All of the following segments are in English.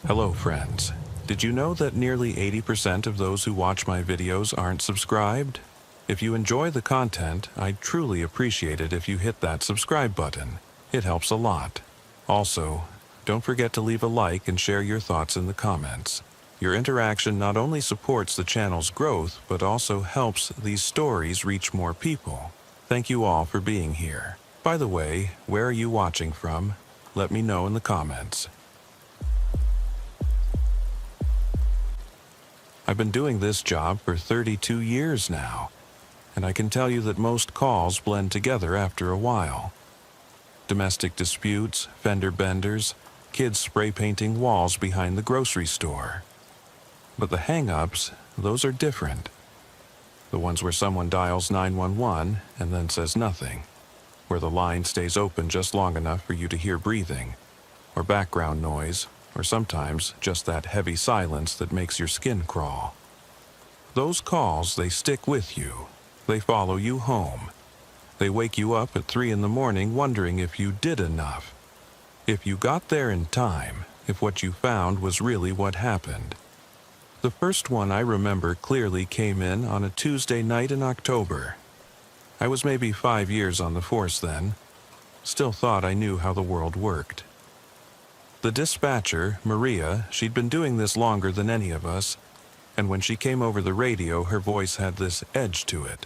Hello, friends. Did you know that nearly 80% of those who watch my videos aren't subscribed? If you enjoy the content, I'd truly appreciate it if you hit that subscribe button. It helps a lot. Also, don't forget to leave a like and share your thoughts in the comments. Your interaction not only supports the channel's growth, but also helps these stories reach more people. Thank you all for being here. By the way, where are you watching from? Let me know in the comments. I've been doing this job for 32 years now, and I can tell you that most calls blend together after a while. Domestic disputes, fender benders, kids spray painting walls behind the grocery store. But the hang-ups, those are different. The ones where someone dials 911 and then says nothing, where the line stays open just long enough for you to hear breathing, or background noise, or sometimes just that heavy silence that makes your skin crawl. Those calls, they stick with you. They follow you home. They wake you up at 3 in the morning wondering if you did enough. If you got there in time, if what you found was really what happened. The first one I remember clearly came in on a Tuesday night in October. I was maybe 5 years on the force then. Still thought I knew how the world worked. The dispatcher, Maria, she'd been doing this longer than any of us, and when she came over the radio, her voice had this edge to it.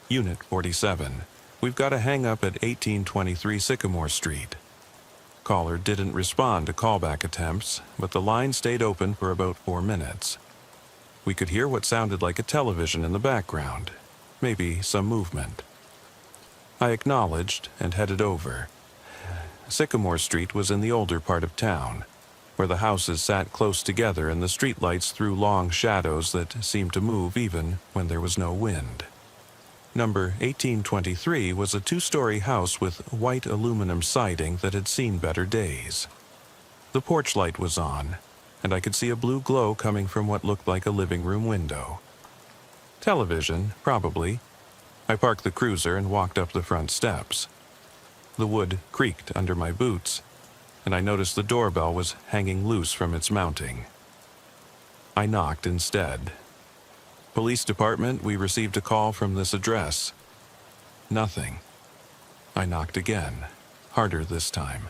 Unit 47, we've got a hang-up at 1823 Sycamore Street. Caller didn't respond to callback attempts, but the line stayed open for about 4 minutes. We could hear what sounded like a television in the background, maybe some movement. I acknowledged and headed over. Sycamore Street was in the older part of town, where the houses sat close together and the streetlights threw long shadows that seemed to move even when there was no wind. Number 1823 was a 2-story house with white aluminum siding that had seen better days. The porch light was on, and I could see a blue glow coming from what looked like a living room window. Television, probably. I parked the cruiser and walked up the front steps. The wood creaked under my boots, and I noticed the doorbell was hanging loose from its mounting. I knocked instead. Police department, we received a call from this address. Nothing. I knocked again, harder this time.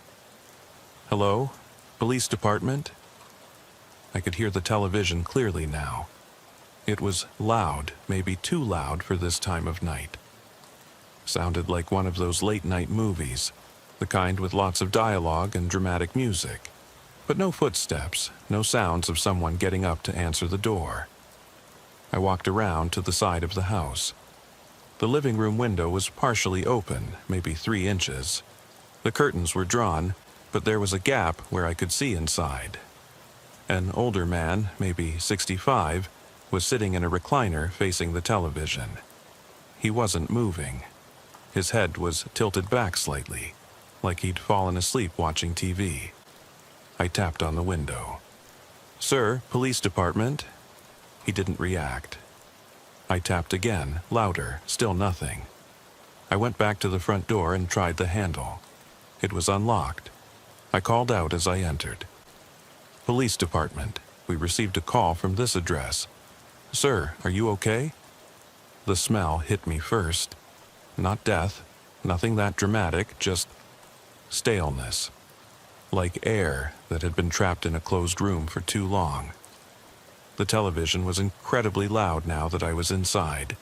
Hello? Police department? I could hear the television clearly now. It was loud, maybe too loud for this time of night. Sounded like one of those late-night movies, the kind with lots of dialogue and dramatic music. But no footsteps, no sounds of someone getting up to answer the door. I walked around to the side of the house. The living room window was partially open, maybe 3 inches. The curtains were drawn, but there was a gap where I could see inside. An older man, maybe 65, was sitting in a recliner facing the television. He wasn't moving. His head was tilted back slightly, like he'd fallen asleep watching TV. I tapped on the window. "Sir, police department?" He didn't react. I tapped again, louder, still nothing. I went back to the front door and tried the handle. It was unlocked. I called out as I entered. "Police department, we received a call from this address. Sir, are you okay?" The smell hit me first. Not death, nothing that dramatic, just staleness. Like air that had been trapped in a closed room for too long. The television was incredibly loud now that I was inside.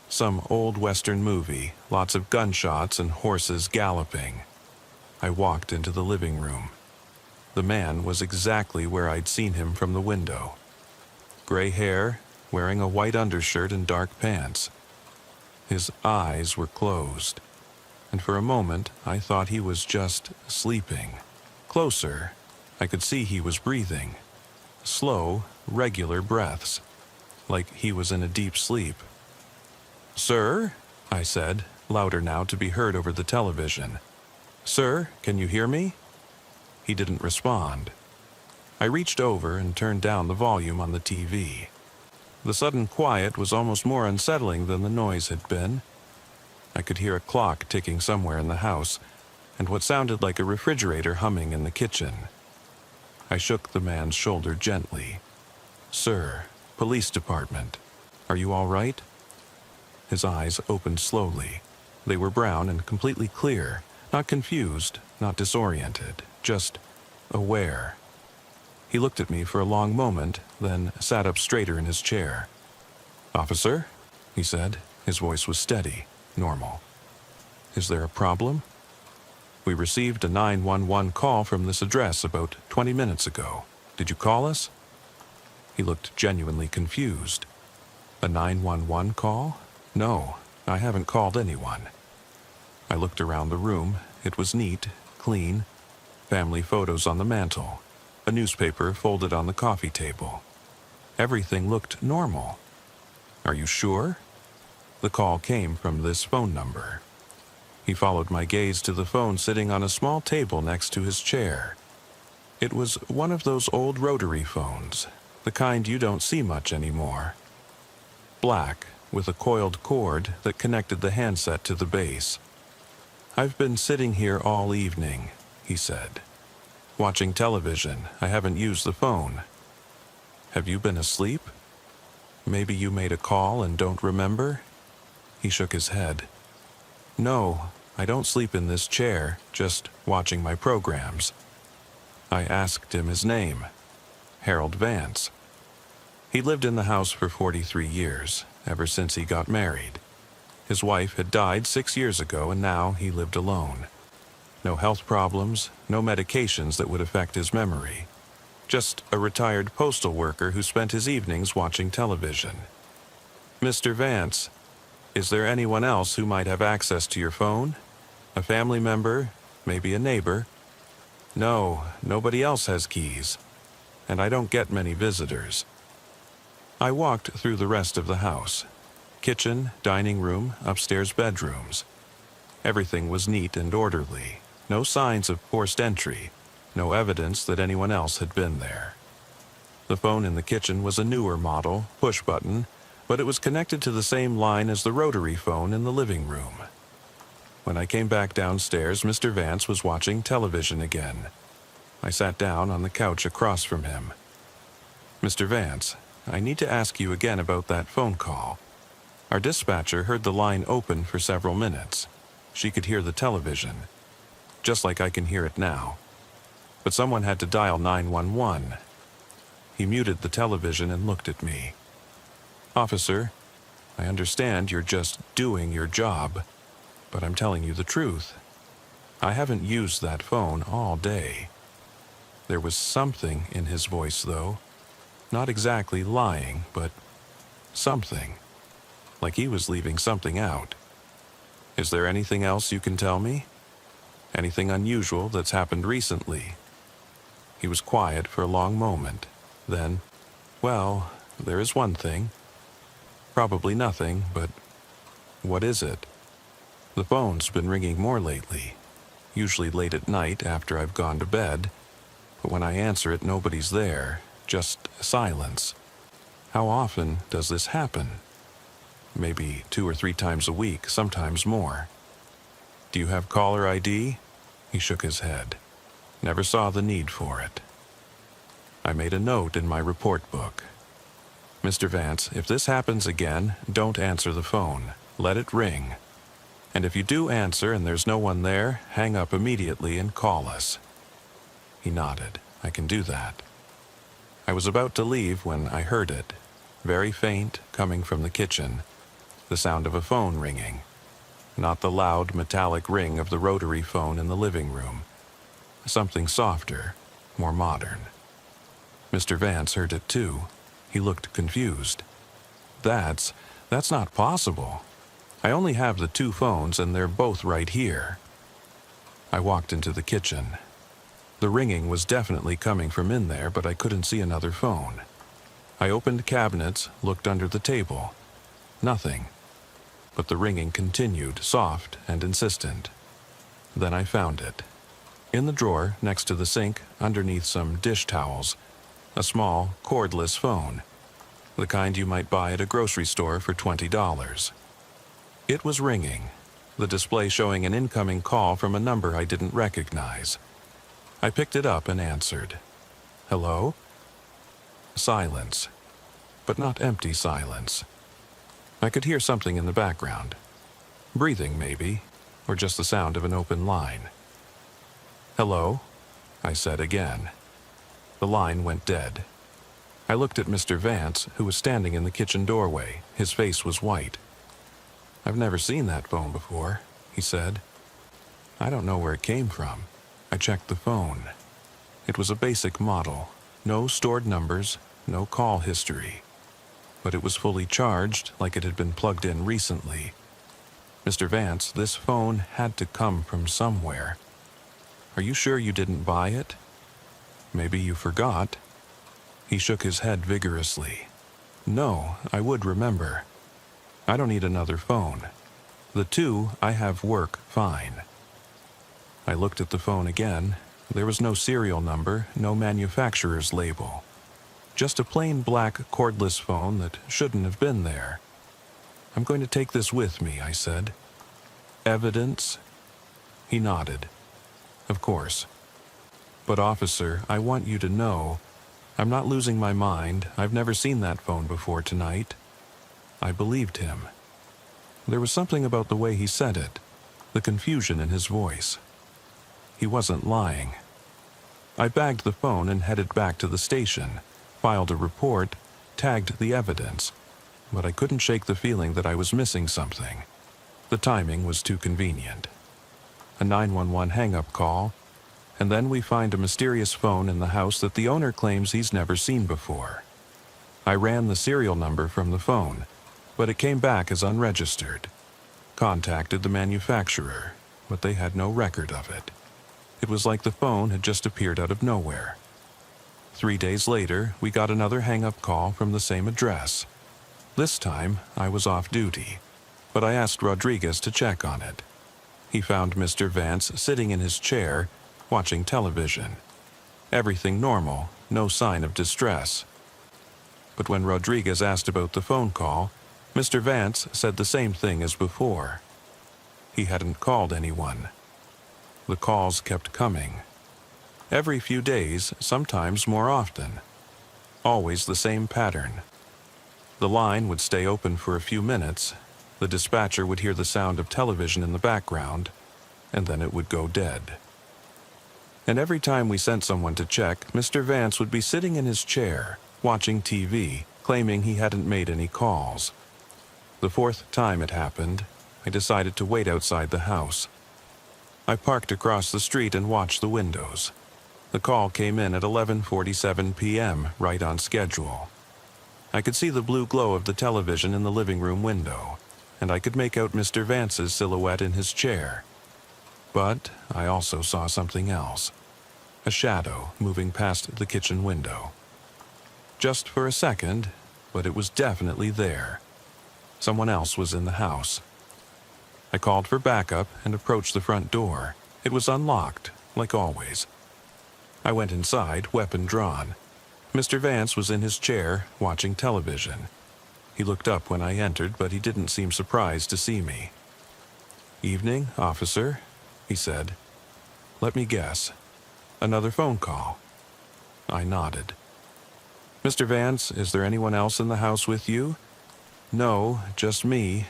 Some old Western movie, lots of gunshots and horses galloping. I walked into the living room. The man was exactly where I'd seen him from the window. Gray hair, wearing a white undershirt and dark pants. His eyes were closed, and for a moment I thought he was just sleeping. Closer, I could see he was breathing. Slow, regular breaths, like he was in a deep sleep. "Sir?" I said, louder now to be heard over the television. "Sir, can you hear me?" He didn't respond. I reached over and turned down the volume on the TV. The sudden quiet was almost more unsettling than the noise had been. I could hear a clock ticking somewhere in the house, and what sounded like a refrigerator humming in the kitchen. I shook the man's shoulder gently. "Sir, police department. Are you all right?" His eyes opened slowly. They were brown and completely clear, not confused, not disoriented, just aware. He looked at me for a long moment, then sat up straighter in his chair. "Officer," he said. His voice was steady, normal. "Is there a problem? We received a 911 call from this address about 20 minutes ago. Did you call us?" He looked genuinely confused. "A 911 call? No, I haven't called anyone." I looked around the room. It was neat, clean, family photos on the mantel, a newspaper folded on the coffee table. Everything looked normal. "Are you sure?" The call came from this phone number. He followed my gaze to the phone sitting on a small table next to his chair. It was one of those old rotary phones, the kind you don't see much anymore. Black, with a coiled cord that connected the handset to the base. "I've been sitting here all evening," he said. "Watching television. I haven't used the phone." "Have you been asleep? Maybe you made a call and don't remember?" He shook his head. "No, I don't sleep in this chair, just watching my programs." I asked him his name. Harold Vance. He lived in the house for 43 years, ever since he got married. His wife had died 6 years ago, and now he lived alone. No health problems, no medications that would affect his memory. Just a retired postal worker who spent his evenings watching television. "Mr. Vance, is there anyone else who might have access to your phone? A family member, maybe a neighbor?" "No, nobody else has keys, and I don't get many visitors." I walked through the rest of the house. Kitchen, dining room, upstairs bedrooms. Everything was neat and orderly. No signs of forced entry. No evidence that anyone else had been there. The phone in the kitchen was a newer model, push button, but it was connected to the same line as the rotary phone in the living room. When I came back downstairs, Mr. Vance was watching television again. I sat down on the couch across from him. "Mr. Vance, I need to ask you again about that phone call. Our dispatcher heard the line open for several minutes. She could hear the television, just like I can hear it now. But someone had to dial 911. He muted the television and looked at me. "Officer, I understand you're just doing your job, but I'm telling you the truth. I haven't used that phone all day." There was something in his voice, though. Not exactly lying, but something. Like he was leaving something out. "Is there anything else you can tell me? Anything unusual that's happened recently?" He was quiet for a long moment. Then, "Well, there is one thing. Probably nothing, but what is it?" "The phone's been ringing more lately. Usually late at night after I've gone to bed. But when I answer it, nobody's there. Just silence." "How often does this happen?" "Maybe 2 or 3 times a week, sometimes more." "Do you have caller ID?" He shook his head. "Never saw the need for it." I made a note in my report book. "Mr. Vance, if this happens again, don't answer the phone. Let it ring. And if you do answer and there's no one there, hang up immediately and call us." He nodded. "I can do that." I was about to leave when I heard it, very faint, coming from the kitchen, the sound of a phone ringing, not the loud metallic ring of the rotary phone in the living room. Something softer, more modern. Mr. Vance heard it too. He looked confused. That's not possible. I only have the 2 phones and they're both right here." I walked into the kitchen. The ringing was definitely coming from in there, but I couldn't see another phone. I opened cabinets, looked under the table. Nothing. But the ringing continued, soft and insistent. Then I found it. In the drawer, next to the sink, underneath some dish towels, a small, cordless phone. The kind you might buy at a grocery store for $20. It was ringing, the display showing an incoming call from a number I didn't recognize. I picked it up and answered. Hello? Silence, but not empty silence. I could hear something in the background. Breathing, maybe, or just the sound of an open line. Hello? I said again. The line went dead. I looked at Mr. Vance, who was standing in the kitchen doorway. His face was white. "I've never seen that phone before," he said. "I don't know where it came from." I checked the phone. It was a basic model. No stored numbers, no call history. But it was fully charged, like it had been plugged in recently. "Mr. Vance, this phone had to come from somewhere. Are you sure you didn't buy it? Maybe you forgot?" He shook his head vigorously. "No, I would remember. I don't need another phone. The two I have work fine." I looked at the phone again. There was no serial number, no manufacturer's label. Just a plain black cordless phone that shouldn't have been there. "I'm going to take this with me," I said. "Evidence?" He nodded. "Of course. But officer, I want you to know, I'm not losing my mind. I've never seen that phone before tonight." I believed him. There was something about the way he said it, the confusion in his voice. He wasn't lying. I bagged the phone and headed back to the station, filed a report, tagged the evidence, but I couldn't shake the feeling that I was missing something. The timing was too convenient. A 911 hang-up call, and then we find a mysterious phone in the house that the owner claims he's never seen before. I ran the serial number from the phone, but it came back as unregistered. Contacted the manufacturer, but they had no record of it. It was like the phone had just appeared out of nowhere. 3 days later, we got another hang-up call from the same address. This time, I was off duty, but I asked Rodriguez to check on it. He found Mr. Vance sitting in his chair, watching television. Everything normal, no sign of distress. But when Rodriguez asked about the phone call, Mr. Vance said the same thing as before. He hadn't called anyone. The calls kept coming. Every few days, sometimes more often. Always the same pattern. The line would stay open for a few minutes, the dispatcher would hear the sound of television in the background, and then it would go dead. And every time we sent someone to check, Mr. Vance would be sitting in his chair, watching TV, claiming he hadn't made any calls. The fourth time it happened, I decided to wait outside the house. I parked across the street and watched the windows. The call came in at 11:47 p.m., right on schedule. I could see the blue glow of the television in the living room window, and I could make out Mr. Vance's silhouette in his chair. But I also saw something else. A shadow moving past the kitchen window. Just for a second, but it was definitely there. Someone else was in the house. I called for backup and approached the front door. It was unlocked, like always. I went inside, weapon drawn. Mr. Vance was in his chair, watching television. He looked up when I entered, but he didn't seem surprised to see me. "Evening, officer," he said. "Let me guess. Another phone call?" I nodded. "Mr. Vance, is there anyone else in the house with you?" "No, just me.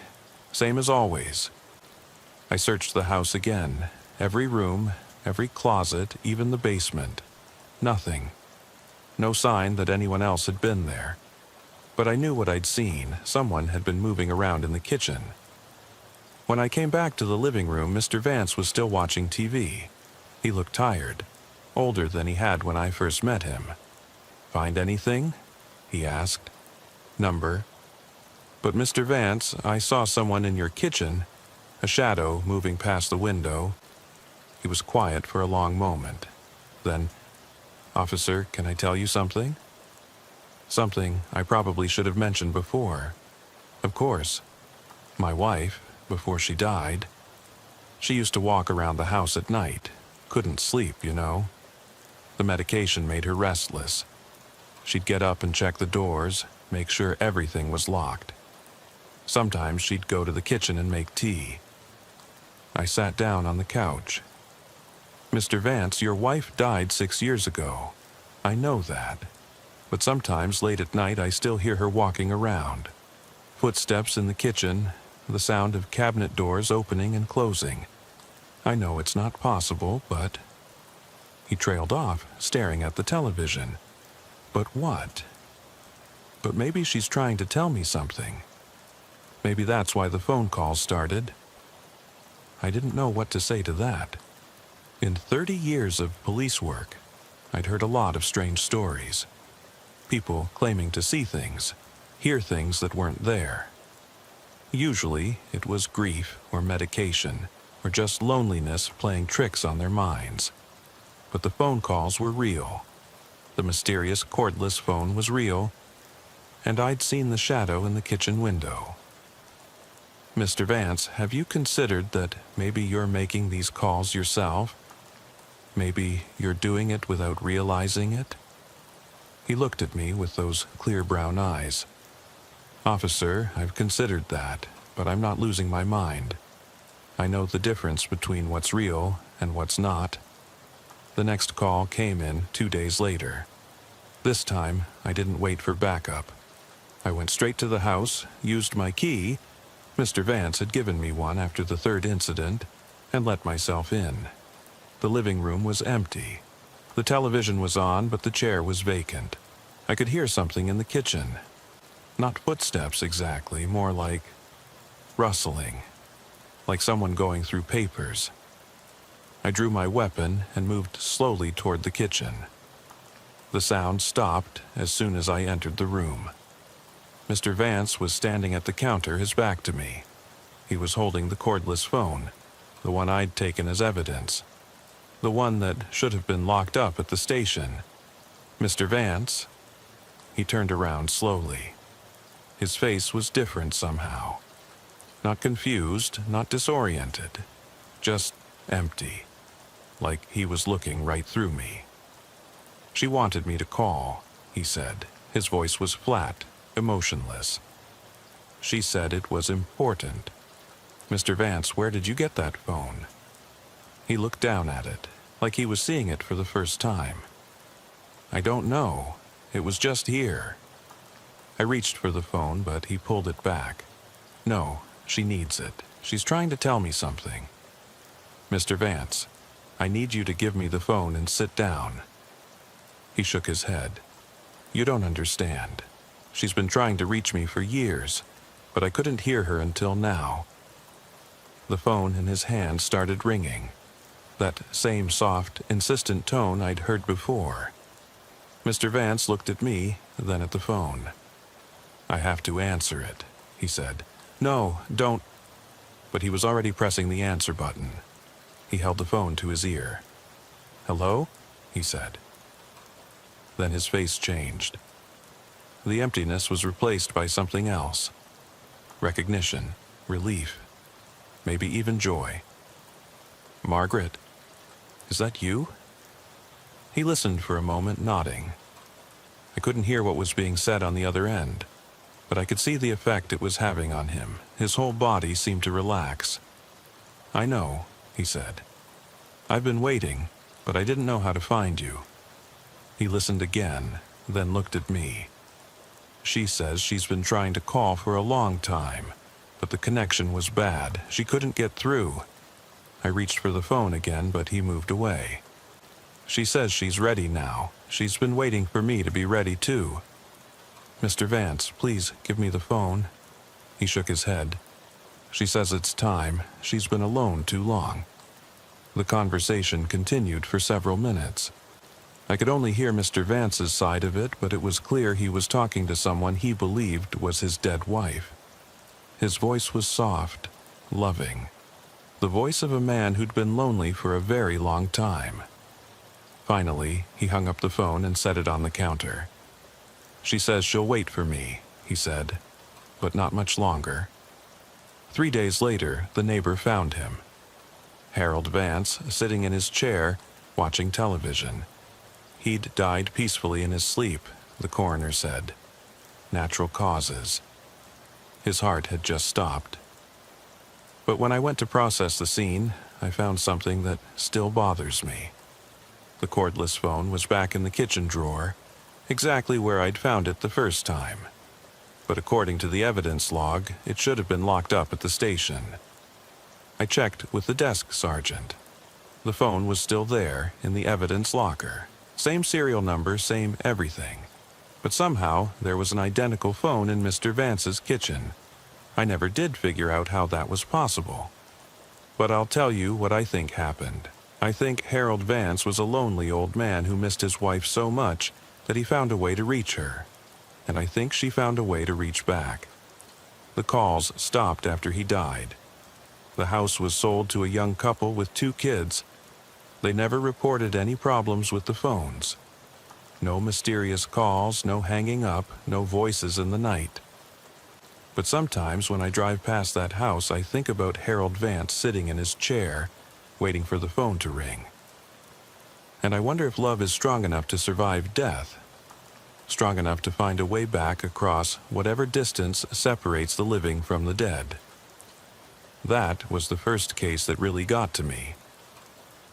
Same as always." I searched the house again. Every room, every closet, even the basement. Nothing. No sign that anyone else had been there. But I knew what I'd seen. Someone had been moving around in the kitchen. When I came back to the living room, Mr. Vance was still watching TV. He looked tired, older than he had when I first met him. "Find anything?" he asked. "Number?" "But Mr. Vance, I saw someone in your kitchen, a shadow moving past the window." He was quiet for a long moment. Then, "Officer, can I tell you something?" Something I probably should have mentioned before. Of course. My wife, before she died, she used to walk around the house at night. Couldn't sleep, you know. The medication made her restless. She'd get up and check the doors, make sure everything was locked. Sometimes she'd go to the kitchen and make tea. I sat down on the couch. "Mr. Vance, your wife died 6 years ago. I know that. But sometimes late at night I still hear her walking around. Footsteps in the kitchen, the sound of cabinet doors opening and closing. I know it's not possible, but... He trailed off, staring at the television. But what? But maybe she's trying to tell me something. Maybe that's why the phone calls started. I didn't know what to say to that. In 30 years of police work, I'd heard a lot of strange stories. People claiming to see things, hear things that weren't there. Usually, it was grief or medication, or just loneliness playing tricks on their minds. But the phone calls were real. The mysterious cordless phone was real, and I'd seen the shadow in the kitchen window. Mr. Vance, have you considered that maybe you're making these calls yourself? Maybe you're doing it without realizing it? He looked at me with those clear brown eyes. Officer, I've considered that, but I'm not losing my mind. I know the difference between what's real and what's not. The next call came in 2 days later. This time, I didn't wait for backup. I went straight to the house, used my key. Mr. Vance had given me one after the third incident, and let myself in. The living room was empty. The television was on, but the chair was vacant. I could hear something in the kitchen. Not footsteps exactly, more like rustling, like someone going through papers. I drew my weapon and moved slowly toward the kitchen. The sound stopped as soon as I entered the room. Mr. Vance was standing at the counter, his back to me. He was holding the cordless phone, the one I'd taken as evidence, the one that should have been locked up at the station. Mr. Vance? He turned around slowly. His face was different somehow. Not confused, not disoriented, just empty, like he was looking right through me. She wanted me to call, he said. His voice was flat, emotionless. She said it was important. Mr. Vance, where did you get that phone? He looked down at it, like he was seeing it for the first time. I don't know. It was just here. I reached for the phone, but he pulled it back. No, she needs it. She's trying to tell me something. Mr. Vance, I need you to give me the phone and sit down. He shook his head. You don't understand. She's been trying to reach me for years, but I couldn't hear her until now. The phone in his hand started ringing. That same soft, insistent tone I'd heard before. Mr. Vance looked at me, then at the phone. I have to answer it, he said. No, don't. But he was already pressing the answer button. He held the phone to his ear. Hello? He said. Then his face changed. The emptiness was replaced by something else. Recognition, relief, maybe even joy. Margaret, is that you? He listened for a moment, nodding. I couldn't hear what was being said on the other end, but I could see the effect it was having on him. His whole body seemed to relax. I know, he said. I've been waiting, but I didn't know how to find you. He listened again, then looked at me. She says she's been trying to call for a long time, but the connection was bad. She couldn't get through. I reached for the phone again, but he moved away. She says she's ready now. She's been waiting for me to be ready too. Mr. Vance, please give me the phone. He shook his head. She says it's time. She's been alone too long. The conversation continued for several minutes. I could only hear Mr. Vance's side of it, but it was clear he was talking to someone he believed was his dead wife. His voice was soft, loving. The voice of a man who'd been lonely for a very long time. Finally, he hung up the phone and set it on the counter. She says she'll wait for me, he said, but not much longer. 3 days later, the neighbor found him. Harold Vance, sitting in his chair, watching television. He'd died peacefully in his sleep, the coroner said. Natural causes. His heart had just stopped. But when I went to process the scene, I found something that still bothers me. The cordless phone was back in the kitchen drawer, exactly where I'd found it the first time. But according to the evidence log, it should have been locked up at the station. I checked with the desk sergeant. The phone was still there in the evidence locker. Same serial number, same everything. But somehow, there was an identical phone in Mr. Vance's kitchen. I never did figure out how that was possible. But I'll tell you what I think happened. I think Harold Vance was a lonely old man who missed his wife so much that he found a way to reach her. And I think she found a way to reach back. The calls stopped after he died. The house was sold to a young couple with 2 kids. They never reported any problems with the phones. No mysterious calls, no hanging up, no voices in the night. But sometimes when I drive past that house, I think about Harold Vance sitting in his chair, waiting for the phone to ring. And I wonder if love is strong enough to survive death, strong enough to find a way back across whatever distance separates the living from the dead. That was the first case that really got to me.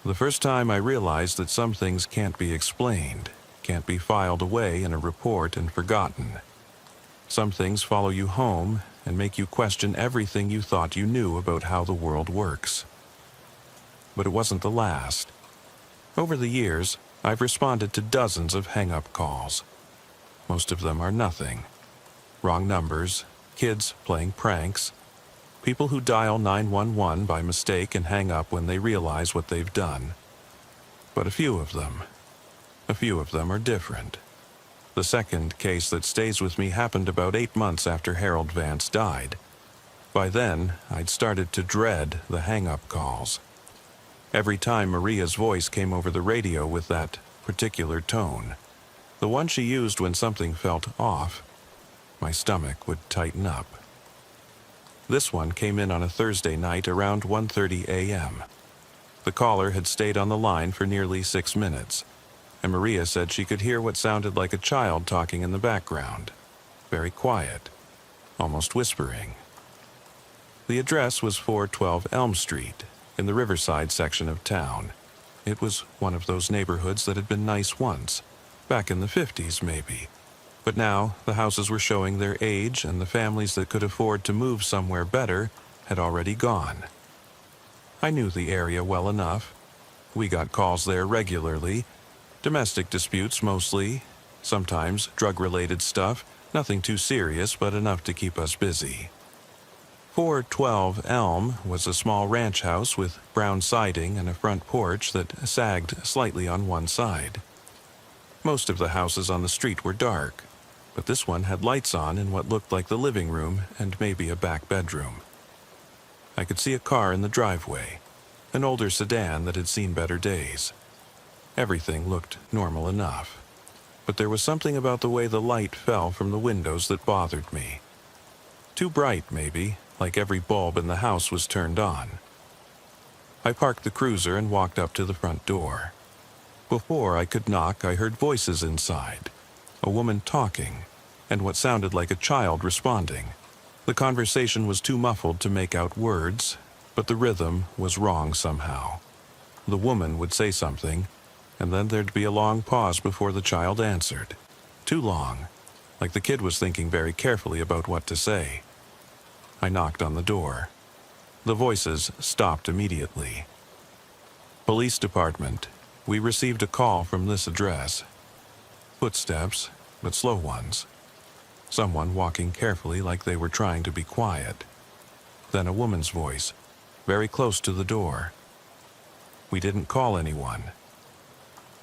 The first time I realized that some things can't be explained, can't be filed away in a report and forgotten. Some things follow you home and make you question everything you thought you knew about how the world works. But it wasn't the last. Over the years, I've responded to dozens of hang-up calls. Most of them are nothing. Wrong numbers, kids playing pranks, people who dial 911 by mistake and hang up when they realize what they've done. But a few of them are different. The second case that stays with me happened about 8 months after Harold Vance died. By then, I'd started to dread the hang-up calls. Every time Maria's voice came over the radio with that particular tone, the one she used when something felt off, my stomach would tighten up. This one came in on a Thursday night around 1:30 a.m. The caller had stayed on the line for nearly 6 minutes, and Maria said she could hear what sounded like a child talking in the background. Very quiet, almost whispering. The address was 412 Elm Street, in the Riverside section of town. It was one of those neighborhoods that had been nice once, back in the 50s maybe. But now the houses were showing their age, and the families that could afford to move somewhere better had already gone. I knew the area well enough. We got calls there regularly. Domestic disputes mostly, sometimes drug-related stuff, nothing too serious but enough to keep us busy. 412 Elm was a small ranch house with brown siding and a front porch that sagged slightly on one side. Most of the houses on the street were dark, but this one had lights on in what looked like the living room and maybe a back bedroom. I could see a car in the driveway, an older sedan that had seen better days. Everything looked normal enough, but there was something about the way the light fell from the windows that bothered me. Too bright, maybe, like every bulb in the house was turned on. I parked the cruiser and walked up to the front door. Before I could knock, I heard voices inside, a woman talking, and what sounded like a child responding. The conversation was too muffled to make out words, but the rhythm was wrong somehow. The woman would say something, and then there'd be a long pause before the child answered. Too long, like the kid was thinking very carefully about what to say. I knocked on the door. The voices stopped immediately. Police department. We received a call from this address. Footsteps, but slow ones. Someone walking carefully like they were trying to be quiet. Then a woman's voice, very close to the door. We didn't call anyone.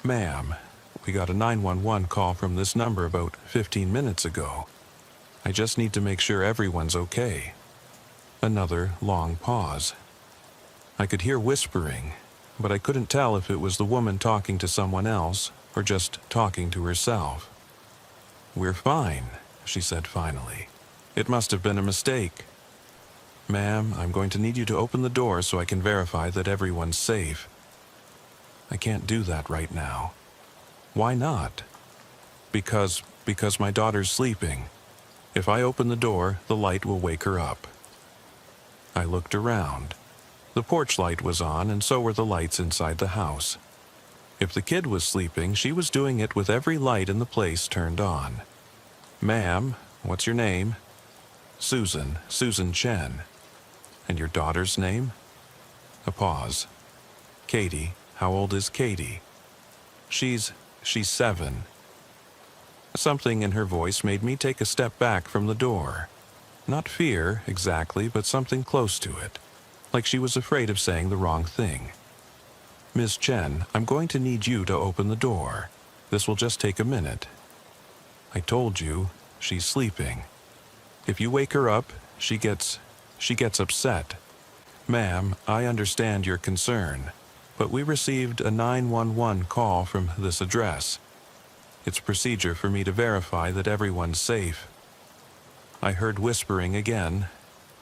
Ma'am, we got a 911 call from this number about 15 minutes ago. I just need to make sure everyone's okay. Another long pause. I could hear whispering, but I couldn't tell if it was the woman talking to someone else or just talking to herself. We're fine, she said finally. It must have been a mistake. Ma'am, I'm going to need you to open the door so I can verify that everyone's safe. I can't do that right now. Why not? Because my daughter's sleeping. If I open the door, the light will wake her up. I looked around. The porch light was on, and so were the lights inside the house. If the kid was sleeping, she was doing it with every light in the place turned on. "Ma'am, what's your name?" Susan Chen." "And your daughter's name?" A pause. "Katie, how old is Katie?" She's 7. Something in her voice made me take a step back from the door. Not fear, exactly, but something close to it. Like she was afraid of saying the wrong thing. "Miss Chen, I'm going to need you to open the door. This will just take a minute. I told you, she's sleeping. If you wake her up, she gets upset. Ma'am, I understand your concern, but we received a 911 call from this address. It's procedure for me to verify that everyone's safe." I heard whispering again,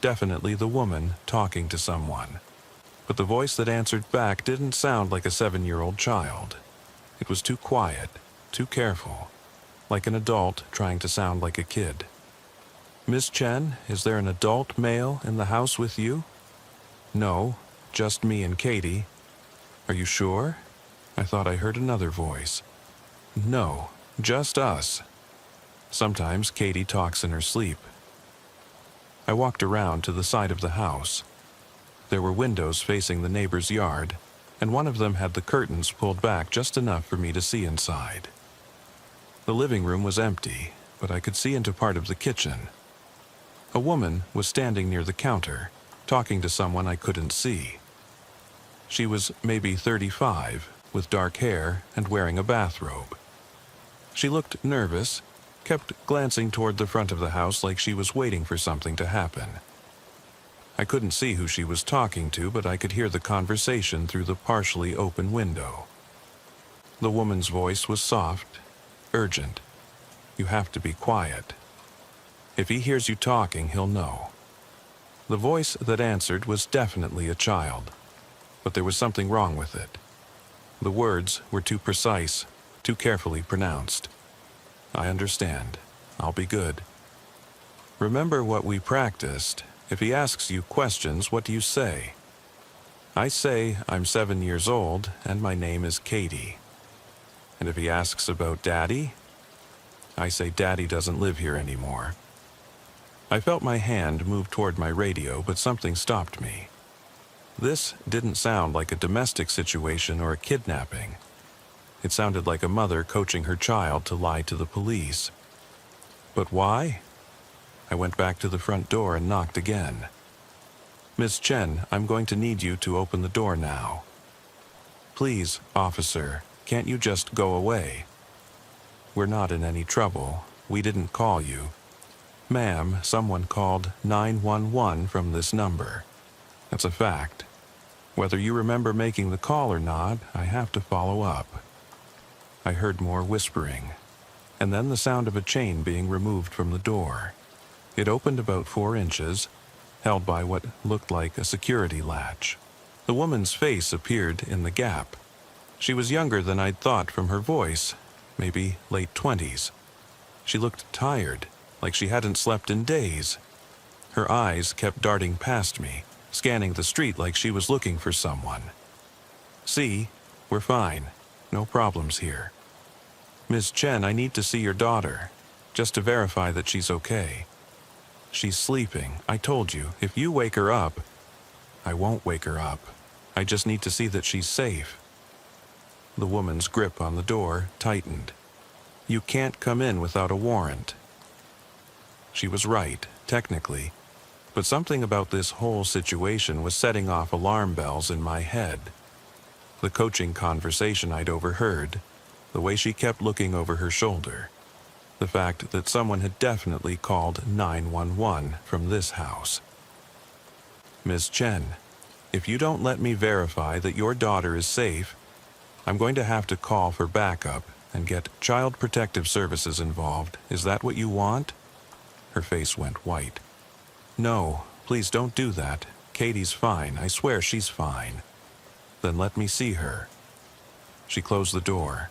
definitely the woman talking to someone. But the voice that answered back didn't sound like a 7-year-old child. It was too quiet, too careful, like an adult trying to sound like a kid. "Miss Chen, is there an adult male in the house with you?" "No, just me and Katie." "Are you sure?" I thought I heard another voice. "No, just us. Sometimes Katie talks in her sleep." I walked around to the side of the house. There were windows facing the neighbor's yard, and one of them had the curtains pulled back just enough for me to see inside. The living room was empty, but I could see into part of the kitchen. A woman was standing near the counter, talking to someone I couldn't see. She was maybe 35, with dark hair and wearing a bathrobe. She looked nervous, kept glancing toward the front of the house like she was waiting for something to happen. I couldn't see who she was talking to, but I could hear the conversation through the partially open window. The woman's voice was soft, urgent. "You have to be quiet. If he hears you talking, he'll know." The voice that answered was definitely a child, but there was something wrong with it. The words were too precise, too carefully pronounced. "I understand. I'll be good. Remember what we practiced. If he asks you questions, what do you say?" "I say I'm 7 years old and my name is Katie." "And if he asks about Daddy?" "I say Daddy doesn't live here anymore." I felt my hand move toward my radio, but something stopped me. This didn't sound like a domestic situation or a kidnapping. It sounded like a mother coaching her child to lie to the police. But why? I went back to the front door and knocked again. "Miss Chen, I'm going to need you to open the door now." "Please, officer, can't you just go away?" "We're not in any trouble. We didn't call you." "Ma'am, someone called 911 from this number. That's a fact. Whether you remember making the call or not, I have to follow up." I heard more whispering, and then the sound of a chain being removed from the door. It opened about 4 inches, held by what looked like a security latch. The woman's face appeared in the gap. She was younger than I'd thought from her voice, maybe late 20s. She looked tired, like she hadn't slept in days. Her eyes kept darting past me, scanning the street like she was looking for someone. "See, we're fine. No problems here." "Miss Chen, I need to see your daughter, just to verify that she's okay." "She's sleeping. I told you, if you wake her up..." "I won't wake her up. I just need to see that she's safe." The woman's grip on the door tightened. "You can't come in without a warrant." She was right, technically, but something about this whole situation was setting off alarm bells in my head. The coaching conversation I'd overheard, the way she kept looking over her shoulder, the fact that someone had definitely called 911 from this house. "Miss Chen, if you don't let me verify that your daughter is safe, I'm going to have to call for backup and get Child Protective Services involved. Is that what you want?" Her face went white. "No, please don't do that. Katie's fine. I swear she's fine." "Then let me see her." She closed the door.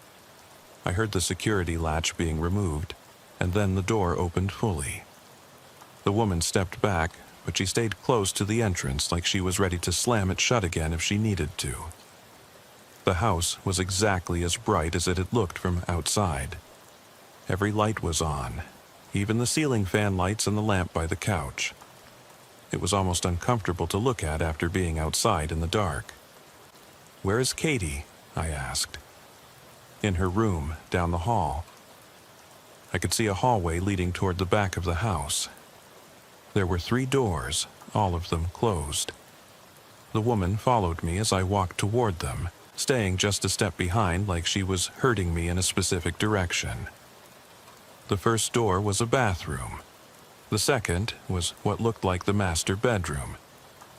I heard the security latch being removed, and then the door opened fully. The woman stepped back, but she stayed close to the entrance like she was ready to slam it shut again if she needed to. The house was exactly as bright as it had looked from outside. Every light was on, even the ceiling fan lights and the lamp by the couch. It was almost uncomfortable to look at after being outside in the dark. "Where is Katie?" I asked. "In her room, down the hall." I could see a hallway leading toward the back of the house. There were 3 doors, all of them closed. The woman followed me as I walked toward them, staying just a step behind like she was herding me in a specific direction. The first door was a bathroom. The second was what looked like the master bedroom.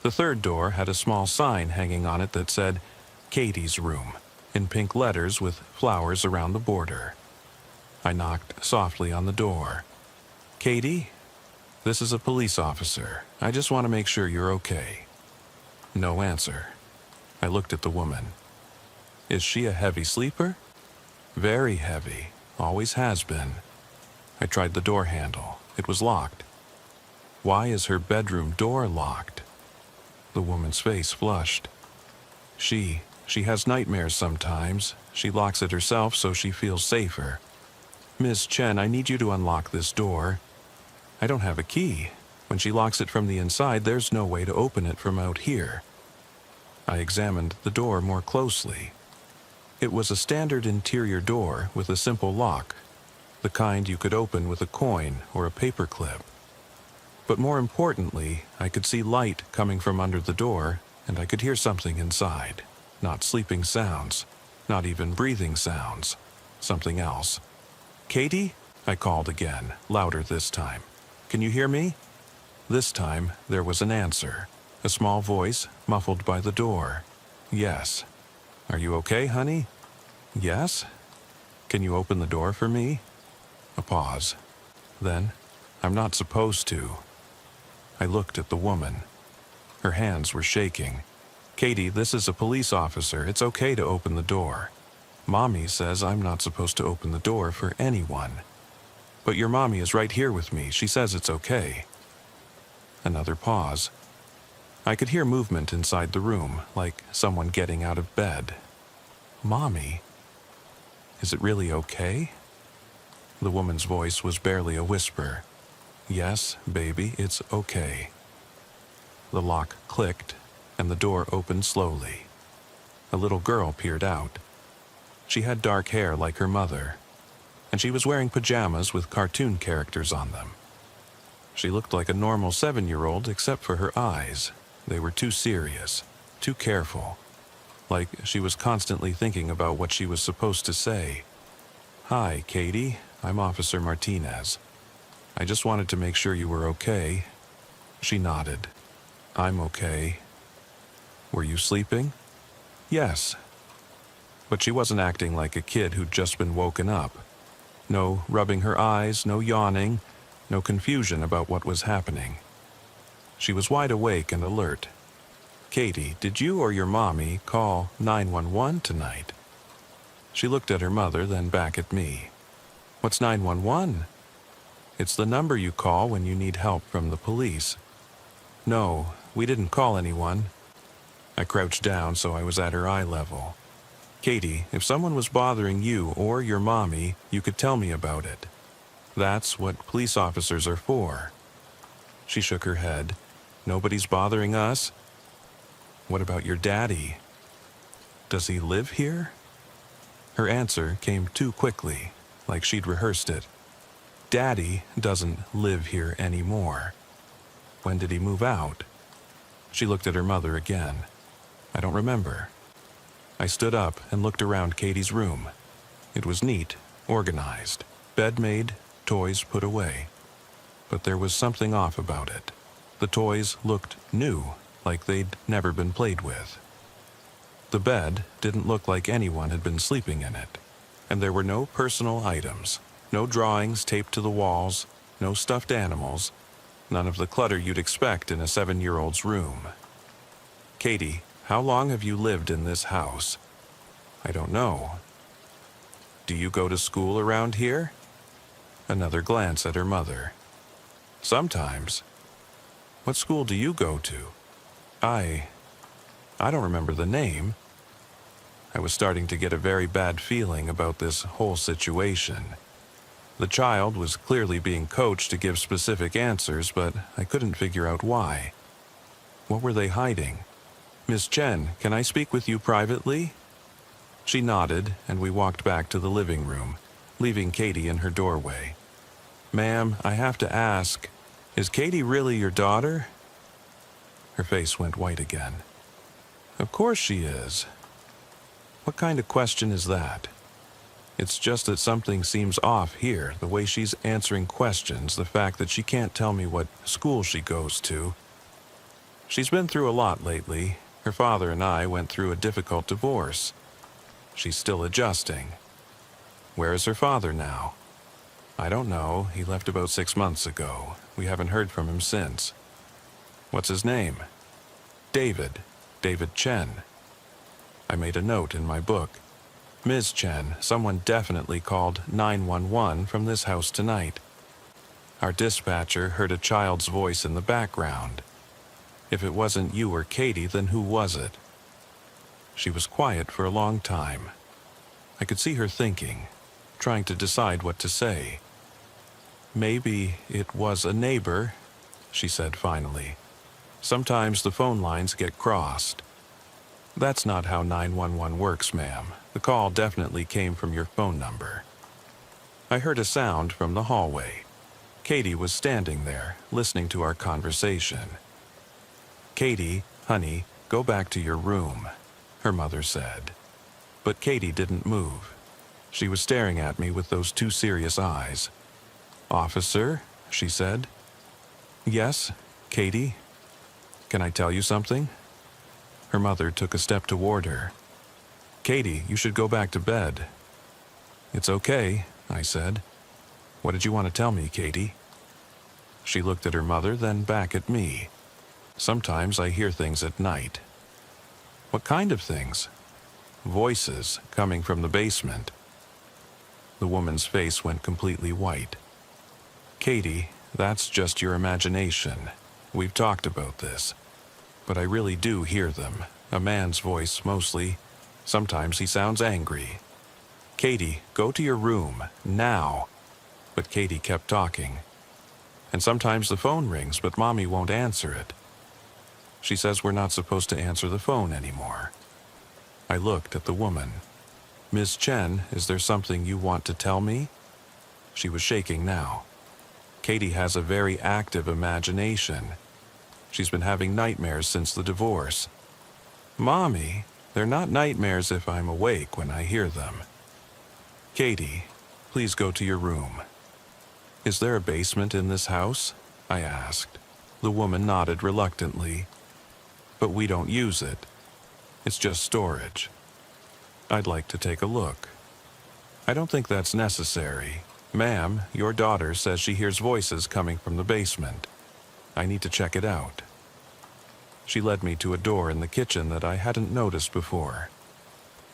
The third door had a small sign hanging on it that said, "Katie's room," in pink letters with flowers around the border. I knocked softly on the door. "Katie? This is a police officer. I just want to make sure you're okay." No answer. I looked at the woman. "Is she a heavy sleeper?" "Very heavy. Always has been." I tried the door handle. It was locked. "Why is her bedroom door locked?" The woman's face flushed. She has nightmares sometimes. She locks it herself so she feels safer." "Miss Chen, I need you to unlock this door." "I don't have a key. When she locks it from the inside, there's no way to open it from out here." I examined the door more closely. It was a standard interior door with a simple lock, the kind you could open with a coin or a paper clip. But more importantly, I could see light coming from under the door, and I could hear something inside. Not sleeping sounds, not even breathing sounds. Something else. "Katie?" I called again, louder this time. "Can you hear me?" This time, there was an answer. A small voice, muffled by the door. "Yes." "Are you okay, honey?" "Yes." "Can you open the door for me?" A pause. Then, "I'm not supposed to." I looked at the woman. Her hands were shaking. "Katie, this is a police officer. It's okay to open the door. Mommy says I'm not supposed to open the door for anyone. But your mommy is right here with me. She says it's okay." Another pause. I could hear movement inside the room, like someone getting out of bed. "Mommy? Is it really okay?" The woman's voice was barely a whisper. "Yes, baby, it's okay." The lock clicked, and the door opened slowly. A little girl peered out. She had dark hair like her mother, and she was wearing pajamas with cartoon characters on them. She looked like a normal 7-year-old except for her eyes. They were too serious, too careful, like she was constantly thinking about what she was supposed to say. "Hi, Katie. I'm Officer Martinez. I just wanted to make sure you were okay." She nodded. "I'm okay." "Were you sleeping?" "Yes." But she wasn't acting like a kid who'd just been woken up. No rubbing her eyes, no yawning, no confusion about what was happening. She was wide awake and alert. "Katie, did you or your mommy call 911 tonight?" She looked at her mother, then back at me. "What's 911? "It's the number you call when you need help from the police." "No, we didn't call anyone." I crouched down so I was at her eye level. "Katie, if someone was bothering you or your mommy, you could tell me about it. That's what police officers are for." She shook her head. "Nobody's bothering us." "What about your daddy? Does he live here?" Her answer came too quickly, like she'd rehearsed it. "Daddy doesn't live here anymore." "When did he move out?" She looked at her mother again. "I don't remember." I stood up and looked around Katie's room. It was neat, organized, bed made, toys put away. But there was something off about it. The toys looked new, like they'd never been played with. The bed didn't look like anyone had been sleeping in it. And there were no personal items, no drawings taped to the walls, no stuffed animals, none of the clutter you'd expect in a 7-year-old's room. "Katie, how long have you lived in this house?" "I don't know." "Do you go to school around here?" Another glance at her mother. "Sometimes." "What school do you go to?" I don't remember the name." I was starting to get a very bad feeling about this whole situation. The child was clearly being coached to give specific answers, but I couldn't figure out why. What were they hiding? "Miss Chen, can I speak with you privately?" She nodded, and we walked back to the living room, leaving Katie in her doorway. "Ma'am, I have to ask, is Katie really your daughter?" Her face went white again. "Of course she is." "What kind of question is that?" "It's just that something seems off here, the way she's answering questions, the fact that she can't tell me what school she goes to. She's been through a lot lately. Her father and I went through a difficult divorce. She's still adjusting." "Where is her father now?" "I don't know. He left about 6 months ago. We haven't heard from him since." "What's his name?" "David. David Chen." I made a note in my book. "Ms. Chen, someone definitely called 911 from this house tonight. Our dispatcher heard a child's voice in the background. If it wasn't you or Katie, then who was it?" She was quiet for a long time. I could see her thinking, trying to decide what to say. "Maybe it was a neighbor," she said finally. "Sometimes the phone lines get crossed." "That's not how 911 works, ma'am. The call definitely came from your phone number." I heard a sound from the hallway. Katie was standing there, listening to our conversation. "Katie, honey, go back to your room," her mother said. But Katie didn't move. She was staring at me with those two serious eyes. "Officer," she said. "Yes, Katie? Can I tell you something?" Her mother took a step toward her. "Katie, you should go back to bed." "It's okay," I said. "What did you want to tell me, Katie?" She looked at her mother, then back at me. "Sometimes I hear things at night." "What kind of things?" "Voices coming from the basement." The woman's face went completely white. "Katie, that's just your imagination. We've talked about this. But I really do hear them. A man's voice, mostly. Sometimes he sounds angry. Katie, go to your room, now." But Katie kept talking. "And sometimes the phone rings, but Mommy won't answer it. She says we're not supposed to answer the phone anymore." I looked at the woman. "Ms. Chen, is there something you want to tell me?" She was shaking now. "Katie has a very active imagination. She's been having nightmares since the divorce." "Mommy, they're not nightmares if I'm awake when I hear them." "Katie, please go to your room." "Is there a basement in this house?" I asked. The woman nodded reluctantly. "But we don't use it. It's just storage." "I'd like to take a look." "I don't think that's necessary. Ma'am, your daughter says she hears voices coming from the basement. I need to check it out." She led me to a door in the kitchen that I hadn't noticed before.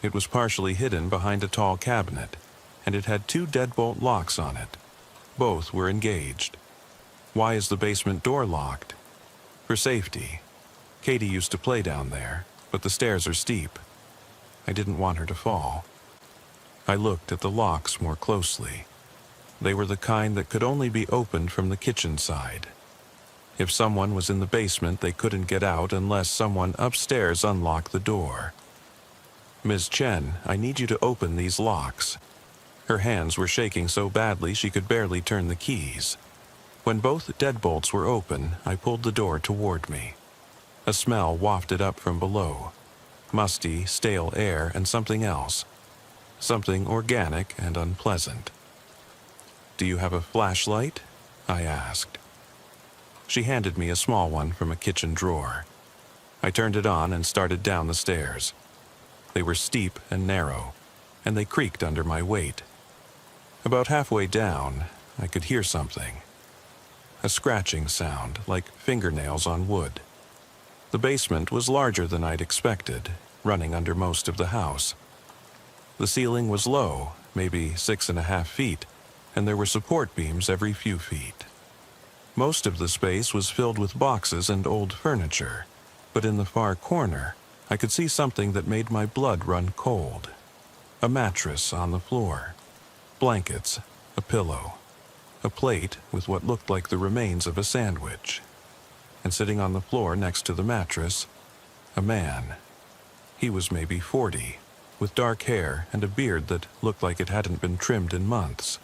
It was partially hidden behind a tall cabinet, and it had 2 deadbolt locks on it. Both were engaged. "Why is the basement door locked?" "For safety. Katie used to play down there, but the stairs are steep. I didn't want her to fall." I looked at the locks more closely. They were the kind that could only be opened from the kitchen side. If someone was in the basement, they couldn't get out unless someone upstairs unlocked the door. "Ms. Chen, I need you to open these locks." Her hands were shaking so badly she could barely turn the keys. When both deadbolts were open, I pulled the door toward me. A smell wafted up from below. Musty, stale air and something else. Something organic and unpleasant. "Do you have a flashlight?" I asked. She handed me a small one from a kitchen drawer. I turned it on and started down the stairs. They were steep and narrow, and they creaked under my weight. About halfway down, I could hear something. A scratching sound, like fingernails on wood. The basement was larger than I'd expected, running under most of the house. The ceiling was low, maybe 6.5 feet, and there were support beams every few feet. Most of the space was filled with boxes and old furniture, but in the far corner, I could see something that made my blood run cold. A mattress on the floor, blankets, a pillow, a plate with what looked like the remains of a sandwich. And sitting on the floor next to the mattress, a man. He was maybe 40, with dark hair and a beard that looked like it hadn't been trimmed in months.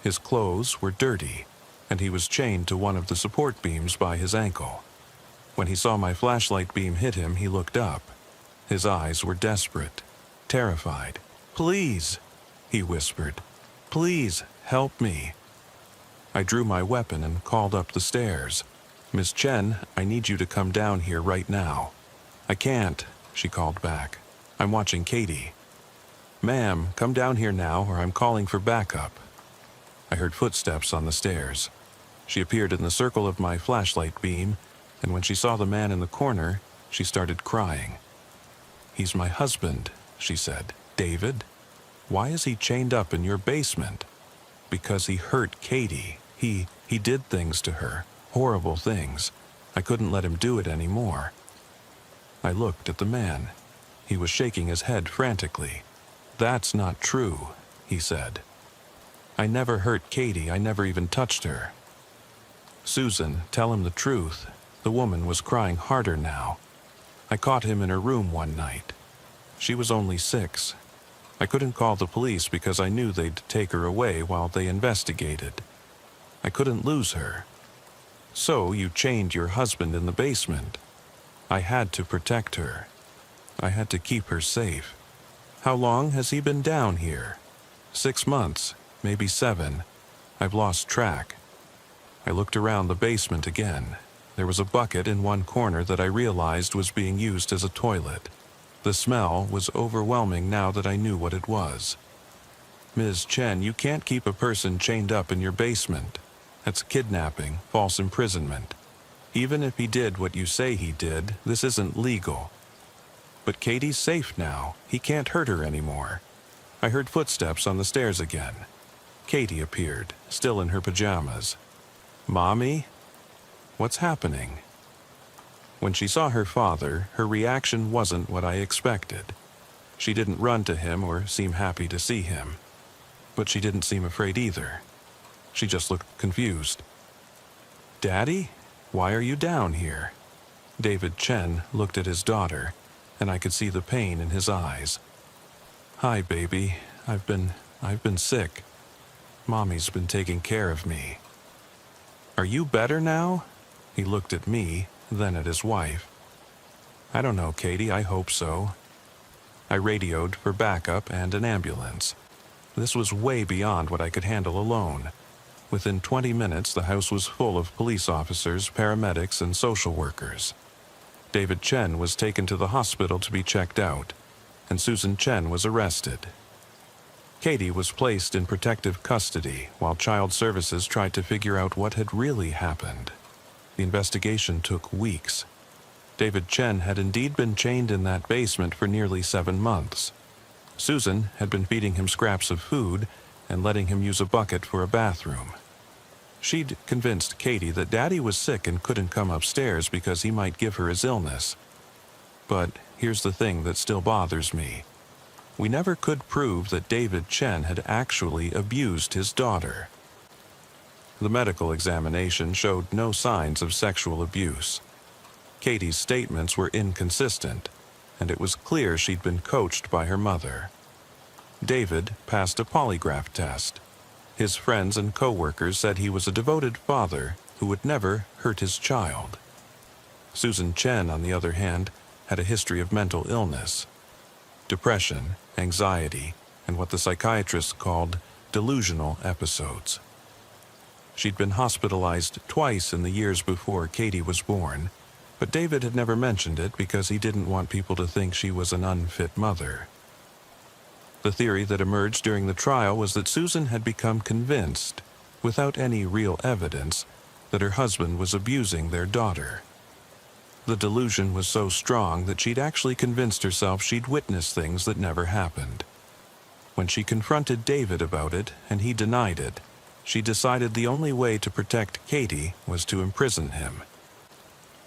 His clothes were dirty, and he was chained to one of the support beams by his ankle. When he saw my flashlight beam hit him, he looked up. His eyes were desperate, terrified. "Please," he whispered. "Please, help me." I drew my weapon and called up the stairs. "Miss Chen, I need you to come down here right now." "I can't," she called back. "I'm watching Katie." "Ma'am, come down here now or I'm calling for backup." I heard footsteps on the stairs. She appeared in the circle of my flashlight beam, and when she saw the man in the corner, she started crying. "He's my husband," she said. "David. Why is he chained up in your basement?" "Because he hurt Katie. He did things to her, horrible things. I couldn't let him do it anymore." I looked at the man. He was shaking his head frantically. "That's not true," he said. "I never hurt Katie. I never even touched her." "Susan, tell him the truth." The woman was crying harder now. "I caught him in her room one night. She was only 6. I couldn't call the police because I knew they'd take her away while they investigated. I couldn't lose her. So you chained your husband in the basement. I had to protect her. I had to keep her safe. How long has he been down here? 6 months, maybe 7. I've lost track." I looked around the basement again. There was a bucket in one corner that I realized was being used as a toilet. The smell was overwhelming now that I knew what it was. "Ms. Chen, you can't keep a person chained up in your basement. That's kidnapping, false imprisonment. Even if he did what you say he did, this isn't legal." "But Katie's safe now. He can't hurt her anymore." I heard footsteps on the stairs again. Katie appeared, still in her pajamas. "Mommy? What's happening?" When she saw her father, her reaction wasn't what I expected. She didn't run to him or seem happy to see him. But she didn't seem afraid either. She just looked confused. "Daddy? Why are you down here?" David Chen looked at his daughter, and I could see the pain in his eyes. "Hi, baby. I've been sick. Mommy's been taking care of me." "Are you better now?" He looked at me, then at his wife. "I don't know, Katie. I hope so." I radioed for backup and an ambulance. This was way beyond what I could handle alone. Within 20 minutes, the house was full of police officers, paramedics, and social workers. David Chen was taken to the hospital to be checked out, and Susan Chen was arrested. Katie was placed in protective custody while Child Services tried to figure out what had really happened. The investigation took weeks. David Chen had indeed been chained in that basement for nearly 7 months. Susan had been feeding him scraps of food and letting him use a bucket for a bathroom. She'd convinced Katie that Daddy was sick and couldn't come upstairs because he might give her his illness. But here's the thing that still bothers me. We never could prove that David Chen had actually abused his daughter. The medical examination showed no signs of sexual abuse. Katie's statements were inconsistent, and it was clear she'd been coached by her mother. David passed a polygraph test. His friends and co-workers said he was a devoted father who would never hurt his child. Susan Chen, on the other hand, had a history of mental illness. Depression, anxiety, and what the psychiatrists called delusional episodes. She'd been hospitalized twice in the years before Katie was born, but David had never mentioned it because he didn't want people to think she was an unfit mother. The theory that emerged during the trial was that Susan had become convinced, without any real evidence, that her husband was abusing their daughter. The delusion was so strong that she'd actually convinced herself she'd witnessed things that never happened. When she confronted David about it, and he denied it, she decided the only way to protect Katie was to imprison him.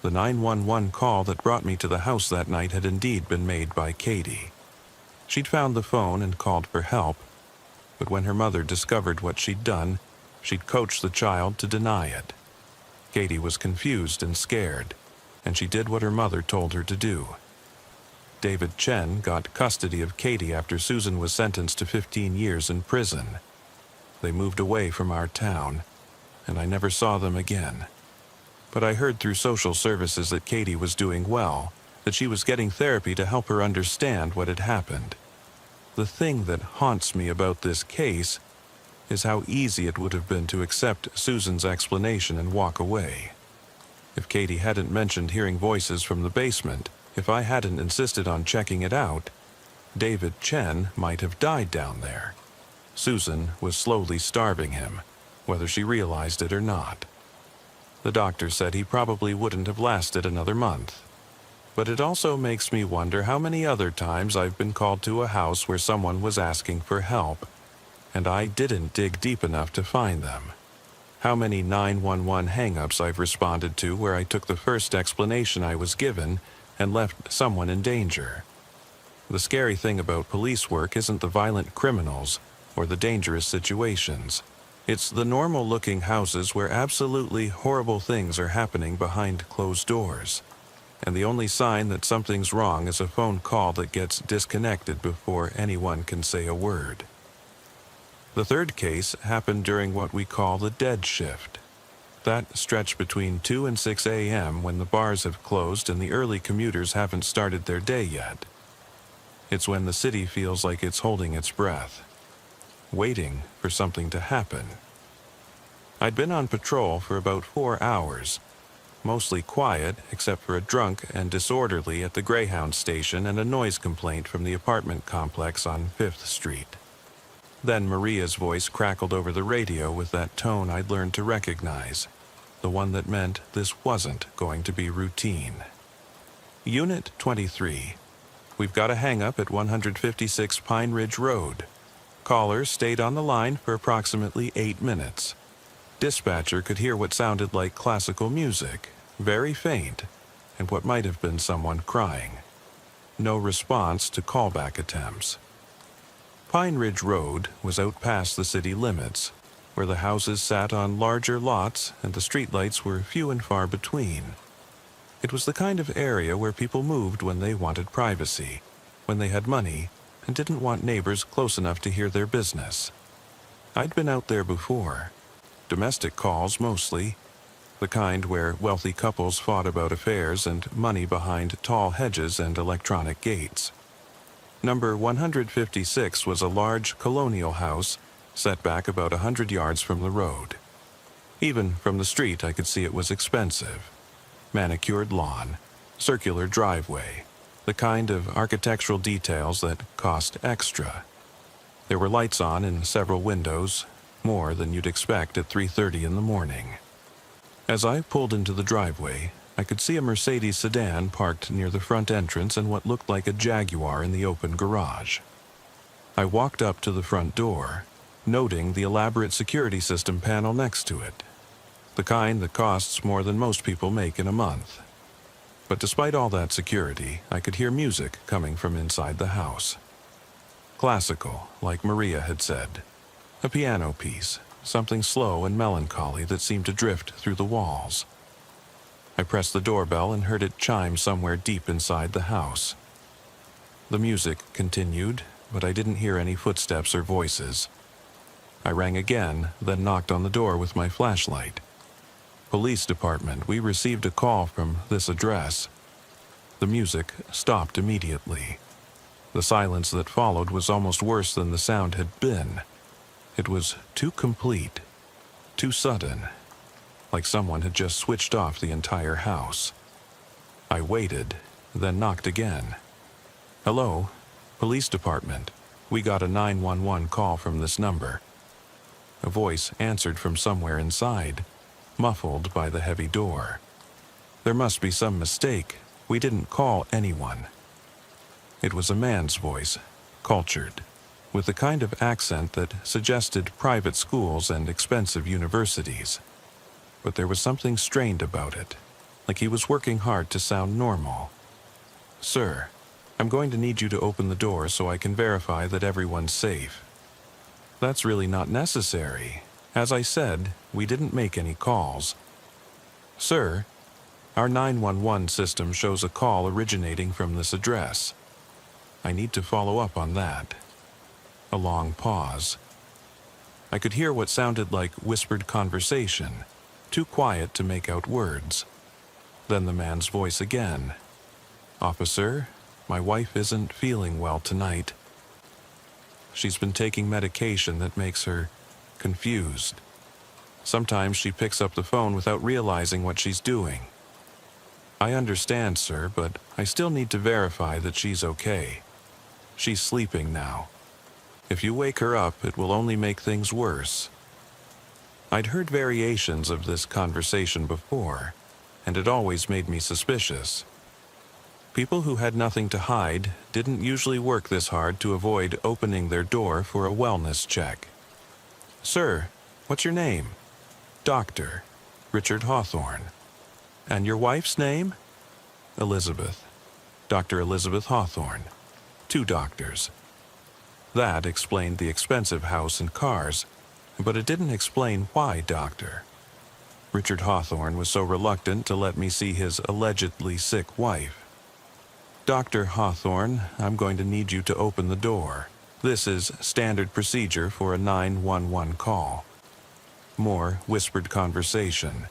The 911 call that brought me to the house that night had indeed been made by Katie. She'd found the phone and called for help, but when her mother discovered what she'd done, she'd coached the child to deny it. Katie was confused and scared, and she did what her mother told her to do. David Chen got custody of Katie after Susan was sentenced to 15 years in prison. They moved away from our town, and I never saw them again. But I heard through social services that Katie was doing well, that she was getting therapy to help her understand what had happened. The thing that haunts me about this case is how easy it would have been to accept Susan's explanation and walk away. If Katie hadn't mentioned hearing voices from the basement, if I hadn't insisted on checking it out, David Chen might have died down there. Susan was slowly starving him, whether she realized it or not. The doctor said he probably wouldn't have lasted another month. But it also makes me wonder how many other times I've been called to a house where someone was asking for help, and I didn't dig deep enough to find them. How many 911 hang-ups I've responded to where I took the first explanation I was given and left someone in danger. The scary thing about police work isn't the violent criminals or the dangerous situations. It's the normal-looking houses where absolutely horrible things are happening behind closed doors. And the only sign that something's wrong is a phone call that gets disconnected before anyone can say a word. The third case happened during what we call the dead shift. That stretch between 2 and 6 a.m. when the bars have closed and the early commuters haven't started their day yet. It's when the city feels like it's holding its breath, waiting for something to happen. I'd been on patrol for about 4 hours, mostly quiet except for a drunk and disorderly at the Greyhound station and a noise complaint from the apartment complex on 5th Street. Then Maria's voice crackled over the radio with that tone I'd learned to recognize, the one that meant this wasn't going to be routine. Unit 23. We've got a hang-up at 156 Pine Ridge Road. Caller stayed on the line for approximately 8 minutes. Dispatcher could hear what sounded like classical music, very faint, and what might have been someone crying. No response to callback attempts. Pine Ridge Road was out past the city limits, where the houses sat on larger lots and the streetlights were few and far between. It was the kind of area where people moved when they wanted privacy, when they had money, and didn't want neighbors close enough to hear their business. I'd been out there before. Domestic calls mostly, the kind where wealthy couples fought about affairs and money behind tall hedges and electronic gates. Number 156 was a large colonial house set back about 100 yards from the road. Even from the street I could see it was expensive. Manicured lawn, circular driveway, the kind of architectural details that cost extra. There were lights on in several windows, more than you'd expect at 3:30 in the morning. As I pulled into the driveway, I could see a Mercedes sedan parked near the front entrance and what looked like a Jaguar in the open garage. I walked up to the front door, noting the elaborate security system panel next to it, the kind that costs more than most people make in a month. But despite all that security, I could hear music coming from inside the house. Classical, like Maria had said. A piano piece, something slow and melancholy that seemed to drift through the walls. I pressed the doorbell and heard it chime somewhere deep inside the house. The music continued, but I didn't hear any footsteps or voices. I rang again, then knocked on the door with my flashlight. Police department, we received a call from this address. The music stopped immediately. The silence that followed was almost worse than the sound had been. It was too complete, too sudden, like someone had just switched off the entire house. I waited, then knocked again. Hello, police department. We got a 911 call from this number. A voice answered from somewhere inside, muffled by the heavy door. There must be some mistake. We didn't call anyone. It was a man's voice, cultured, with the kind of accent that suggested private schools and expensive universities. But there was something strained about it, like he was working hard to sound normal. "Sir, I'm going to need you to open the door so I can verify that everyone's safe." "That's really not necessary. As I said, we didn't make any calls." "Sir, our 911 system shows a call originating from this address. I need to follow up on that." A long pause. I could hear what sounded like whispered conversation, too quiet to make out words. Then the man's voice again. "Officer, my wife isn't feeling well tonight. She's been taking medication that makes her confused. Sometimes she picks up the phone without realizing what she's doing. I understand, sir, but I still need to verify that she's okay. She's sleeping now. If you wake her up, it will only make things worse." I'd heard variations of this conversation before, and it always made me suspicious. People who had nothing to hide didn't usually work this hard to avoid opening their door for a wellness check. "Sir, what's your name?" "Dr. Richard Hawthorne." "And your wife's name?" "Elizabeth. Dr. Elizabeth Hawthorne. 2 doctors." That explained the expensive house and cars, but it didn't explain why doctor. Richard Hawthorne was so reluctant to let me see his allegedly sick wife. "Dr. Hawthorne, I'm going to need you to open the door. This is standard procedure for a 911 call." More whispered conversation,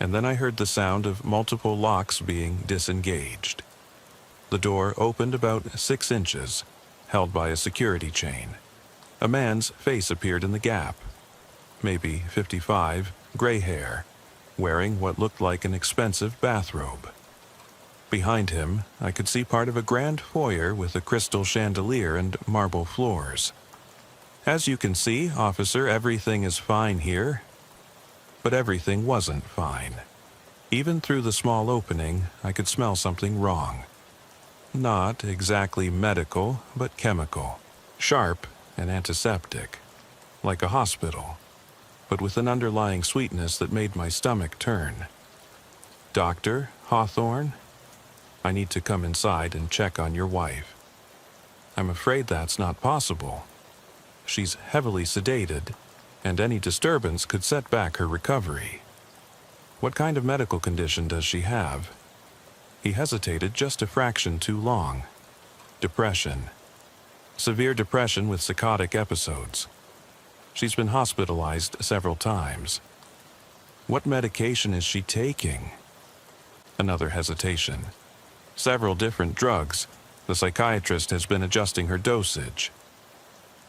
and then I heard the sound of multiple locks being disengaged. The door opened about 6 inches, held by a security chain. A man's face appeared in the gap. Maybe 55, gray hair, wearing what looked like an expensive bathrobe. Behind him, I could see part of a grand foyer with a crystal chandelier and marble floors. "As you can see, officer, everything is fine here." But everything wasn't fine. Even through the small opening, I could smell something wrong. Not exactly medical, but chemical. Sharp and antiseptic. Like a hospital, but with an underlying sweetness that made my stomach turn. "Dr. Hawthorne, I need to come inside and check on your wife." "I'm afraid that's not possible. She's heavily sedated, and any disturbance could set back her recovery." "What kind of medical condition does she have?" He hesitated just a fraction too long. "Depression. Severe depression with psychotic episodes. She's been hospitalized several times." "What medication is she taking?" Another hesitation. "Several different drugs. The psychiatrist has been adjusting her dosage."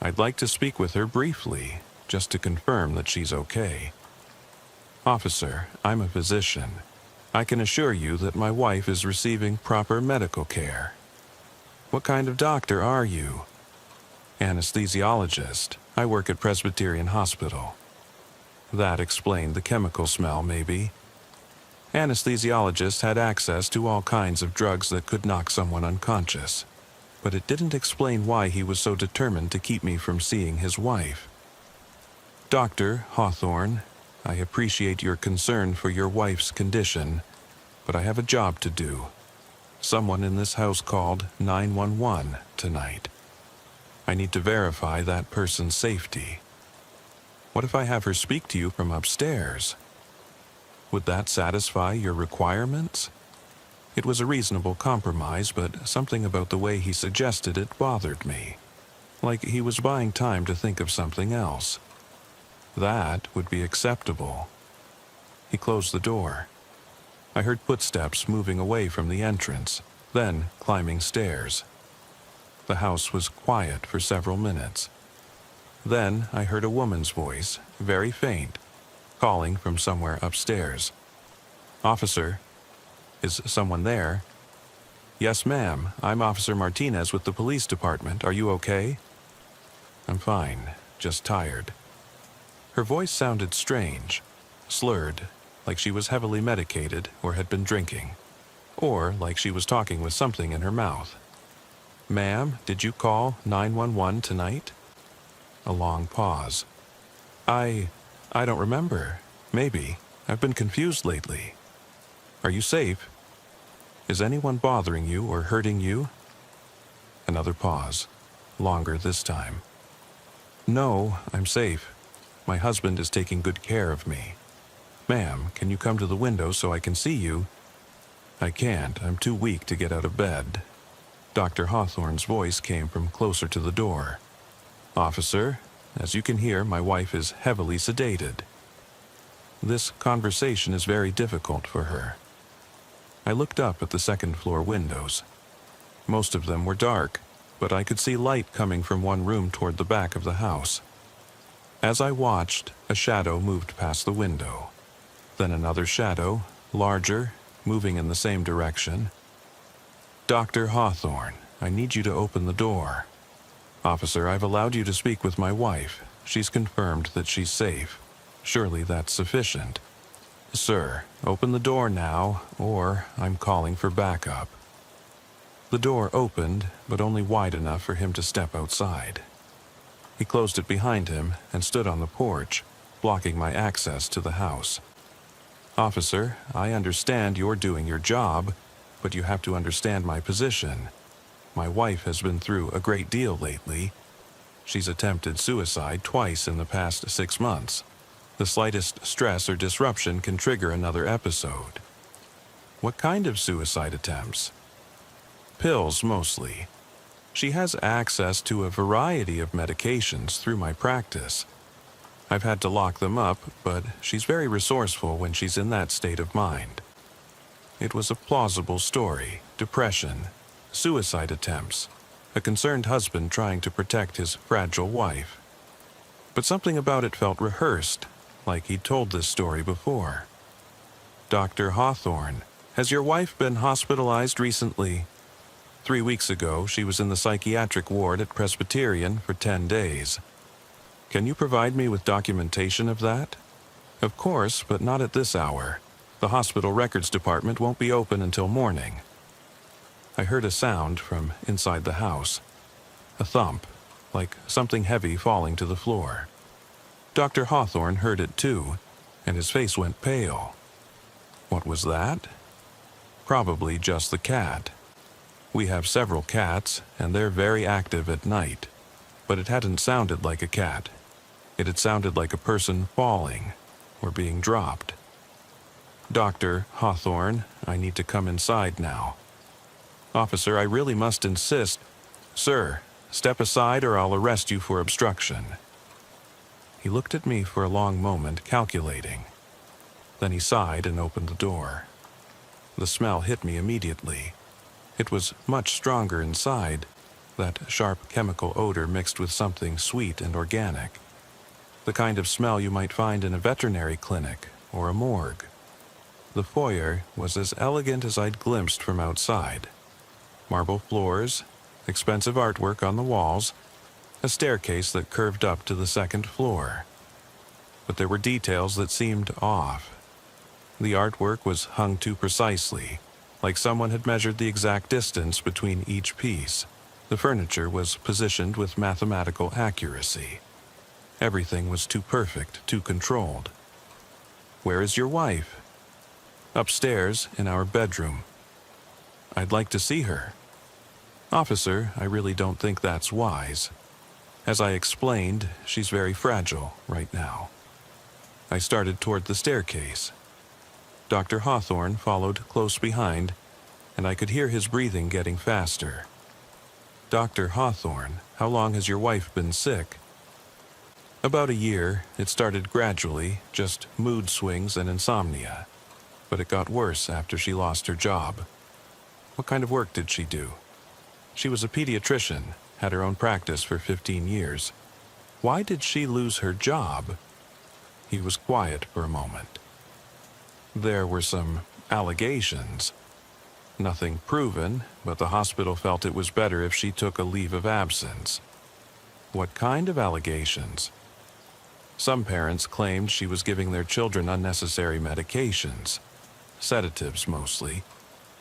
"I'd like to speak with her briefly, just to confirm that she's okay." "Officer, I'm a physician. I can assure you that my wife is receiving proper medical care." "What kind of doctor are you?" "Anesthesiologist. I work at Presbyterian Hospital." That explained the chemical smell, maybe. Anesthesiologists had access to all kinds of drugs that could knock someone unconscious, but it didn't explain why he was so determined to keep me from seeing his wife. "Dr. Hawthorne, I appreciate your concern for your wife's condition, but I have a job to do. Someone in this house called 911 tonight. I need to verify that person's safety. What if I have her speak to you from upstairs? Would that satisfy your requirements?" It was a reasonable compromise, but something about the way he suggested it bothered me. Like he was buying time to think of something else. That would be acceptable. He closed the door. I heard footsteps moving away from the entrance, then climbing stairs. The house was quiet for several minutes. Then I heard a woman's voice, very faint, calling from somewhere upstairs. "Officer, is someone there?" "Yes, ma'am. I'm Officer Martinez with the police department. Are you okay?" "I'm fine, just tired." Her voice sounded strange, slurred, like she was heavily medicated or had been drinking, or like she was talking with something in her mouth. "Ma'am, did you call 911 tonight?" A long pause. I don't remember. Maybe. I've been confused lately." Are you safe? Is anyone bothering you or hurting you? Another pause, longer this time. No, I'm safe. My husband is taking good care of me. Ma'am, can you come to the window so I can see you? I can't. I'm too weak to get out of bed. Dr. Hawthorne's voice came from closer to the door. Officer, as you can hear, my wife is heavily sedated. This conversation is very difficult for her. I looked up at the second-floor windows. Most of them were dark, but I could see light coming from one room toward the back of the house. As I watched, a shadow moved past the window. Then another shadow, larger, moving in the same direction. Dr. Hawthorne, I need you to open the door. Officer, I've allowed you to speak with my wife. She's confirmed that she's safe. Surely that's sufficient. Sir, open the door now, or I'm calling for backup. The door opened, but only wide enough for him to step outside. He closed it behind him and stood on the porch, blocking my access to the house. Officer, I understand you're doing your job, but you have to understand my position. My wife has been through a great deal lately. She's attempted suicide twice in the past 6 months. The slightest stress or disruption can trigger another episode. What kind of suicide attempts? Pills, mostly. She has access to a variety of medications through my practice. I've had to lock them up, but she's very resourceful when she's in that state of mind. It was a plausible story: depression, suicide attempts, a concerned husband trying to protect his fragile wife. But something about it felt rehearsed, like he'd told this story before. Dr. Hawthorne, has your wife been hospitalized recently? 3 weeks ago, she was in the psychiatric ward at Presbyterian for 10 days. Can you provide me with documentation of that? Of course, but not at this hour. The hospital records department won't be open until morning. I heard a sound from inside the house. A thump, like something heavy falling to the floor. Dr. Hawthorne heard it too, and his face went pale. What was that? Probably just the cat. We have several cats, and they're very active at night. But it hadn't sounded like a cat. It had sounded like a person falling or being dropped. Dr. Hawthorne, I need to come inside now. Officer, I really must insist. Sir, step aside or I'll arrest you for obstruction. He looked at me for a long moment, calculating. Then he sighed and opened the door. The smell hit me immediately. It was much stronger inside, that sharp chemical odor mixed with something sweet and organic. The kind of smell you might find in a veterinary clinic or a morgue. The foyer was as elegant as I'd glimpsed from outside. Marble floors, expensive artwork on the walls, a staircase that curved up to the second floor. But there were details that seemed off. The artwork was hung too precisely, like someone had measured the exact distance between each piece. The furniture was positioned with mathematical accuracy. Everything was too perfect, too controlled. Where is your wife? Upstairs, in our bedroom. I'd like to see her. Officer, I really don't think that's wise. As I explained, she's very fragile right now. I started toward the staircase. Dr. Hawthorne followed close behind, and I could hear his breathing getting faster. Dr. Hawthorne, how long has your wife been sick? About a year. It started gradually, just mood swings and insomnia. But it got worse after she lost her job. What kind of work did she do? She was a pediatrician, had her own practice for 15 years. Why did she lose her job? He was quiet for a moment. There were some allegations. Nothing proven, but the hospital felt it was better if she took a leave of absence. What kind of allegations? Some parents claimed she was giving their children unnecessary medications. Sedatives, mostly.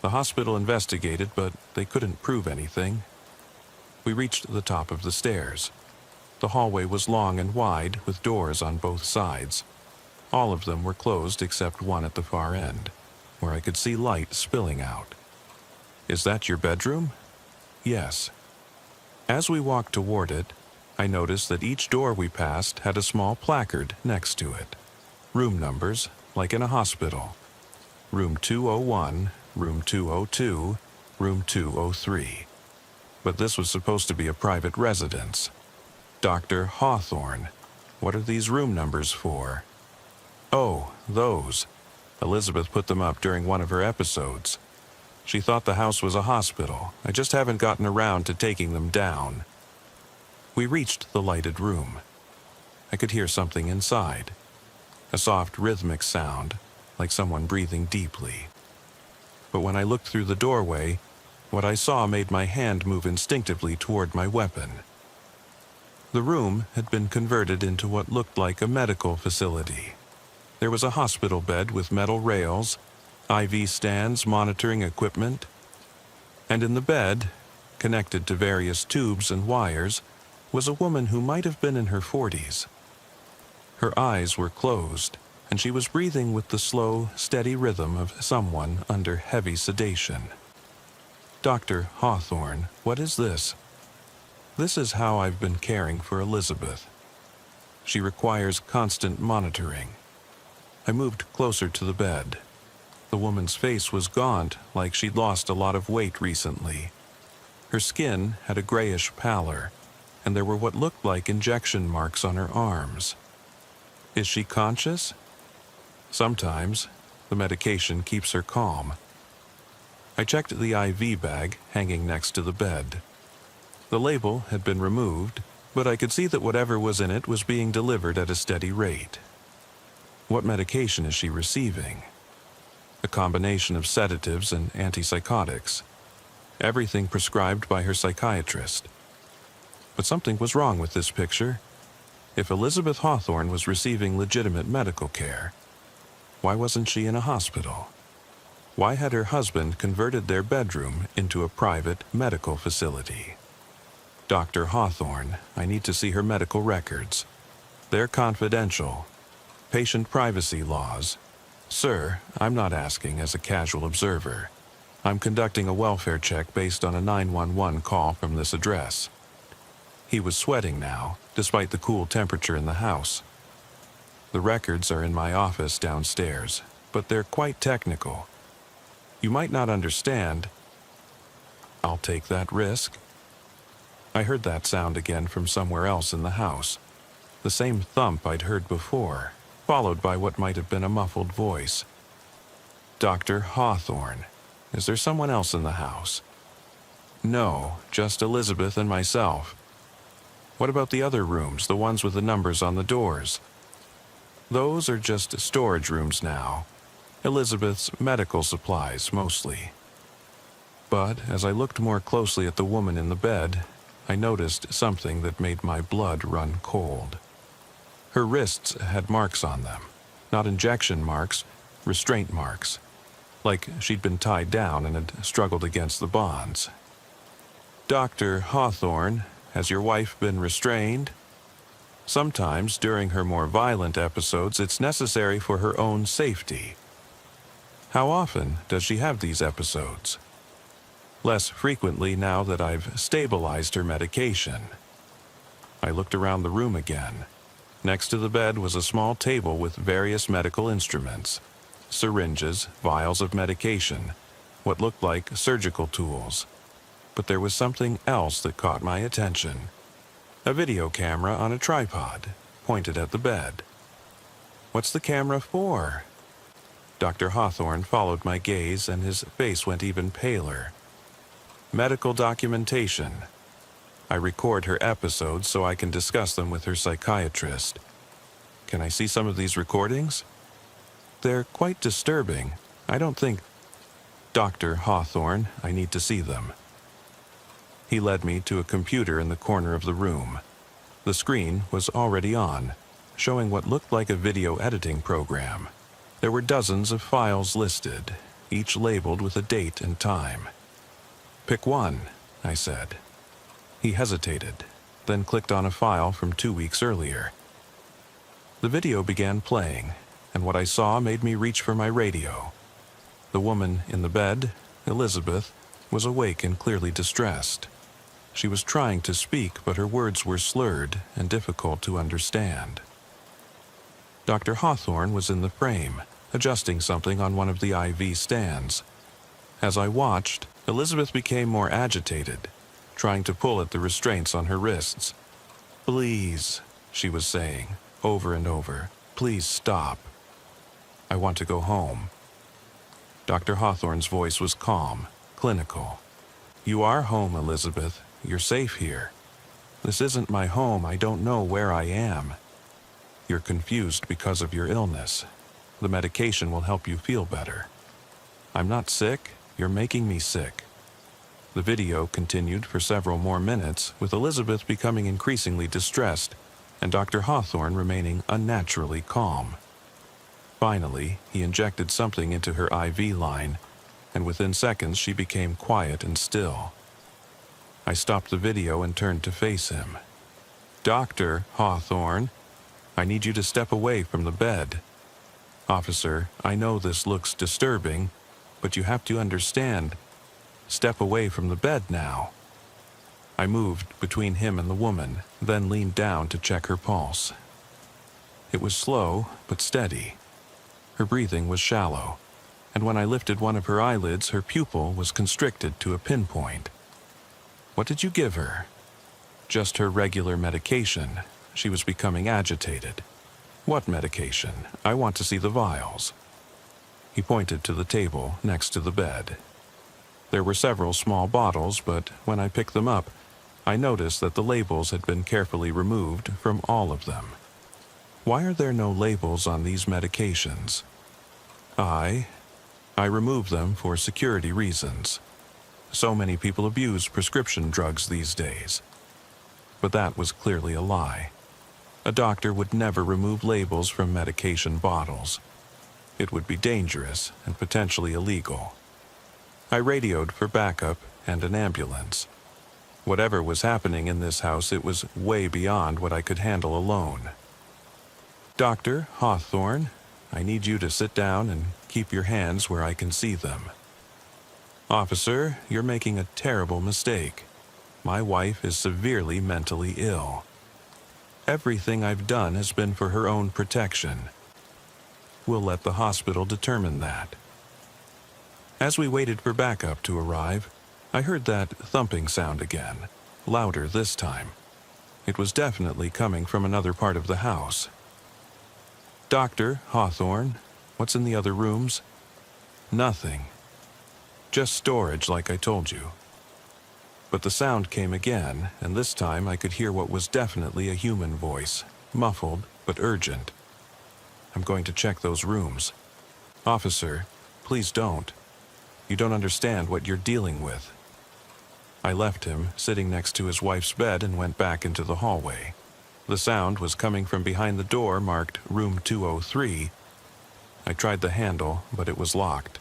The hospital investigated, but they couldn't prove anything. We reached the top of the stairs. The hallway was long and wide, with doors on both sides. All of them were closed except one at the far end. where I could see light spilling out. "Is that your bedroom?" "Yes." As we walked toward it, I noticed that each door we passed had a small placard next to it. Room numbers, like in a hospital. Room 201, Room 202, Room 203. But this was supposed to be a private residence. Dr. Hawthorne. What are these room numbers for? Oh, those. Elizabeth put them up during one of her episodes. She thought the house was a hospital. I just haven't gotten around to taking them down. We reached the lighted room. I could hear something inside. A soft rhythmic sound, like someone breathing deeply. But when I looked through the doorway, what I saw made my hand move instinctively toward my weapon. The room had been converted into what looked like a medical facility. There was a hospital bed with metal rails, IV stands monitoring equipment, and in the bed, connected to various tubes and wires, was a woman who might have been in her 40s. Her eyes were closed, and she was breathing with the slow, steady rhythm of someone under heavy sedation. "Dr. Hawthorne, what is this?" "This is how I've been caring for Elizabeth. She requires constant monitoring." I moved closer to the bed. The woman's face was gaunt, like she'd lost a lot of weight recently. Her skin had a grayish pallor, and there were what looked like injection marks on her arms. "Is she conscious?" "Sometimes. The medication keeps her calm." I checked the IV bag hanging next to the bed. The label had been removed, but I could see that whatever was in it was being delivered at a steady rate. What medication is she receiving? A combination of sedatives and antipsychotics. Everything prescribed by her psychiatrist. But something was wrong with this picture. If Elizabeth Hawthorne was receiving legitimate medical care, why wasn't she in a hospital? Why had her husband converted their bedroom into a private medical facility? "Dr. Hawthorne, I need to see her medical records. They're confidential. Patient privacy laws." "Sir, I'm not asking as a casual observer. I'm conducting a welfare check based on a 911 call from this address." He was sweating now, despite the cool temperature in the house. "The records are in my office downstairs, but they're quite technical. You might not understand." "I'll take that risk." I heard that sound again from somewhere else in the house. The same thump I'd heard before, followed by what might have been a muffled voice. "Dr. Hawthorne, is there someone else in the house?" "No, just Elizabeth and myself." "What about the other rooms, the ones with the numbers on the doors?" "Those are just storage rooms now. Elizabeth's medical supplies, mostly." But as I looked more closely at the woman in the bed, I noticed something that made my blood run cold. Her wrists had marks on them. Not injection marks, restraint marks. Like she'd been tied down and had struggled against the bonds. "Dr. Hawthorne, has your wife been restrained?" "Sometimes, during her more violent episodes, it's necessary for her own safety." "How often does she have these episodes?" "Less frequently now that I've stabilized her medication." I looked around the room again. Next to the bed was a small table with various medical instruments. Syringes, vials of medication, what looked like surgical tools. But there was something else that caught my attention. A video camera on a tripod, pointed at the bed. "What's the camera for?" Dr. Hawthorne followed my gaze and his face went even paler. "Medical documentation. I record her episodes so I can discuss them with her psychiatrist." "Can I see some of these recordings?" "They're quite disturbing. I don't think—" "Dr. Hawthorne, I need to see them." He led me to a computer in the corner of the room. The screen was already on, showing what looked like a video editing program. There were dozens of files listed, each labeled with a date and time. "Pick one," I said. He hesitated, then clicked on a file from 2 weeks earlier. The video began playing, and what I saw made me reach for my radio. The woman in the bed, Elizabeth, was awake and clearly distressed. She was trying to speak, but her words were slurred and difficult to understand. Dr. Hawthorne was in the frame, adjusting something on one of the IV stands. As I watched, Elizabeth became more agitated, trying to pull at the restraints on her wrists. "Please," she was saying, over and over, "please stop. I want to go home." Dr. Hawthorne's voice was calm, clinical. "You are home, Elizabeth. You're safe here. This isn't my home. I don't know where I am. You're confused because of your illness. The medication will help you feel better. I'm not sick. You're making me sick." The video continued for several more minutes, with Elizabeth becoming increasingly distressed and Dr. Hawthorne remaining unnaturally calm. Finally, he injected something into her IV line, and within seconds she became quiet and still. I stopped the video and turned to face him. "Dr. Hawthorne, I need you to step away from the bed. Officer, I know this looks disturbing, but you have to understand. Step away from the bed now." I moved between him and the woman, then leaned down to check her pulse. It was slow, but steady. Her breathing was shallow, and when I lifted one of her eyelids, her pupil was constricted to a pinpoint. "What did you give her?" "Just her regular medication." She was becoming agitated. "What medication? I want to see the vials." He pointed to the table next to the bed. There were several small bottles, but when I picked them up, I noticed that the labels had been carefully removed from all of them. "Why are there no labels on these medications?" I removed them for security reasons. So many people abuse prescription drugs these days. But that was clearly a lie. A doctor would never remove labels from medication bottles. It would be dangerous and potentially illegal. I radioed for backup and an ambulance. Whatever was happening in this house, it was way beyond what I could handle alone. "Dr. Hawthorne, I need you to sit down and keep your hands where I can see them." "Officer, you're making a terrible mistake. My wife is severely mentally ill. Everything I've done has been for her own protection. We'll let the hospital determine that." As we waited for backup to arrive, I heard that thumping sound again, louder this time. It was definitely coming from another part of the house. "Dr. Hawthorne, what's in the other rooms?" "Nothing. Just storage like I told you." But the sound came again, and this time I could hear what was definitely a human voice, muffled but urgent. "I'm going to check those rooms." "Officer, please don't. You don't understand what you're dealing with." I left him sitting next to his wife's bed and went back into the hallway. The sound was coming from behind the door marked Room 203. I tried the handle, but it was locked.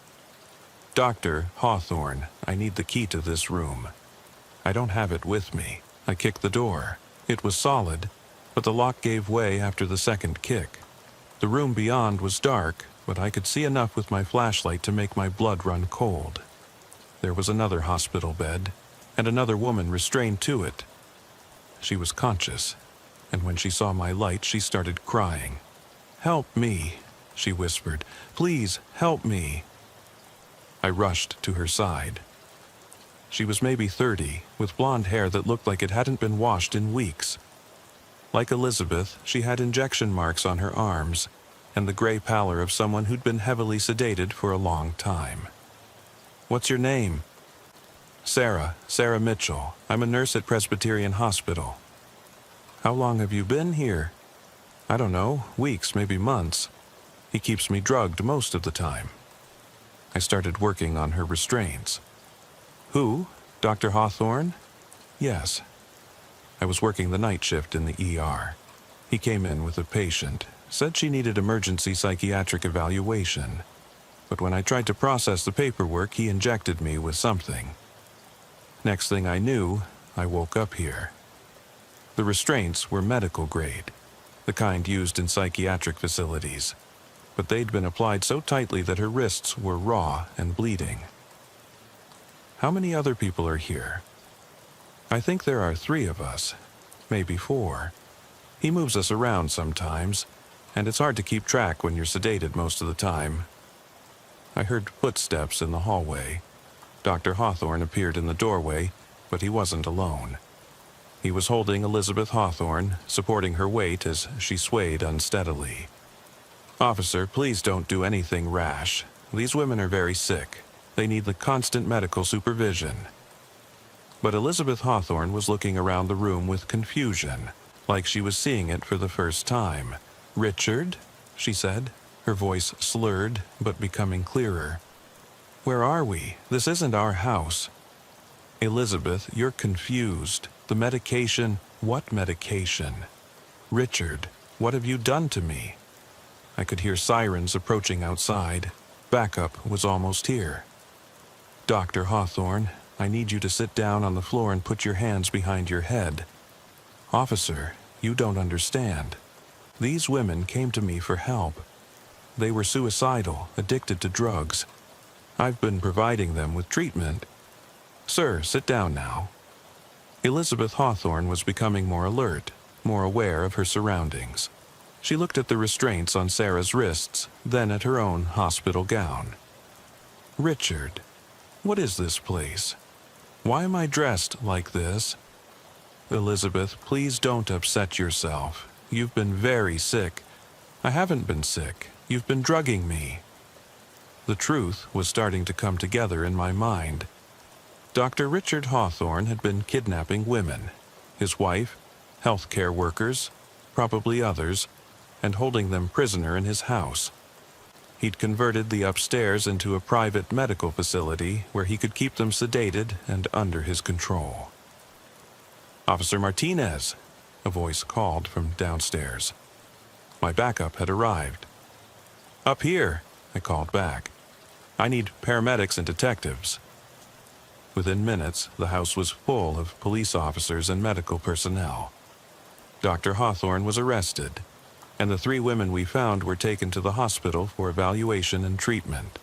"Dr. Hawthorne, I need the key to this room." "I don't have it with me." I kicked the door. It was solid, but the lock gave way after the second kick. The room beyond was dark, but I could see enough with my flashlight to make my blood run cold. There was another hospital bed, and another woman restrained to it. She was conscious, and when she saw my light, she started crying. "Help me," she whispered. "Please, help me." I rushed to her side. She was maybe 30, with blonde hair that looked like it hadn't been washed in weeks. Like Elizabeth, she had injection marks on her arms, and the gray pallor of someone who'd been heavily sedated for a long time. "What's your name?" Sarah Mitchell. I'm a nurse at Presbyterian Hospital." "How long have you been here?" "I don't know, weeks, maybe months. He keeps me drugged most of the time." I started working on her restraints. "Who? Dr. Hawthorne?" "Yes." I was working the night shift in the ER. He came in with a patient, said she needed emergency psychiatric evaluation. But when I tried to process the paperwork, he injected me with something. Next thing I knew, I woke up here. The restraints were medical grade, the kind used in psychiatric facilities. but they'd been applied so tightly that her wrists were raw and bleeding. How many other people are here? I think there are 3 of us, maybe 4. He moves us around sometimes, and it's hard to keep track when you're sedated most of the time. I heard footsteps in the hallway. Dr. Hawthorne appeared in the doorway, but he wasn't alone. He was holding Elizabeth Hawthorne, supporting her weight as she swayed unsteadily. "Officer, please don't do anything rash. These women are very sick. They need the constant medical supervision." But Elizabeth Hawthorne was looking around the room with confusion, like she was seeing it for the first time. "Richard?" she said, her voice slurred but becoming clearer. "Where are we? This isn't our house." "Elizabeth, you're confused. The medication—" "What medication?" "Richard, what have you done to me?" I could hear sirens approaching outside. Backup was almost here. "Dr. Hawthorne, I need you to sit down on the floor and put your hands behind your head." "Officer, you don't understand. These women came to me for help. They were suicidal, addicted to drugs. I've been providing them with treatment." "Sir, sit down now." Elizabeth Hawthorne was becoming more alert, more aware of her surroundings. She looked at the restraints on Sarah's wrists, then at her own hospital gown. "Richard, what is this place? Why am I dressed like this?" "Elizabeth, please don't upset yourself. You've been very sick." "I haven't been sick. You've been drugging me." The truth was starting to come together in my mind. Dr. Richard Hawthorne had been kidnapping women, his wife, healthcare workers, probably others, and holding them prisoner in his house. He'd converted the upstairs into a private medical facility where he could keep them sedated and under his control. "Officer Martinez," a voice called from downstairs. My backup had arrived. "Up here," I called back. "I need paramedics and detectives." Within minutes, the house was full of police officers and medical personnel. Dr. Hawthorne was arrested, and the 3 women we found were taken to the hospital for evaluation and treatment.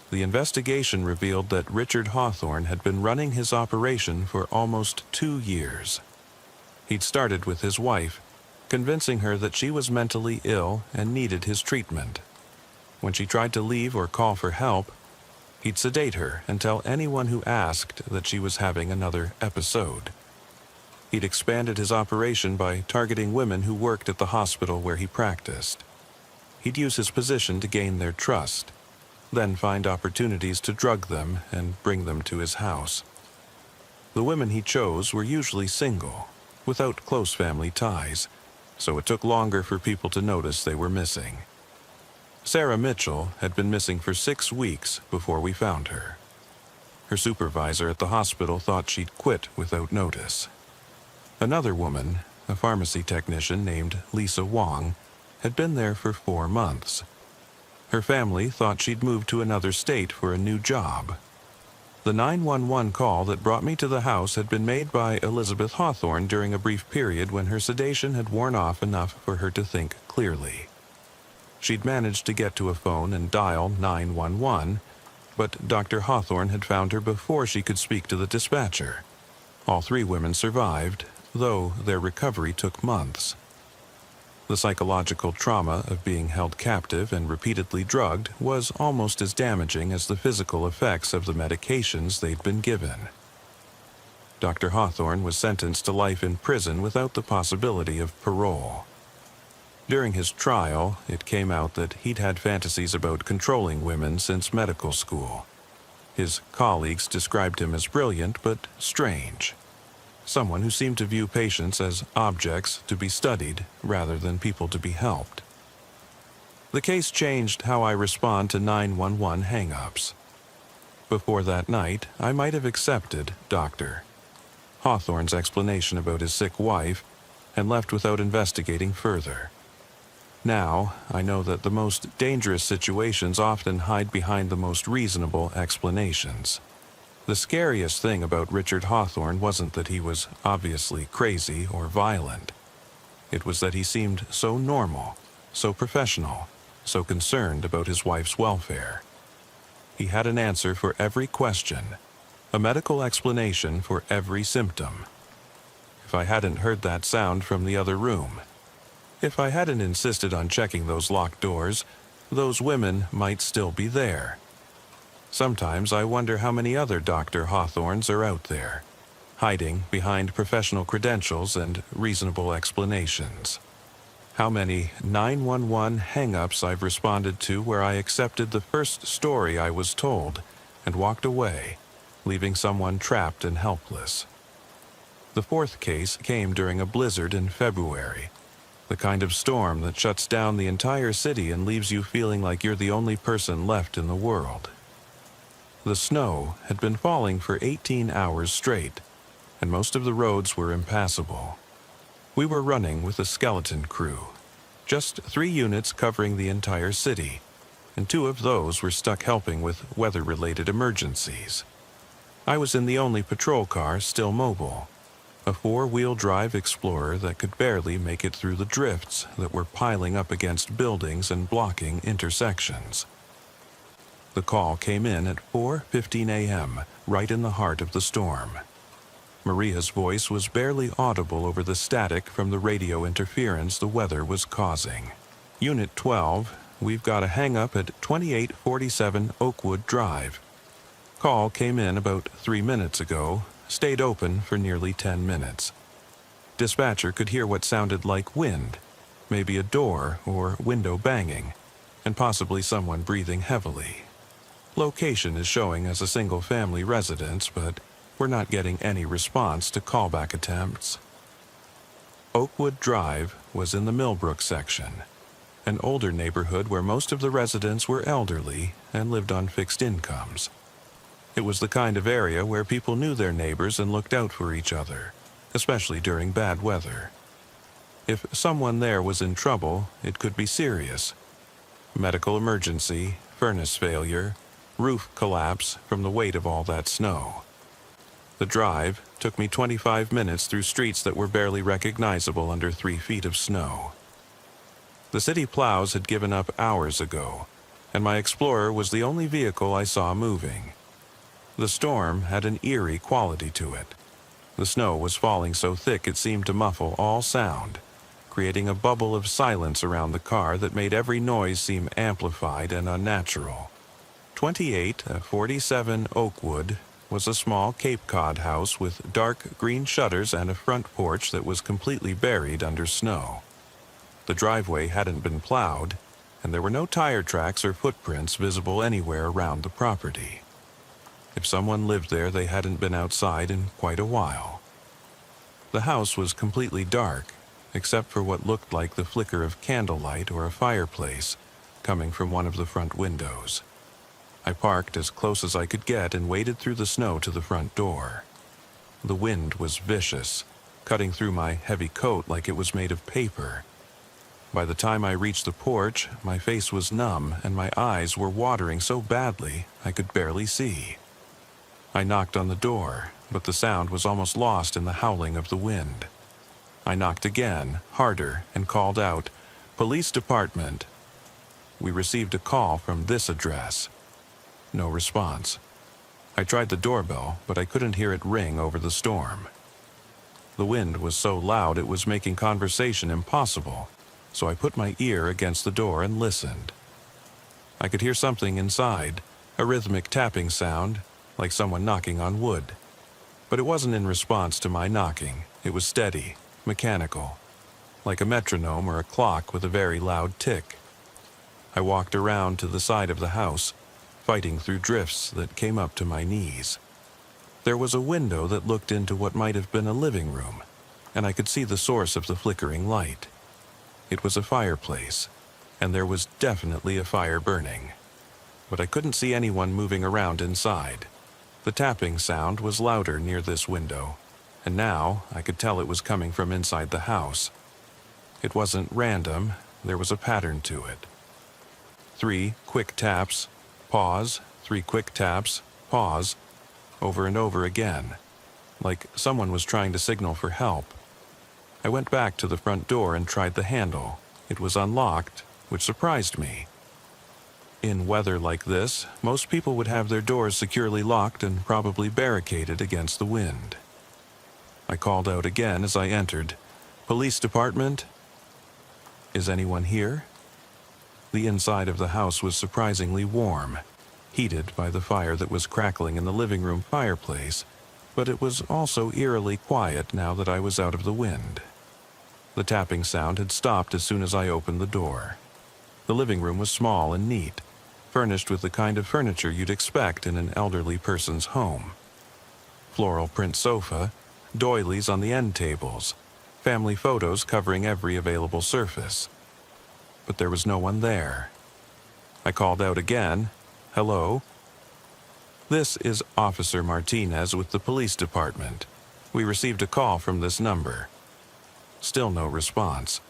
The investigation revealed that Richard Hawthorne had been running his operation for almost 2 years. He'd started with his wife, convincing her that she was mentally ill and needed his treatment. When she tried to leave or call for help, he'd sedate her and tell anyone who asked that she was having another episode. He'd expanded his operation by targeting women who worked at the hospital where he practiced. He'd use his position to gain their trust, then find opportunities to drug them and bring them to his house. The women he chose were usually single, without close family ties, so it took longer for people to notice they were missing. Sarah Mitchell had been missing for 6 weeks before we found her. Her supervisor at the hospital thought she'd quit without notice. Another woman, a pharmacy technician named Lisa Wong, had been there for 4 months. Her family thought she'd moved to another state for a new job. The 911 call that brought me to the house had been made by Elizabeth Hawthorne during a brief period when her sedation had worn off enough for her to think clearly. She'd managed to get to a phone and dial 911, but Dr. Hawthorne had found her before she could speak to the dispatcher. All 3 women survived, though their recovery took months. The psychological trauma of being held captive and repeatedly drugged was almost as damaging as the physical effects of the medications they'd been given. Dr. Hawthorne was sentenced to life in prison without the possibility of parole. During his trial, it came out that he'd had fantasies about controlling women since medical school. His colleagues described him as brilliant but strange. Someone who seemed to view patients as objects to be studied rather than people to be helped. The case changed how I respond to 911 hang-ups. Before that night, I might have accepted Dr. Hawthorne's explanation about his sick wife and left without investigating further. Now, I know that the most dangerous situations often hide behind the most reasonable explanations. The scariest thing about Richard Hawthorne wasn't that he was obviously crazy or violent. It was that he seemed so normal, so professional, so concerned about his wife's welfare. He had an answer for every question, a medical explanation for every symptom. If I hadn't heard that sound from the other room, if I hadn't insisted on checking those locked doors, those women might still be there. Sometimes I wonder how many other Dr. Hawthorns are out there, hiding behind professional credentials and reasonable explanations. How many 911 hang-ups I've responded to where I accepted the first story I was told and walked away, leaving someone trapped and helpless. The fourth case came during a blizzard in February, the kind of storm that shuts down the entire city and leaves you feeling like you're the only person left in the world. The snow had been falling for 18 hours straight, and most of the roads were impassable. We were running with a skeleton crew, just 3 units covering the entire city, and 2 of those were stuck helping with weather-related emergencies. I was in the only patrol car still mobile, a 4-wheel drive Explorer that could barely make it through the drifts that were piling up against buildings and blocking intersections. The call came in at 4:15 a.m., right in the heart of the storm. Maria's voice was barely audible over the static from the radio interference the weather was causing. Unit 12, we've got a hang-up at 2847 Oakwood Drive. Call came in about 3 minutes ago, stayed open for nearly 10 minutes. Dispatcher could hear what sounded like wind, maybe a door or window banging, and possibly someone breathing heavily. Location is showing as a single-family residence, but we're not getting any response to callback attempts. Oakwood Drive was in the Millbrook section, an older neighborhood where most of the residents were elderly and lived on fixed incomes. It was the kind of area where people knew their neighbors and looked out for each other, especially during bad weather. If someone there was in trouble, it could be serious. Medical emergency, furnace failure, roof collapse from the weight of all that snow. The drive took me 25 minutes through streets that were barely recognizable under 3 feet of snow. The city plows had given up hours ago, and my Explorer was the only vehicle I saw moving. The storm had an eerie quality to it. The snow was falling so thick it seemed to muffle all sound, creating a bubble of silence around the car that made every noise seem amplified and unnatural. 2847 Oakwood was a small Cape Cod house with dark green shutters and a front porch that was completely buried under snow. The driveway hadn't been plowed, and there were no tire tracks or footprints visible anywhere around the property. If someone lived there, they hadn't been outside in quite a while. The house was completely dark, except for what looked like the flicker of candlelight or a fireplace coming from one of the front windows. I parked as close as I could get and waded through the snow to the front door. The wind was vicious, cutting through my heavy coat like it was made of paper. By the time I reached the porch, my face was numb and my eyes were watering so badly I could barely see. I knocked on the door, but the sound was almost lost in the howling of the wind. I knocked again, harder, and called out, "Police Department." We received a call from this address. No response. I tried the doorbell, but I couldn't hear it ring over the storm. The wind was so loud it was making conversation impossible, so I put my ear against the door and listened. I could hear something inside, a rhythmic tapping sound, like someone knocking on wood. But it wasn't in response to my knocking. It was steady, mechanical, like a metronome or a clock with a very loud tick. I walked around to the side of the house, fighting through drifts that came up to my knees. There was a window that looked into what might have been a living room, and I could see the source of the flickering light. It was a fireplace, and there was definitely a fire burning. But I couldn't see anyone moving around inside. The tapping sound was louder near this window, and now I could tell it was coming from inside the house. It wasn't random, there was a pattern to it. 3 quick taps, pause, 3 quick taps, pause, over and over again, like someone was trying to signal for help. I went back to the front door and tried the handle. It was unlocked, which surprised me, In weather like this, most people would have their doors securely locked and probably barricaded against the wind. I called out again as I entered. "Police department? Is anyone here?" The inside of the house was surprisingly warm, heated by the fire that was crackling in the living room fireplace, but it was also eerily quiet now that I was out of the wind. The tapping sound had stopped as soon as I opened the door. The living room was small and neat, furnished with the kind of furniture you'd expect in an elderly person's home. Floral print sofa, doilies on the end tables, family photos covering every available surface. But there was no one there. I called out again, "Hello?" "This is Officer Martinez with the police department. We received a call from this number." Still no response.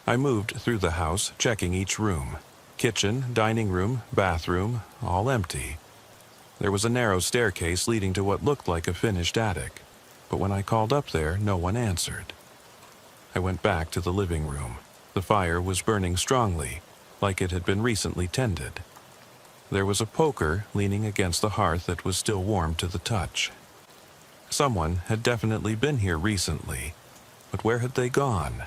I moved through the house, checking each room. Kitchen, dining room, bathroom, all empty. There was a narrow staircase leading to what looked like a finished attic, but when I called up there, no one answered. I went back to the living room. The fire was burning strongly, like it had been recently tended. There was a poker leaning against the hearth that was still warm to the touch. Someone had definitely been here recently, but where had they gone?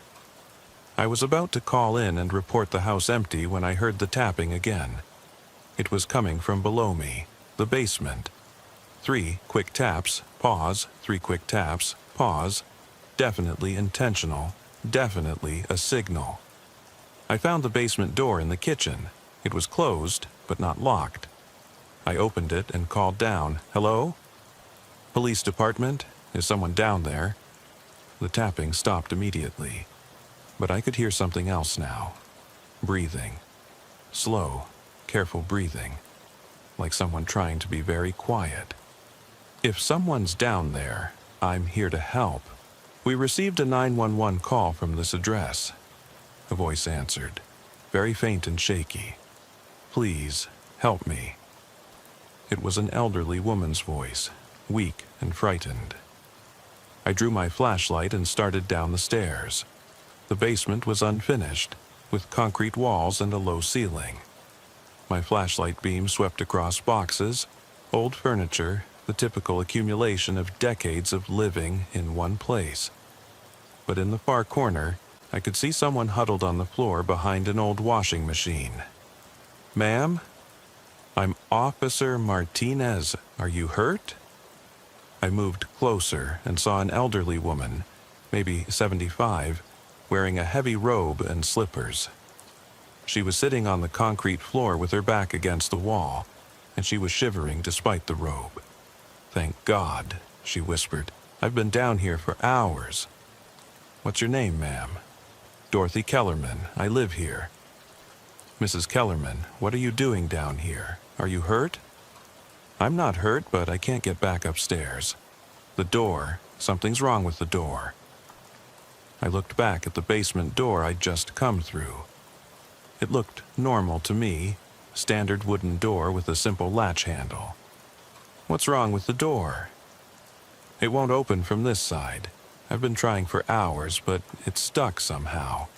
I was about to call in and report the house empty when I heard the tapping again. It was coming from below me, the basement. 3 quick taps, pause, 3 quick taps, pause. Definitely intentional, definitely a signal. I found the basement door in the kitchen. It was closed, but not locked. I opened it and called down, "Hello? Police department? Is someone down there?" The tapping stopped immediately, but I could hear something else now. Breathing. Slow, careful breathing, like someone trying to be very quiet. "If someone's down there, I'm here to help. We received a 911 call from this address." A voice answered, very faint and shaky. "Please, help me." It was an elderly woman's voice, weak and frightened. I drew my flashlight and started down the stairs. The basement was unfinished, with concrete walls and a low ceiling. My flashlight beam swept across boxes, old furniture, the typical accumulation of decades of living in one place. But in the far corner, I could see someone huddled on the floor behind an old washing machine. "Ma'am? I'm Officer Martinez. Are you hurt?" I moved closer and saw an elderly woman, maybe 75, wearing a heavy robe and slippers. She was sitting on the concrete floor with her back against the wall, and she was shivering despite the robe. "Thank God," she whispered. "I've been down here for hours." "What's your name, ma'am?" "Dorothy Kellerman. I live here." "Mrs. Kellerman, what are you doing down here? Are you hurt?" "I'm not hurt, but I can't get back upstairs. The door, something's wrong with the door." I looked back at the basement door I'd just come through. It looked normal to me, standard wooden door with a simple latch handle. "What's wrong with the door?" "It won't open from this side. I've been trying for hours, but it's stuck somehow."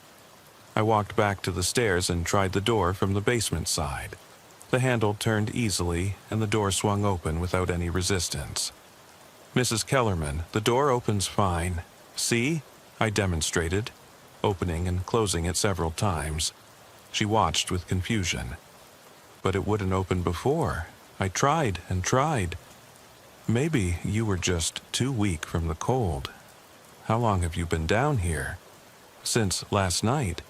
I walked back to the stairs and tried the door from the basement side. The handle turned easily, and the door swung open without any resistance. "Mrs. Kellerman, the door opens fine. See?" I demonstrated, opening and closing it several times. She watched with confusion. "But it wouldn't open before. I tried and tried." "Maybe you were just too weak from the cold. How long have you been down here?" "Since last night.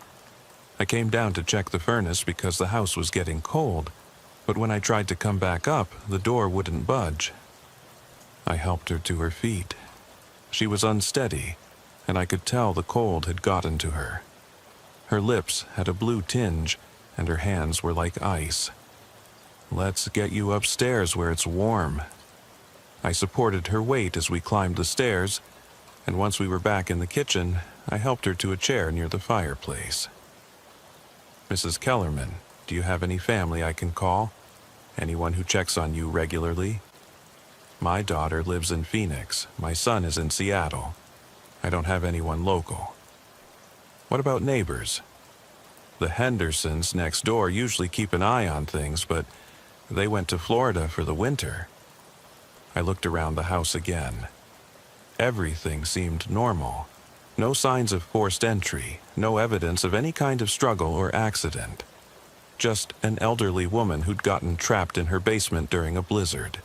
I came down to check the furnace because the house was getting cold, but when I tried to come back up, the door wouldn't budge." I helped her to her feet. She was unsteady, and I could tell the cold had gotten to her. Her lips had a blue tinge, and her hands were like ice. "Let's get you upstairs where it's warm." I supported her weight as we climbed the stairs, and once we were back in the kitchen, I helped her to a chair near the fireplace. "Mrs. Kellerman, do you have any family I can call? Anyone who checks on you regularly?" "My daughter lives in Phoenix. My son is in Seattle. I don't have anyone local." "What about neighbors?" The Hendersons next door usually keep an eye on things, but they went to Florida for the winter. I looked around the house again. Everything seemed normal. No signs of forced entry, no evidence of any kind of struggle or accident. Just an elderly woman who'd gotten trapped in her basement during a blizzard.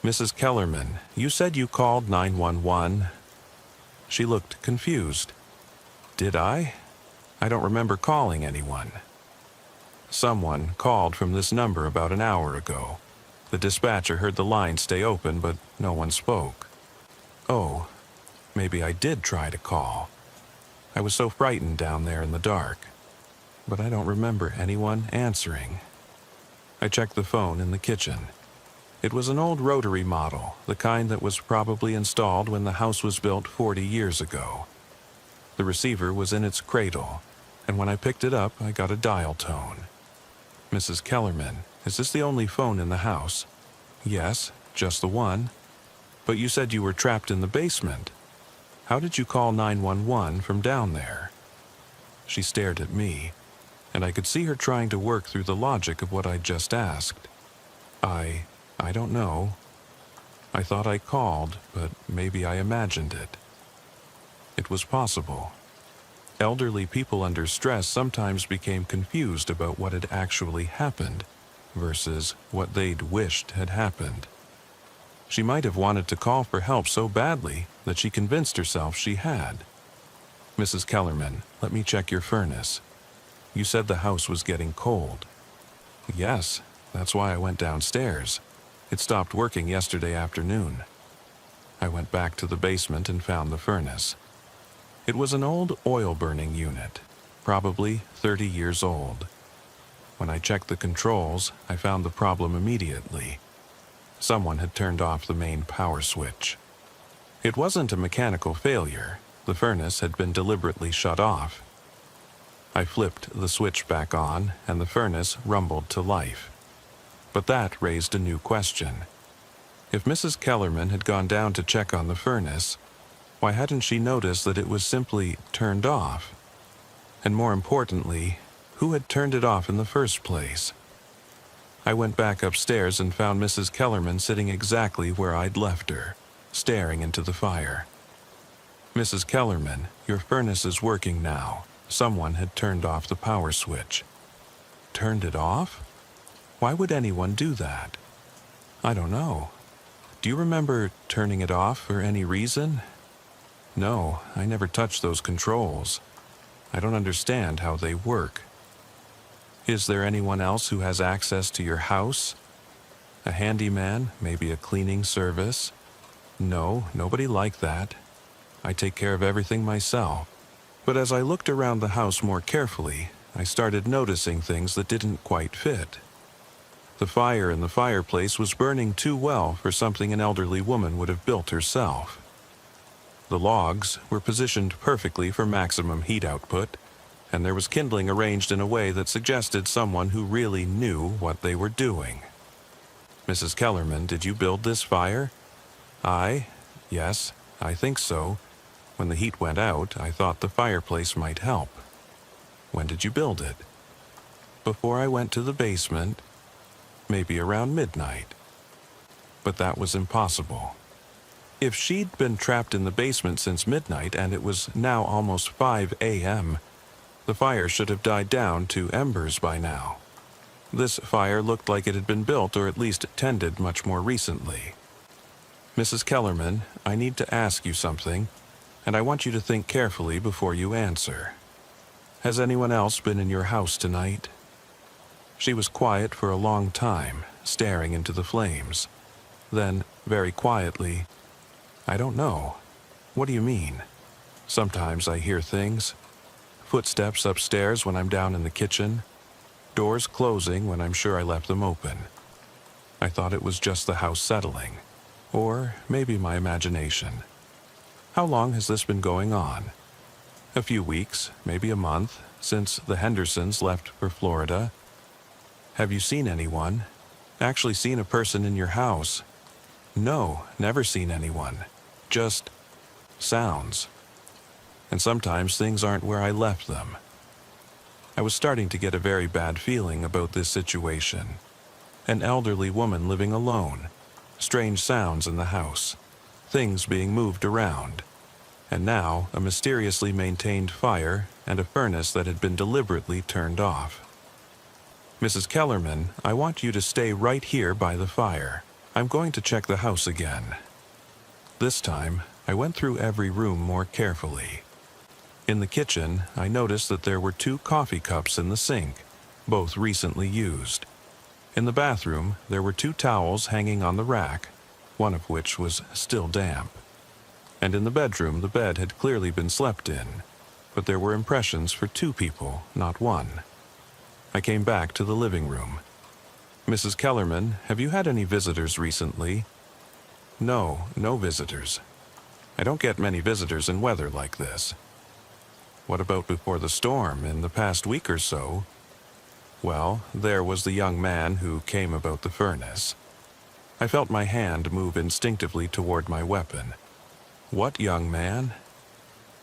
Mrs. Kellerman, you said you called 911. She looked confused. Did I? I don't remember calling anyone. Someone called from this number about an hour ago. The dispatcher heard the line stay open, but no one spoke. Oh, maybe I did try to call. I was so frightened down there in the dark. But I don't remember anyone answering. I checked the phone in the kitchen. It was an old rotary model, the kind that was probably installed when the house was built 40 years ago. The receiver was in its cradle, and when I picked it up, I got a dial tone. Mrs. Kellerman, is this the only phone in the house? Yes, just the one. But you said you were trapped in the basement. How did you call 911 from down there? She stared at me, and I could see her trying to work through the logic of what I'd just asked. I don't know. I thought I called, but maybe I imagined it. It was possible. Elderly people under stress sometimes became confused about what had actually happened versus what they'd wished had happened. She might have wanted to call for help so badly that she convinced herself she had. Mrs. Kellerman, let me check your furnace. You said the house was getting cold. Yes, that's why I went downstairs. It stopped working yesterday afternoon. I went back to the basement and found the furnace. It was an old oil-burning unit, probably 30 years old. When I checked the controls, I found the problem immediately. Someone had turned off the main power switch. It wasn't a mechanical failure. The furnace had been deliberately shut off. I flipped the switch back on, and the furnace rumbled to life. But that raised a new question. If Mrs. Kellerman had gone down to check on the furnace, why hadn't she noticed that it was simply turned off? And more importantly, who had turned it off in the first place? I went back upstairs and found Mrs. Kellerman sitting exactly where I'd left her, staring into the fire. Mrs. Kellerman, your furnace is working now. Someone had turned off the power switch. Turned it off? Why would anyone do that? I don't know. Do you remember turning it off for any reason? No, I never touched those controls. I don't understand how they work. Is there anyone else who has access to your house? A handyman, maybe a cleaning service? No, nobody like that. I take care of everything myself. But as I looked around the house more carefully, I started noticing things that didn't quite fit. The fire in the fireplace was burning too well for something an elderly woman would have built herself. The logs were positioned perfectly for maximum heat output, and there was kindling arranged in a way that suggested someone who really knew what they were doing. Mrs. Kellerman, did you build this fire? Yes, I think so. When the heat went out, I thought the fireplace might help. When did you build it? Before I went to the basement, maybe around midnight. But that was impossible. If she'd been trapped in the basement since midnight and it was now almost 5 a.m., the fire should have died down to embers by now. This fire looked like it had been built or at least tended much more recently. Mrs. Kellerman, I need to ask you something, and I want you to think carefully before you answer. Has anyone else been in your house tonight? She was quiet for a long time, staring into the flames. Then, very quietly, I don't know. What do you mean? Sometimes I hear things. Footsteps upstairs when I'm down in the kitchen. Doors closing when I'm sure I left them open. I thought it was just the house settling. Or maybe my imagination. How long has this been going on? A few weeks, maybe a month, since the Hendersons left for Florida. Have you seen anyone? Actually seen a person in your house? No, never seen anyone. Just sounds. And sometimes things aren't where I left them. I was starting to get a very bad feeling about this situation. An elderly woman living alone, strange sounds in the house, things being moved around, and now a mysteriously maintained fire and a furnace that had been deliberately turned off. Mrs. Kellerman, I want you to stay right here by the fire. I'm going to check the house again. This time, I went through every room more carefully. In the kitchen, I noticed that there were 2 coffee cups in the sink, both recently used. In the bathroom, there were 2 towels hanging on the rack, one of which was still damp. And in the bedroom, the bed had clearly been slept in, but there were impressions for 2 people, not 1. I came back to the living room. Mrs. Kellerman, have you had any visitors recently? No, no visitors. I don't get many visitors in weather like this. What about before the storm, in the past week or so? Well, there was the young man who came about the furnace. I felt my hand move instinctively toward my weapon. What young man?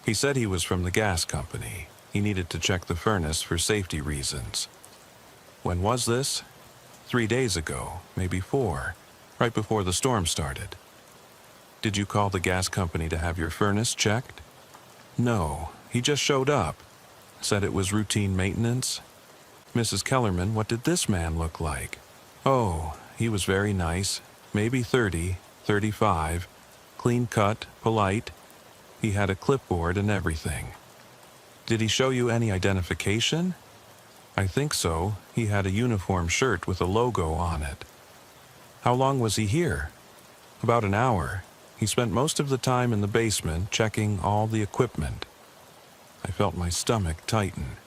He said he was from the gas company. He needed to check the furnace for safety reasons. When was this? 3 days ago, maybe 4, right before the storm started. Did you call the gas company to have your furnace checked? No, he just showed up. Said it was routine maintenance. Mrs. Kellerman, what did this man look like? Oh, he was very nice, maybe 30, 35, clean-cut, polite. He had a clipboard and everything. Did he show you any identification? I think so. He had a uniform shirt with a logo on it. How long was he here? About an hour. He spent most of the time in the basement checking all the equipment. I felt my stomach tighten.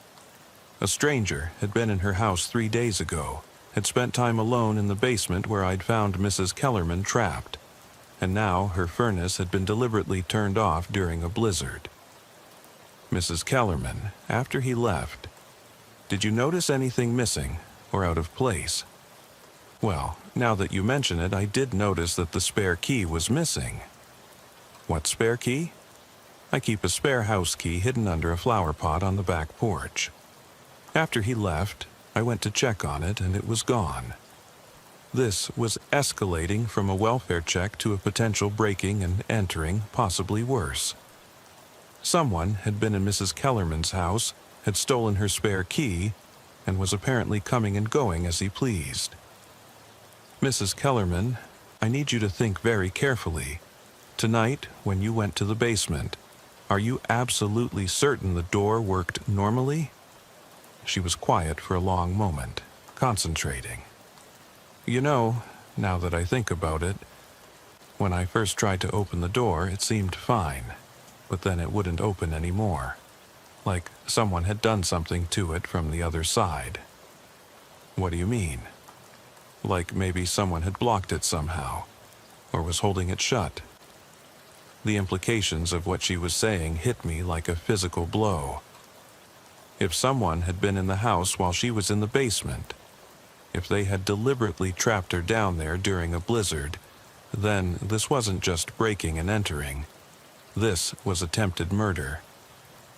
A stranger had been in her house 3 days ago, had spent time alone in the basement where I'd found Mrs. Kellerman trapped, and now her furnace had been deliberately turned off during a blizzard. Mrs. Kellerman, after he left, did you notice anything missing or out of place? Well, now that you mention it, I did notice that the spare key was missing. What spare key? I keep a spare house key hidden under a flower pot on the back porch. After he left, I went to check on it and it was gone. This was escalating from a welfare check to a potential breaking and entering, possibly worse. Someone had been in Mrs. Kellerman's house, had stolen her spare key, and was apparently coming and going as he pleased. Mrs. Kellerman, I need you to think very carefully. Tonight, when you went to the basement, are you absolutely certain the door worked normally? She was quiet for a long moment, concentrating. You know, now that I think about it, when I first tried to open the door, it seemed fine, but then it wouldn't open anymore, like someone had done something to it from the other side. What do you mean? Like maybe someone had blocked it somehow, or was holding it shut. The implications of what she was saying hit me like a physical blow. If someone had been in the house while she was in the basement, if they had deliberately trapped her down there during a blizzard, then this wasn't just breaking and entering. This was attempted murder.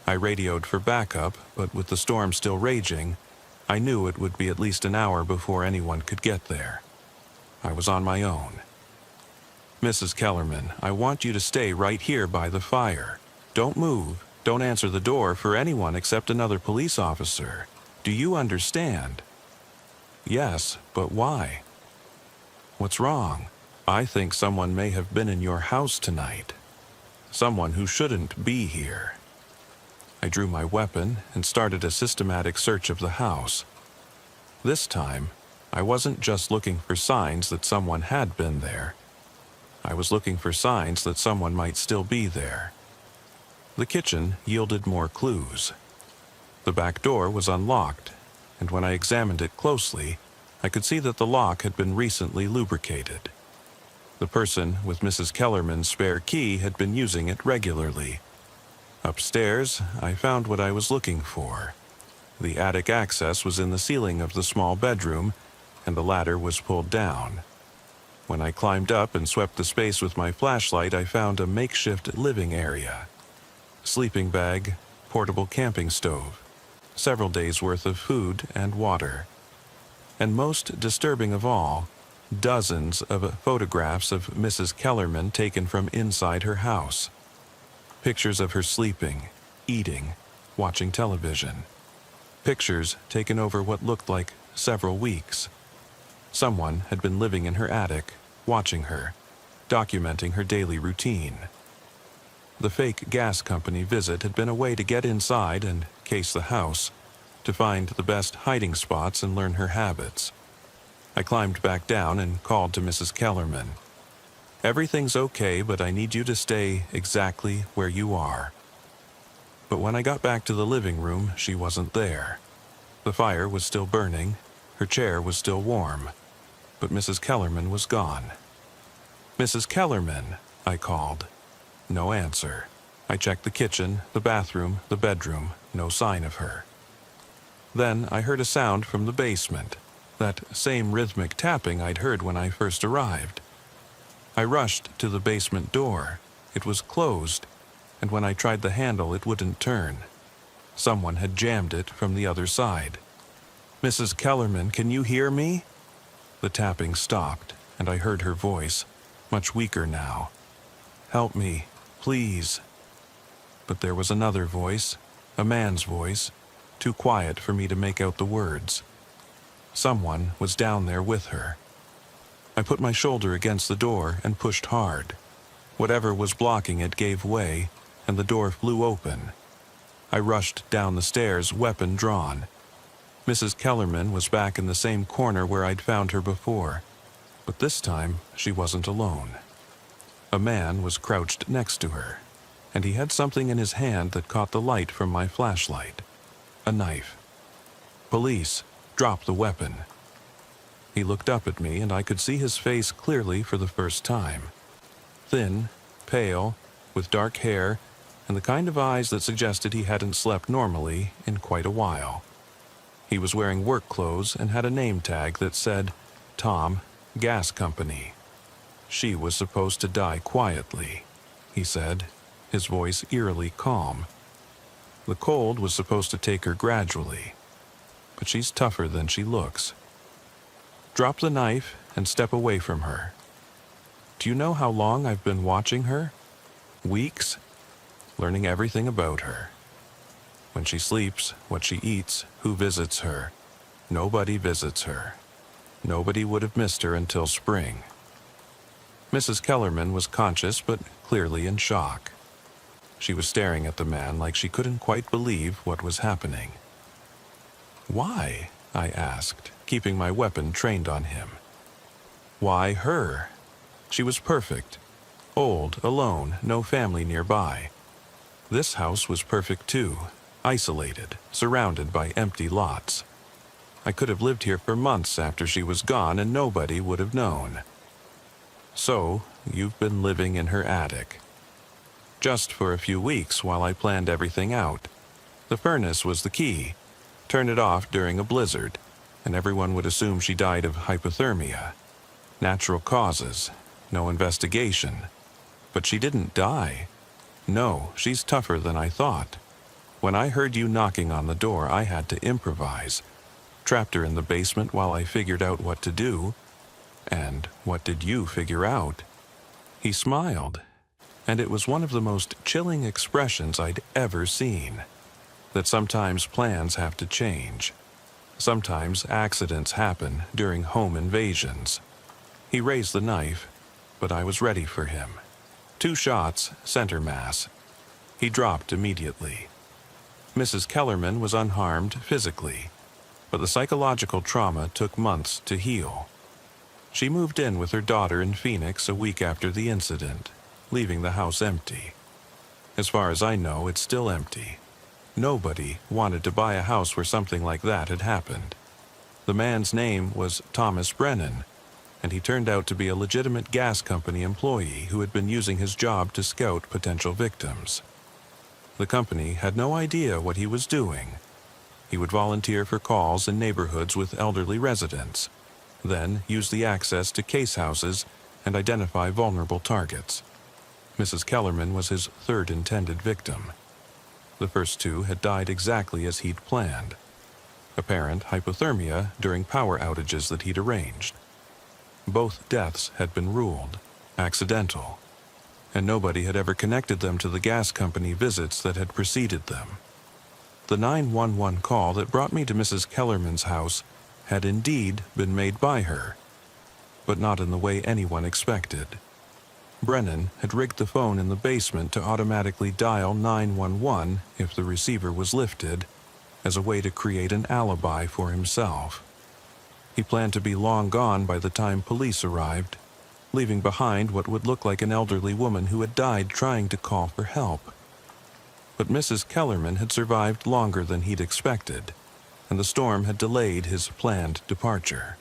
I radioed for backup, but with the storm still raging, I knew it would be at least an hour before anyone could get there. I was on my own. Mrs. Kellerman, I want you to stay right here by the fire. Don't move. Don't answer the door for anyone except another police officer. Do you understand? Yes, but why? What's wrong? I think someone may have been in your house tonight. Someone who shouldn't be here. I drew my weapon and started a systematic search of the house. This time, I wasn't just looking for signs that someone had been there. I was looking for signs that someone might still be there. The kitchen yielded more clues. The back door was unlocked, and when I examined it closely, I could see that the lock had been recently lubricated. The person with Mrs. Kellerman's spare key had been using it regularly. Upstairs, I found what I was looking for. The attic access was in the ceiling of the small bedroom, and the ladder was pulled down. When I climbed up and swept the space with my flashlight, I found a makeshift living area. Sleeping bag, portable camping stove, several days' worth of food and water. And most disturbing of all, dozens of photographs of Mrs. Kellerman taken from inside her house. Pictures of her sleeping, eating, watching television. Pictures taken over what looked like several weeks. Someone had been living in her attic, watching her, documenting her daily routine. The fake gas company visit had been a way to get inside and case the house, to find the best hiding spots and learn her habits. I climbed back down and called to Mrs. Kellerman. "Everything's okay, but I need you to stay exactly where you are." But when I got back to the living room, she wasn't there. The fire was still burning, her chair was still warm, but Mrs. Kellerman was gone. "Mrs. Kellerman," I called. No answer. I checked the kitchen, the bathroom, the bedroom, no sign of her. Then I heard a sound from the basement, that same rhythmic tapping I'd heard when I first arrived. I rushed to the basement door. It was closed, and when I tried the handle, it wouldn't turn. Someone had jammed it from the other side. "Mrs. Kellerman, can you hear me?" The tapping stopped, and I heard her voice, much weaker now. "Help me, please." But there was another voice, a man's voice, too quiet for me to make out the words. Someone was down there with her. I put my shoulder against the door and pushed hard. Whatever was blocking it gave way, and the door flew open. I rushed down the stairs, weapon drawn. Mrs. Kellerman was back in the same corner where I'd found her before, but this time she wasn't alone. A man was crouched next to her, and he had something in his hand that caught the light from my flashlight. A knife. "Police, drop the weapon." He looked up at me, and I could see his face clearly for the first time. Thin, pale, with dark hair, and the kind of eyes that suggested he hadn't slept normally in quite a while. He was wearing work clothes and had a name tag that said, "Tom, Gas Company." "She was supposed to die quietly," he said, his voice eerily calm. "The cold was supposed to take her gradually, but she's tougher than she looks. Drop the knife and step away from her. Do you know how long I've been watching her? Weeks, learning everything about her. When she sleeps, what she eats, who visits her. Nobody visits her. Nobody would have missed her until spring." Mrs. Kellerman was conscious but clearly in shock. She was staring at the man like she couldn't quite believe what was happening. "Why?" I asked, keeping my weapon trained on him. "Why her? She was perfect. Old, alone, no family nearby. This house was perfect too, isolated, surrounded by empty lots. I could have lived here for months after she was gone and nobody would have known." "So, you've been living in her attic." "Just for a few weeks while I planned everything out. The furnace was the key. Turn it off during a blizzard, and everyone would assume she died of hypothermia. Natural causes, no investigation. But she didn't die. No, she's tougher than I thought. When I heard you knocking on the door, I had to improvise. Trapped her in the basement while I figured out what to do. And what did you figure out?" He smiled, and it was one of the most chilling expressions I'd ever seen. That sometimes plans have to change. Sometimes accidents happen during home invasions. He raised the knife, but I was ready for him. 2 shots, center mass. He dropped immediately. Mrs. Kellerman was unharmed physically, but the psychological trauma took months to heal. She moved in with her daughter in Phoenix a week after the incident, leaving the house empty. As far as I know, it's still empty. Nobody wanted to buy a house where something like that had happened. The man's name was Thomas Brennan, and he turned out to be a legitimate gas company employee who had been using his job to scout potential victims. The company had no idea what he was doing. He would volunteer for calls in neighborhoods with elderly residents, then use the access to case houses and identify vulnerable targets. Mrs. Kellerman was his third intended victim. The first two had died exactly as he'd planned. Apparent hypothermia during power outages that he'd arranged. Both deaths had been ruled accidental, and nobody had ever connected them to the gas company visits that had preceded them. The 911 call that brought me to Mrs. Kellerman's house had indeed been made by her, but not in the way anyone expected. Brennan had rigged the phone in the basement to automatically dial 911 if the receiver was lifted, as a way to create an alibi for himself. He planned to be long gone by the time police arrived, leaving behind what would look like an elderly woman who had died trying to call for help. But Mrs. Kellerman had survived longer than he'd expected, and the storm had delayed his planned departure.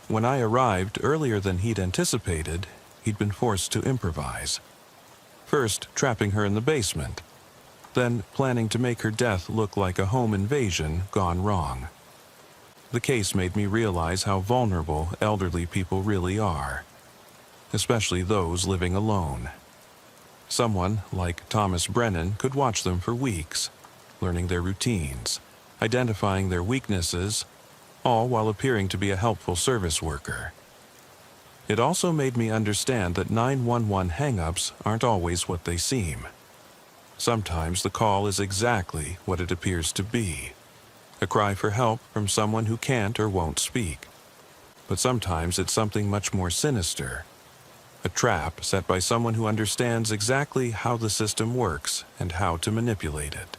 When I arrived earlier than he'd anticipated, he'd been forced to improvise. First, trapping her in the basement, then planning to make her death look like a home invasion gone wrong. The case made me realize how vulnerable elderly people really are, especially those living alone. Someone like Thomas Brennan could watch them for weeks, learning their routines, identifying their weaknesses, all while appearing to be a helpful service worker. It also made me understand that 911 hang-ups aren't always what they seem. Sometimes the call is exactly what it appears to be, a cry for help from someone who can't or won't speak. But sometimes it's something much more sinister, a trap set by someone who understands exactly how the system works and how to manipulate it.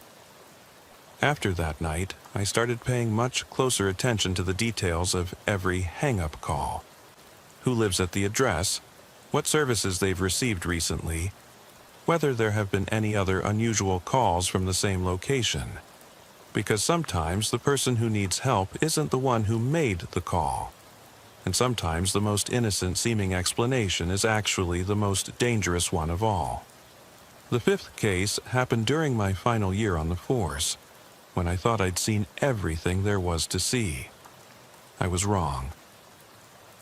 After that night, I started paying much closer attention to the details of every hang-up call. Who lives at the address, what services they've received recently, whether there have been any other unusual calls from the same location. Because sometimes the person who needs help isn't the one who made the call. And sometimes the most innocent-seeming explanation is actually the most dangerous one of all. The fifth case happened during my final year on the force, when I thought I'd seen everything there was to see. I was wrong.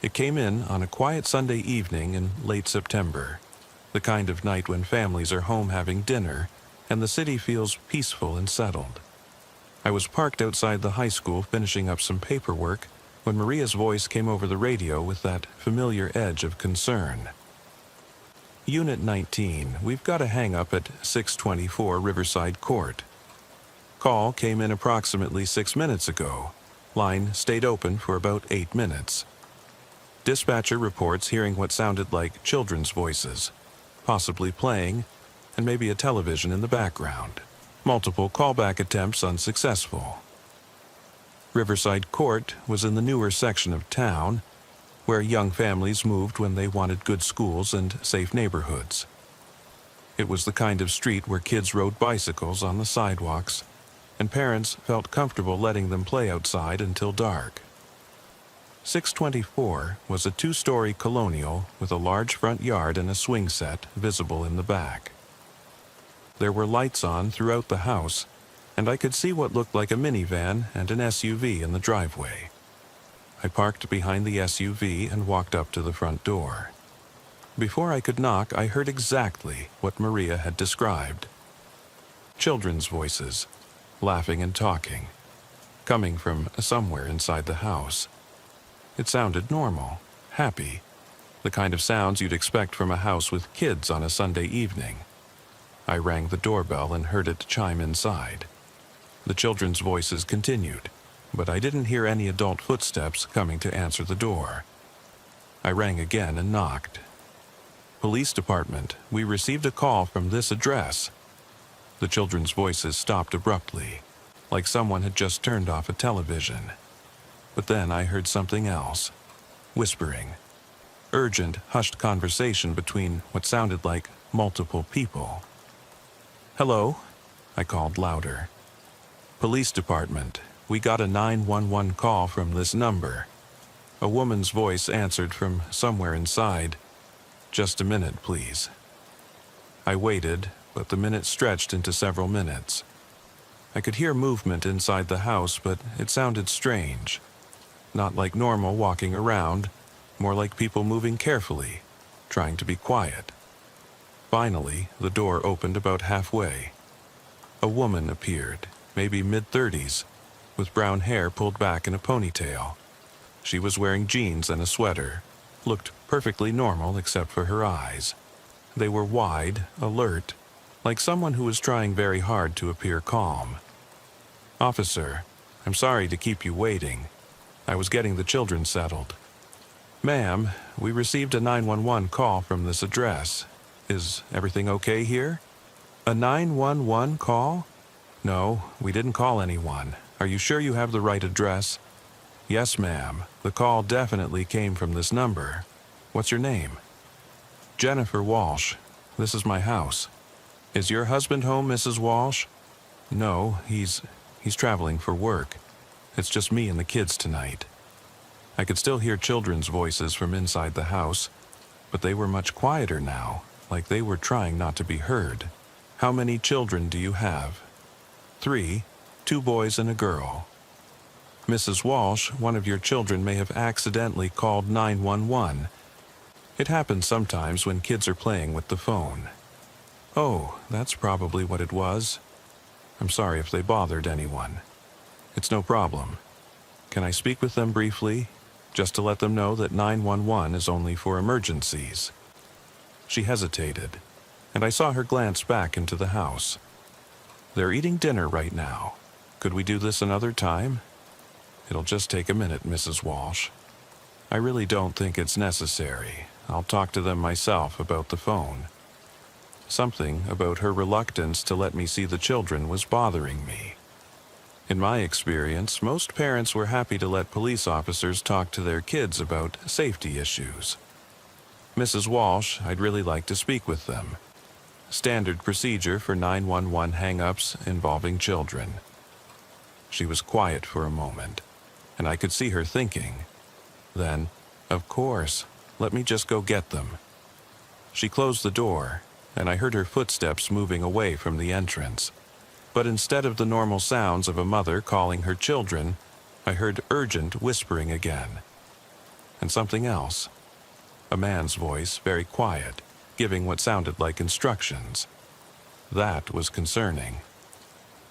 It came in on a quiet Sunday evening in late September, the kind of night when families are home having dinner and the city feels peaceful and settled. I was parked outside the high school finishing up some paperwork when Maria's voice came over the radio with that familiar edge of concern. Unit 19, we've got a hang-up at 624 Riverside Court. Call came in approximately 6 minutes ago. Line stayed open for about 8 minutes. Dispatcher reports hearing what sounded like children's voices, possibly playing, and maybe a television in the background. Multiple callback attempts unsuccessful. Riverside Court was in the newer section of town, where young families moved when they wanted good schools and safe neighborhoods. It was the kind of street where kids rode bicycles on the sidewalks, and parents felt comfortable letting them play outside until dark. 624 was a 2-story colonial with a large front yard and a swing set visible in the back. There were lights on throughout the house, and I could see what looked like a minivan and an SUV in the driveway. I parked behind the SUV and walked up to the front door. Before I could knock, I heard exactly what Maria had described. Children's voices, laughing and talking, coming from somewhere inside the house. It sounded normal, happy, the kind of sounds you'd expect from a house with kids on a Sunday evening. I rang the doorbell and heard it chime inside. The children's voices continued, but I didn't hear any adult footsteps coming to answer the door. I rang again and knocked. Police department, we received a call from this address. The children's voices stopped abruptly, like someone had just turned off a television. But then I heard something else, whispering, urgent, hushed conversation between what sounded like multiple people. Hello? I called louder. Police department, we got a 911 call from this number. A woman's voice answered from somewhere inside. Just a minute, please. I waited, but the minute stretched into several minutes. I could hear movement inside the house, but it sounded strange. Not like normal walking around, more like people moving carefully, trying to be quiet. Finally, the door opened about halfway. A woman appeared, maybe mid-30s, with brown hair pulled back in a ponytail. She was wearing jeans and a sweater, looked perfectly normal except for her eyes. They were wide, alert, like someone who was trying very hard to appear calm. "Officer, I'm sorry to keep you waiting. I was getting the children settled." "Ma'am, we received a 911 call from this address. Is everything okay here?" "A 911 call?" "No, we didn't call anyone. Are you sure you have the right address?" "Yes, ma'am. The call definitely came from this number. What's your name?" "Jennifer Walsh. This is my house." "Is your husband home, Mrs. Walsh?" "No, he's traveling for work. It's just me and the kids tonight." I could still hear children's voices from inside the house, but they were much quieter now, like they were trying not to be heard. "How many children do you have?" "3, 2 boys and a girl." "Mrs. Walsh, one of your children may have accidentally called 911. It happens sometimes when kids are playing with the phone." "Oh, that's probably what it was. I'm sorry if they bothered anyone." "It's no problem. Can I speak with them briefly, just to let them know that 911 is only for emergencies?" She hesitated, and I saw her glance back into the house. "They're eating dinner right now. Could we do this another time?" "It'll just take a minute, Mrs. Walsh. I really don't think it's necessary. I'll talk to them myself about the phone." Something about her reluctance to let me see the children was bothering me. In my experience, most parents were happy to let police officers talk to their kids about safety issues. "Mrs. Walsh, I'd really like to speak with them. Standard procedure for 911 hang-ups involving children." She was quiet for a moment, and I could see her thinking. Then, "Of course, let me just go get them." She closed the door, and I heard her footsteps moving away from the entrance. But instead of the normal sounds of a mother calling her children, I heard urgent whispering again. And something else. A man's voice, very quiet, giving what sounded like instructions. That was concerning.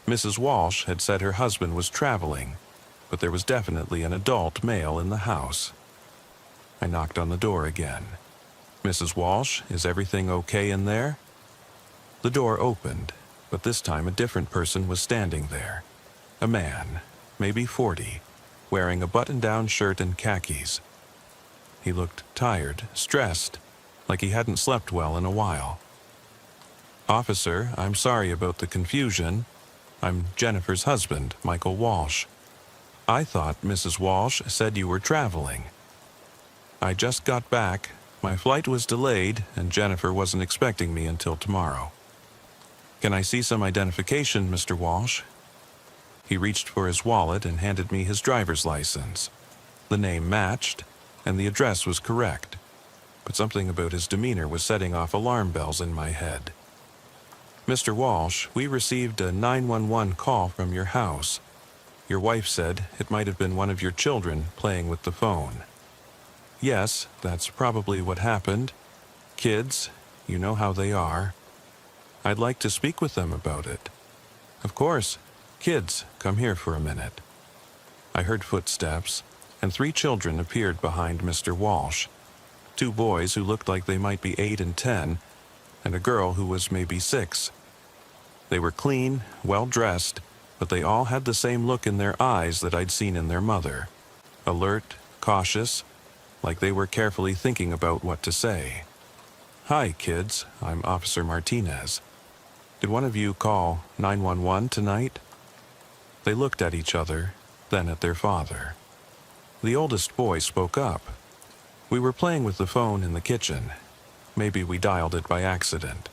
Mrs. Walsh had said her husband was traveling, but there was definitely an adult male in the house. I knocked on the door again. "Mrs. Walsh, is everything okay in there?" The door opened, but this time a different person was standing there. A man, maybe 40, wearing a button-down shirt and khakis. He looked tired, stressed, like he hadn't slept well in a while. "Officer, I'm sorry about the confusion. I'm Jennifer's husband, Michael Walsh. I thought Mrs. Walsh said you were traveling. I just got back. My flight was delayed, and Jennifer wasn't expecting me until tomorrow. Can I see some identification, Mr. Walsh?" He reached for his wallet and handed me his driver's license. The name matched, and the address was correct, but something about his demeanor was setting off alarm bells in my head. "Mr. Walsh, we received a 911 call from your house. Your wife said it might have been one of your children playing with the phone." "Yes, that's probably what happened. Kids, you know how they are. I'd like to speak with them about it." "Of course. Kids, come here for a minute." I heard footsteps, and 3 children appeared behind Mr. Walsh. 2 boys who looked like they might be 8 and 10, and a girl who was maybe 6. They were clean, well-dressed, but they all had the same look in their eyes that I'd seen in their mother. Alert, cautious, like they were carefully thinking about what to say. "Hi, kids. I'm Officer Martinez. Did one of you call 911 tonight?" They looked at each other, then at their father. The oldest boy spoke up. "We were playing with the phone in the kitchen. Maybe we dialed it by accident."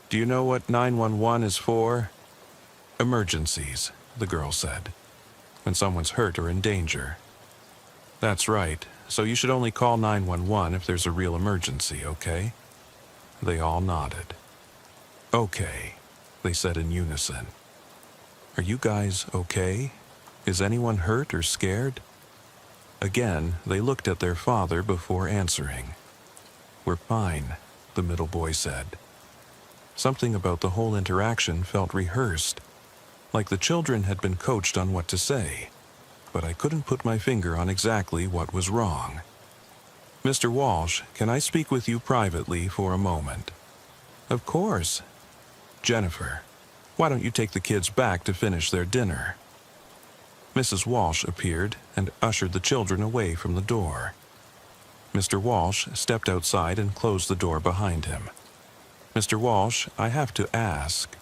"Do you know what 911 is for?" "Emergencies," the girl said. "When someone's hurt or in danger." "That's right. So you should only call 911 if there's a real emergency, okay?" They all nodded. "Okay," they said in unison. "Are you guys okay? Is anyone hurt or scared?" Again, they looked at their father before answering. "We're fine," the middle boy said. Something about the whole interaction felt rehearsed, like the children had been coached on what to say, but I couldn't put my finger on exactly what was wrong. "Mr. Walsh, can I speak with you privately for a moment?" "Of course." "Jennifer, why don't you take the kids back to finish their dinner?" Mrs. Walsh appeared and ushered the children away from the door. Mr. Walsh stepped outside and closed the door behind him. "Mr. Walsh, I have to ask,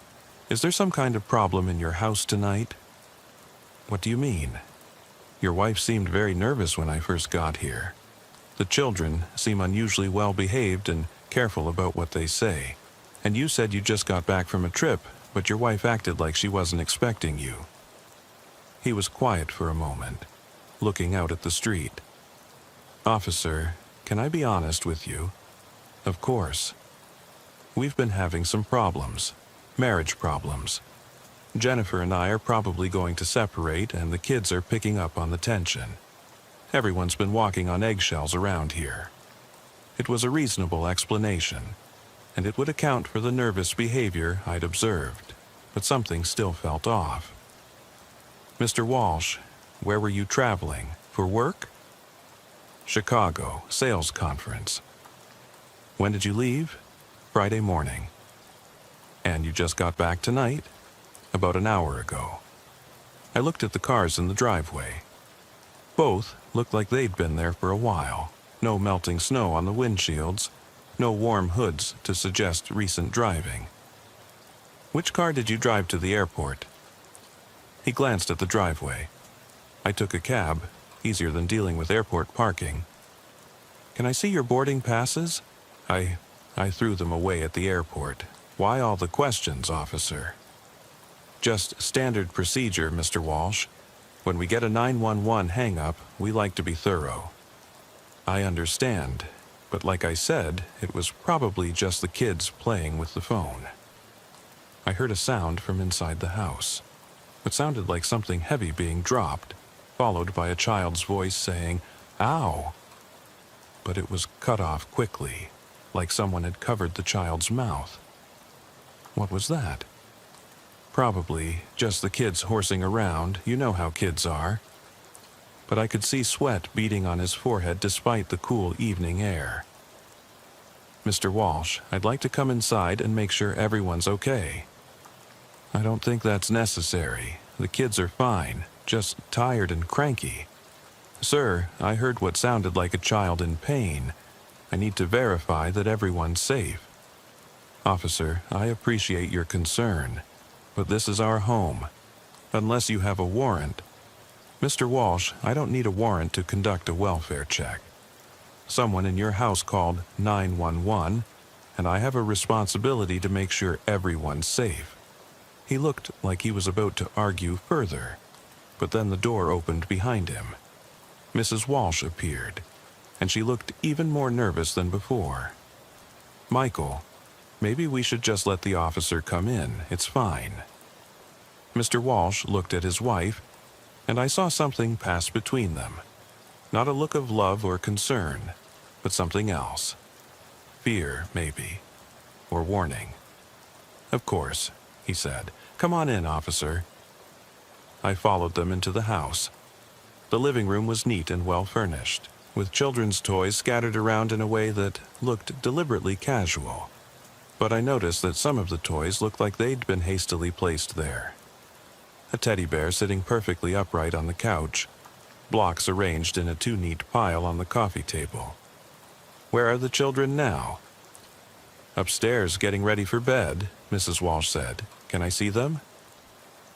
is there some kind of problem in your house tonight?" "What do you mean?" "Your wife seemed very nervous when I first got here. The children seem unusually well behaved and careful about what they say. And you said you just got back from a trip, but your wife acted like she wasn't expecting you." He was quiet for a moment, looking out at the street. "Officer, can I be honest with you?" "Of course." "We've been having some problems, marriage problems. Jennifer and I are probably going to separate, and the kids are picking up on the tension. Everyone's been walking on eggshells around here." It was a reasonable explanation, and it would account for the nervous behavior I'd observed, but something still felt off. "Mr. Walsh, where were you traveling? For work?" "Chicago, sales conference." "When did you leave?" "Friday morning." "And you just got back tonight?" "About an hour ago." I looked at the cars in the driveway. Both looked like they'd been there for a while. No melting snow on the windshields, no warm hoods to suggest recent driving. "Which car did you drive to the airport?" He glanced at the driveway. "I took a cab, easier than dealing with airport parking." "Can I see your boarding passes?" I threw them away at the airport. "Why all the questions, officer?" "Just standard procedure, Mr. Walsh. When we get a 911 hang-up, we like to be thorough." "I understand, but like I said, it was probably just the kids playing with the phone." I heard a sound from inside the house. It sounded like something heavy being dropped, followed by a child's voice saying, "Ow!" But it was cut off quickly, like someone had covered the child's mouth. What was that? Probably just the kids horsing around. You know how kids are. But I could see sweat beading on his forehead despite the cool evening air. "Mr. Walsh, I'd like to come inside and make sure everyone's okay." "I don't think that's necessary. The kids are fine, just tired and cranky." "Sir, I heard what sounded like a child in pain. I need to verify that everyone's safe." "Officer, I appreciate your concern, but this is our home. Unless you have a warrant." "Mr. Walsh, I don't need a warrant to conduct a welfare check. Someone in your house called 911, and I have a responsibility to make sure everyone's safe." He looked like he was about to argue further, but then the door opened behind him. Mrs. Walsh appeared, and she looked even more nervous than before. "Michael, maybe we should just let the officer come in. It's fine." Mr. Walsh looked at his wife, and I saw something pass between them. Not a look of love or concern, but something else. Fear, maybe, or warning. "Of course," he said. "Come on in, officer." I followed them into the house. The living room was neat and well furnished, with children's toys scattered around in a way that looked deliberately casual. But I noticed that some of the toys looked like they'd been hastily placed there. A teddy bear sitting perfectly upright on the couch, blocks arranged in a too-neat pile on the coffee table. "Where are the children now?" "Upstairs getting ready for bed," Mrs. Walsh said. "Can I see them?"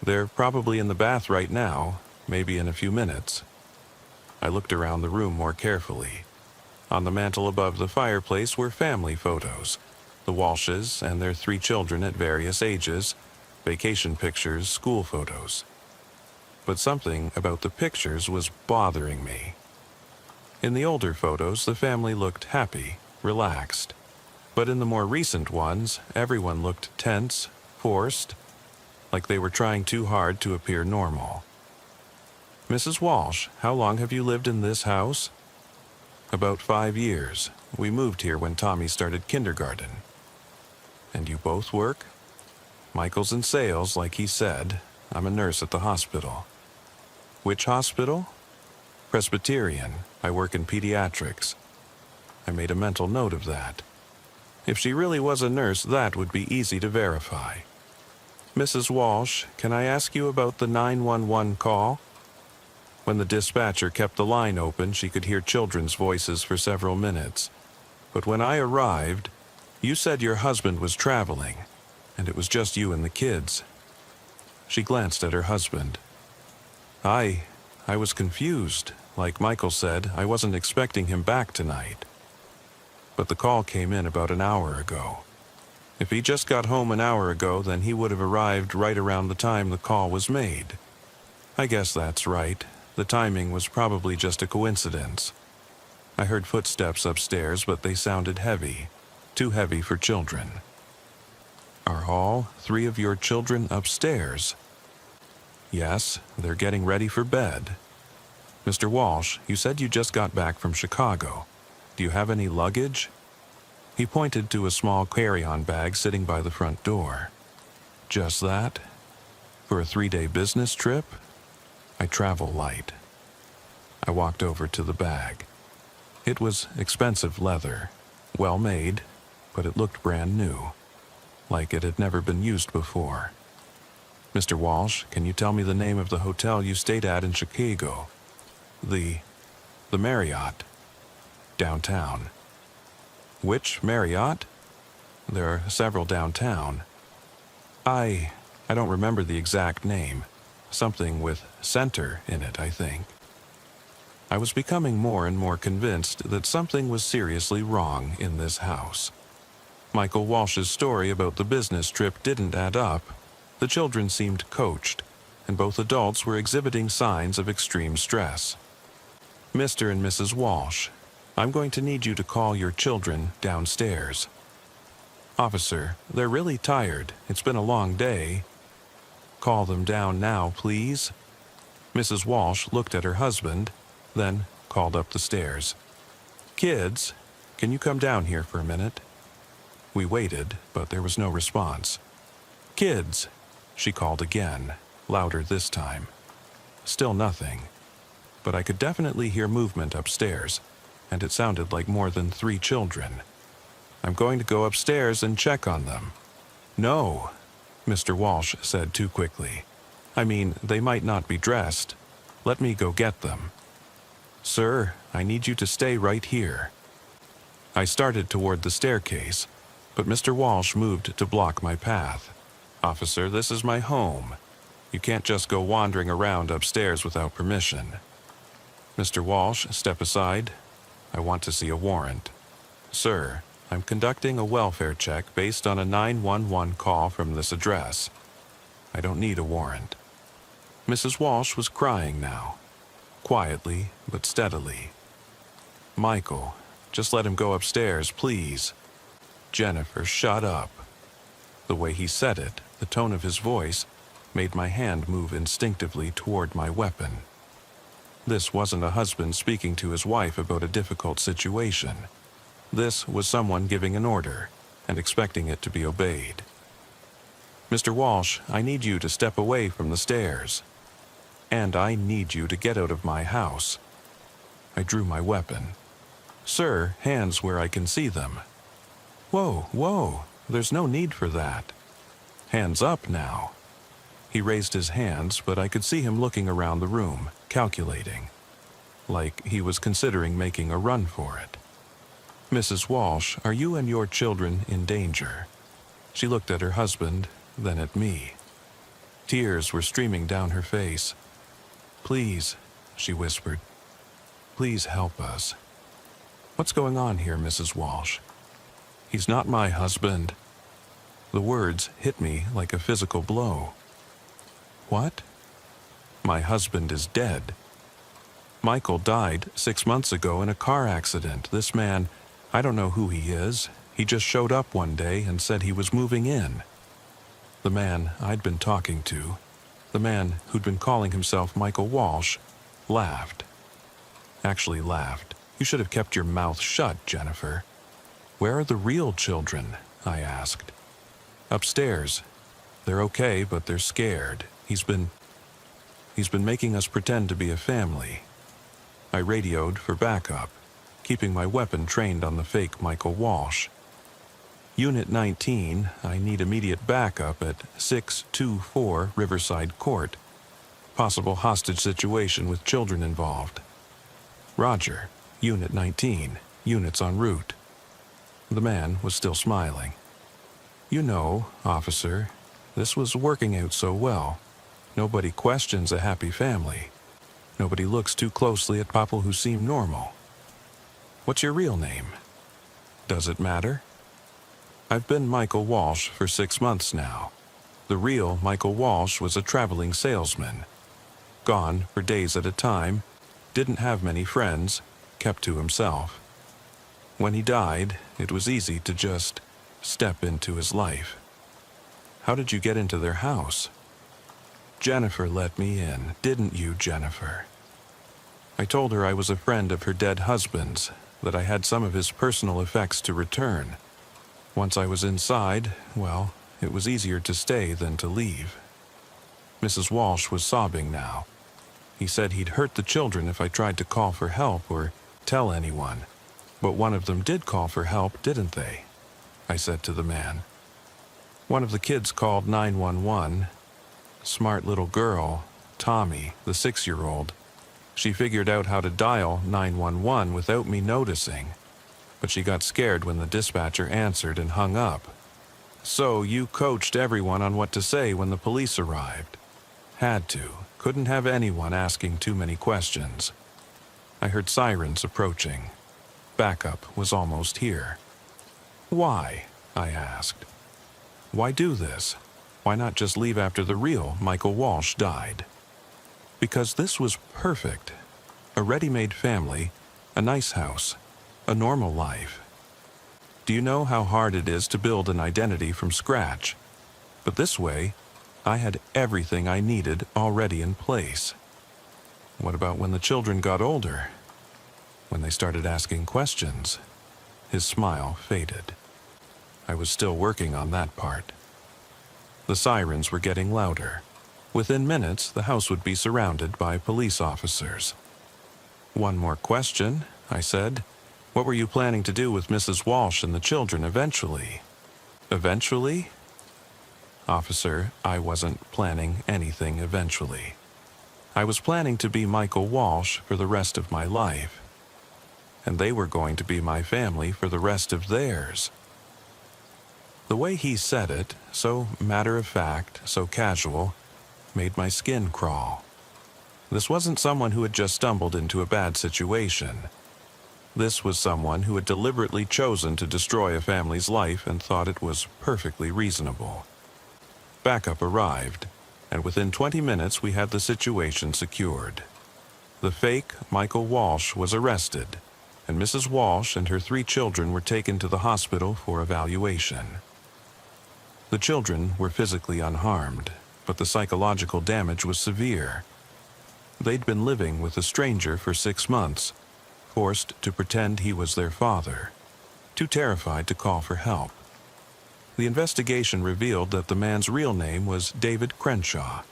"They're probably in the bath right now, maybe in a few minutes." I looked around the room more carefully. On the mantel above the fireplace were family photos, the Walshes and their 3 children at various ages, vacation pictures, school photos. But something about the pictures was bothering me. In the older photos, the family looked happy, relaxed. But in the more recent ones, everyone looked tense, forced, like they were trying too hard to appear normal. "Mrs. Walsh, how long have you lived in this house?" "About 5 years. We moved here when Tommy started kindergarten." And you both work? Michael's in sales, like he said. I'm a nurse at the hospital. Which hospital? Presbyterian. I work in pediatrics. I made a mental note of that. If she really was a nurse, that would be easy to verify. Mrs. Walsh, can I ask you about the 911 call? When the dispatcher kept the line open, she could hear children's voices for several minutes. But when I arrived, you said your husband was traveling, and it was just you and the kids. She glanced at her husband. I was confused. Like Michael said, I wasn't expecting him back tonight. But the call came in about an hour ago. If he just got home an hour ago, then he would have arrived right around the time the call was made. I guess that's right. The timing was probably just a coincidence. I heard footsteps upstairs, but they sounded heavy. Too heavy for children. Are all 3 of your children upstairs? Yes, they're getting ready for bed. Mr. Walsh, you said you just got back from Chicago. Do you have any luggage? He pointed to a small carry-on bag sitting by the front door. Just that? For a 3-day business trip? I travel light. I walked over to the bag. It was expensive leather, well made, but it looked brand new, like it had never been used before. Mr. Walsh, can you tell me the name of the hotel you stayed at in Chicago? The Marriott. Downtown. Which Marriott? There are several downtown. I don't remember the exact name. Something with center in it, I think. I was becoming more and more convinced that something was seriously wrong in this house. Michael Walsh's story about the business trip didn't add up. The children seemed coached, and both adults were exhibiting signs of extreme stress. Mr. and Mrs. Walsh, I'm going to need you to call your children downstairs. Officer, they're really tired. It's been a long day. Call them down now, please. Mrs. Walsh looked at her husband, then called up the stairs. Kids, can you come down here for a minute? We waited, but there was no response. Kids, she called again, louder this time. Still nothing. But I could definitely hear movement upstairs, and it sounded like more than 3 children. I'm going to go upstairs and check on them. No, Mr. Walsh said too quickly. I mean, they might not be dressed. Let me go get them. Sir, I need you to stay right here. I started toward the staircase, but Mr. Walsh moved to block my path. Officer, this is my home. You can't just go wandering around upstairs without permission. Mr. Walsh, step aside. I want to see a warrant. Sir, I'm conducting a welfare check based on a 911 call from this address. I don't need a warrant. Mrs. Walsh was crying now, quietly but steadily. Michael, just let him go upstairs, please. Jennifer, shut up. The way he said it, the tone of his voice, made my hand move instinctively toward my weapon. This wasn't a husband speaking to his wife about a difficult situation. This was someone giving an order and expecting it to be obeyed. Mr. Walsh, I need you to step away from the stairs. And I need you to get out of my house. I drew my weapon. Sir, hands where I can see them. Whoa, there's no need for that. Hands up now. He raised his hands, but I could see him looking around the room, calculating, like he was considering making a run for it. Mrs. Walsh, are you and your children in danger? She looked at her husband, then at me. Tears were streaming down her face. Please, she whispered. Please help us. What's going on here, Mrs. Walsh? He's not my husband. The words hit me like a physical blow. What? My husband is dead. Michael died 6 months ago in a car accident. This man, I don't know who he is. He just showed up one day and said he was moving in. The man I'd been talking to, the man who'd been calling himself Michael Walsh, laughed. Actually laughed. You should have kept your mouth shut, Jennifer. Where are the real children? I asked. Upstairs. They're okay, but they're scared. He's been making us pretend to be a family. I radioed for backup, keeping my weapon trained on the fake Michael Walsh. Unit 19, I need immediate backup at 624 Riverside Court. Possible hostage situation with children involved. Roger. Unit 19. Units en route. The man was still smiling. You know, officer, this was working out so well. Nobody questions a happy family. Nobody looks too closely at people who seem normal. What's your real name? Does it matter? I've been Michael Walsh for 6 months now. The real Michael Walsh was a traveling salesman. Gone for days at a time, didn't have many friends, kept to himself. When he died, it was easy to just step into his life. How did you get into their house? Jennifer let me in, didn't you, Jennifer? I told her I was a friend of her dead husband's, that I had some of his personal effects to return. Once I was inside, well, it was easier to stay than to leave. Mrs. Walsh was sobbing now. He said he'd hurt the children if I tried to call for help or tell anyone. But one of them did call for help, didn't they? I said to the man. One of the kids called 911. Smart little girl, Tommy, the 6-year-old. She figured out how to dial 911 without me noticing. But she got scared when the dispatcher answered and hung up. So you coached everyone on what to say when the police arrived. Had to. Couldn't have anyone asking too many questions. I heard sirens approaching. Backup was almost here. Why? I asked. Why do this? Why not just leave after the real Michael Walsh died? Because this was perfect. A ready-made family, a nice house, a normal life. Do you know how hard it is to build an identity from scratch? But this way, I had everything I needed already in place. What about when the children got older? When they started asking questions? His smile faded. I was still working on that part. The sirens were getting louder. Within minutes, the house would be surrounded by police officers. One more question, I said. What were you planning to do with Mrs. Walsh and the children eventually? Eventually? Officer, I wasn't planning anything eventually. I was planning to be Michael Walsh for the rest of my life. And they were going to be my family for the rest of theirs. The way he said it, so matter-of-fact, so casual, made my skin crawl. This wasn't someone who had just stumbled into a bad situation. This was someone who had deliberately chosen to destroy a family's life and thought it was perfectly reasonable. Backup arrived, and within 20 minutes we had the situation secured. The fake Michael Walsh was arrested, and Mrs. Walsh and her 3 children were taken to the hospital for evaluation. The children were physically unharmed, but the psychological damage was severe. They'd been living with a stranger for 6 months, forced to pretend he was their father, too terrified to call for help. The investigation revealed that the man's real name was David Crenshaw,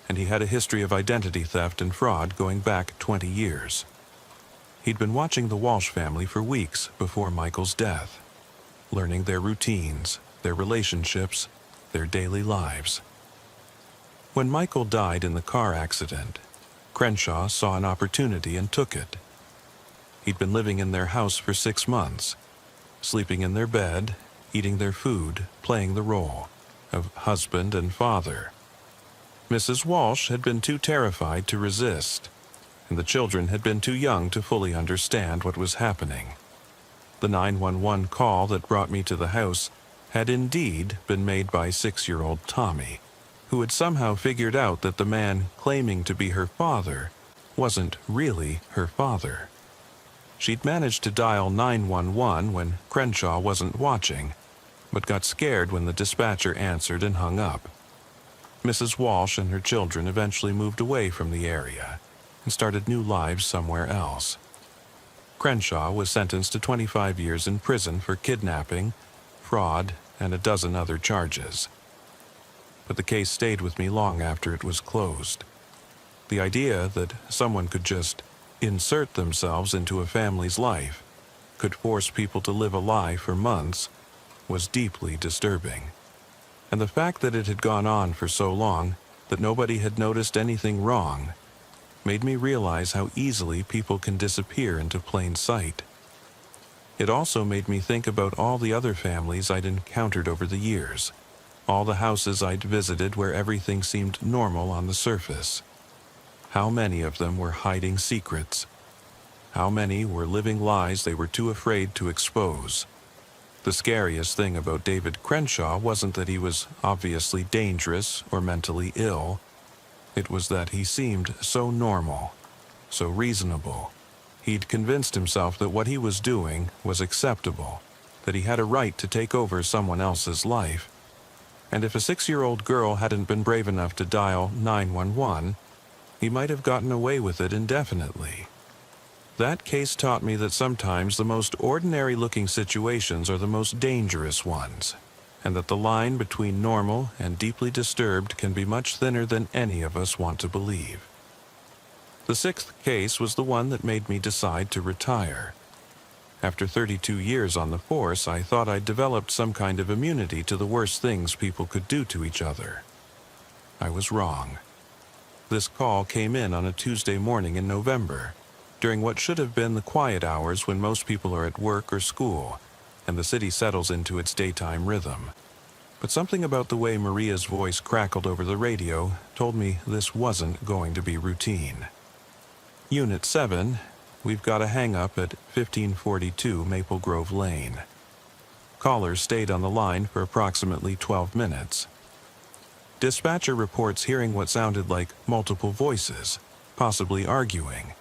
and he had a history of identity theft and fraud going back 20 years. He'd been watching the Walsh family for weeks before Michael's death, learning their routines, their relationships, their daily lives. When Michael died in the car accident, Crenshaw saw an opportunity and took it. He'd been living in their house for 6 months, sleeping in their bed, eating their food, playing the role of husband and father. Mrs. Walsh had been too terrified to resist, and the children had been too young to fully understand what was happening. The 911 call that brought me to the house had indeed been made by 6-year-old Tommy, who had somehow figured out that the man claiming to be her father wasn't really her father. She'd managed to dial 911 when Crenshaw wasn't watching, but got scared when the dispatcher answered and hung up. Mrs. Walsh and her children eventually moved away from the area and started new lives somewhere else. Crenshaw was sentenced to 25 years in prison for kidnapping, fraud, and a dozen other charges. But the case stayed with me long after it was closed. The idea that someone could just insert themselves into a family's life, could force people to live a lie for months, was deeply disturbing. And the fact that it had gone on for so long that nobody had noticed anything wrong made me realize how easily people can disappear into plain sight. It also made me think about all the other families I'd encountered over the years, all the houses I'd visited where everything seemed normal on the surface. How many of them were hiding secrets? How many were living lies they were too afraid to expose? The scariest thing about David Crenshaw wasn't that he was obviously dangerous or mentally ill. It was that he seemed so normal, so reasonable. He'd convinced himself that what he was doing was acceptable, that he had a right to take over someone else's life. And if a 6-year-old girl hadn't been brave enough to dial 911, he might have gotten away with it indefinitely. That case taught me that sometimes the most ordinary-looking situations are the most dangerous ones, and that the line between normal and deeply disturbed can be much thinner than any of us want to believe. The 6th case was the one that made me decide to retire. After 32 years on the force, I thought I'd developed some kind of immunity to the worst things people could do to each other. I was wrong. This call came in on a Tuesday morning in November, during what should have been the quiet hours when most people are at work or school, and the city settles into its daytime rhythm. But something about the way Maria's voice crackled over the radio told me this wasn't going to be routine. Unit 7, we've got a hang-up at 1542 Maple Grove Lane. Callers stayed on the line for approximately 12 minutes. Dispatcher reports hearing what sounded like multiple voices, possibly arguing,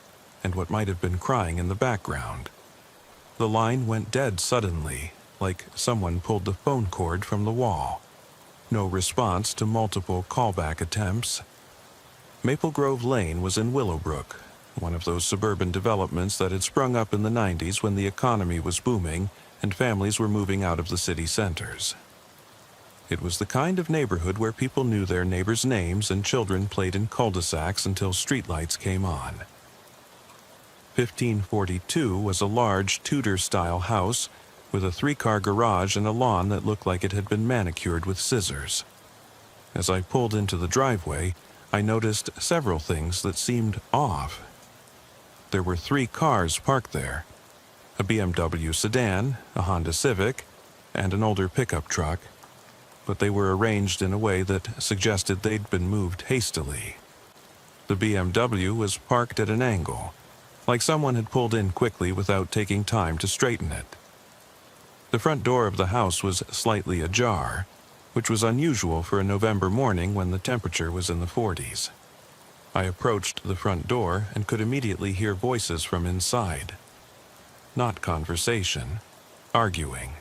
and what might have been crying in the background. The line went dead suddenly, like someone pulled the phone cord from the wall. No response to multiple callback attempts. Maple Grove Lane was in Willowbrook, one of those suburban developments that had sprung up in the 90s when the economy was booming and families were moving out of the city centers. It was the kind of neighborhood where people knew their neighbors' names and children played in cul-de-sacs until streetlights came on. 1542 was a large Tudor-style house with a 3-car garage and a lawn that looked like it had been manicured with scissors. As I pulled into the driveway, I noticed several things that seemed off. There were 3 cars parked there: a BMW sedan, a Honda Civic, and an older pickup truck, but they were arranged in a way that suggested they'd been moved hastily. The BMW was parked at an angle, like someone had pulled in quickly without taking time to straighten it. The front door of the house was slightly ajar, which was unusual for a November morning when the temperature was in the 40s. I approached the front door and could immediately hear voices from inside. Not conversation, arguing.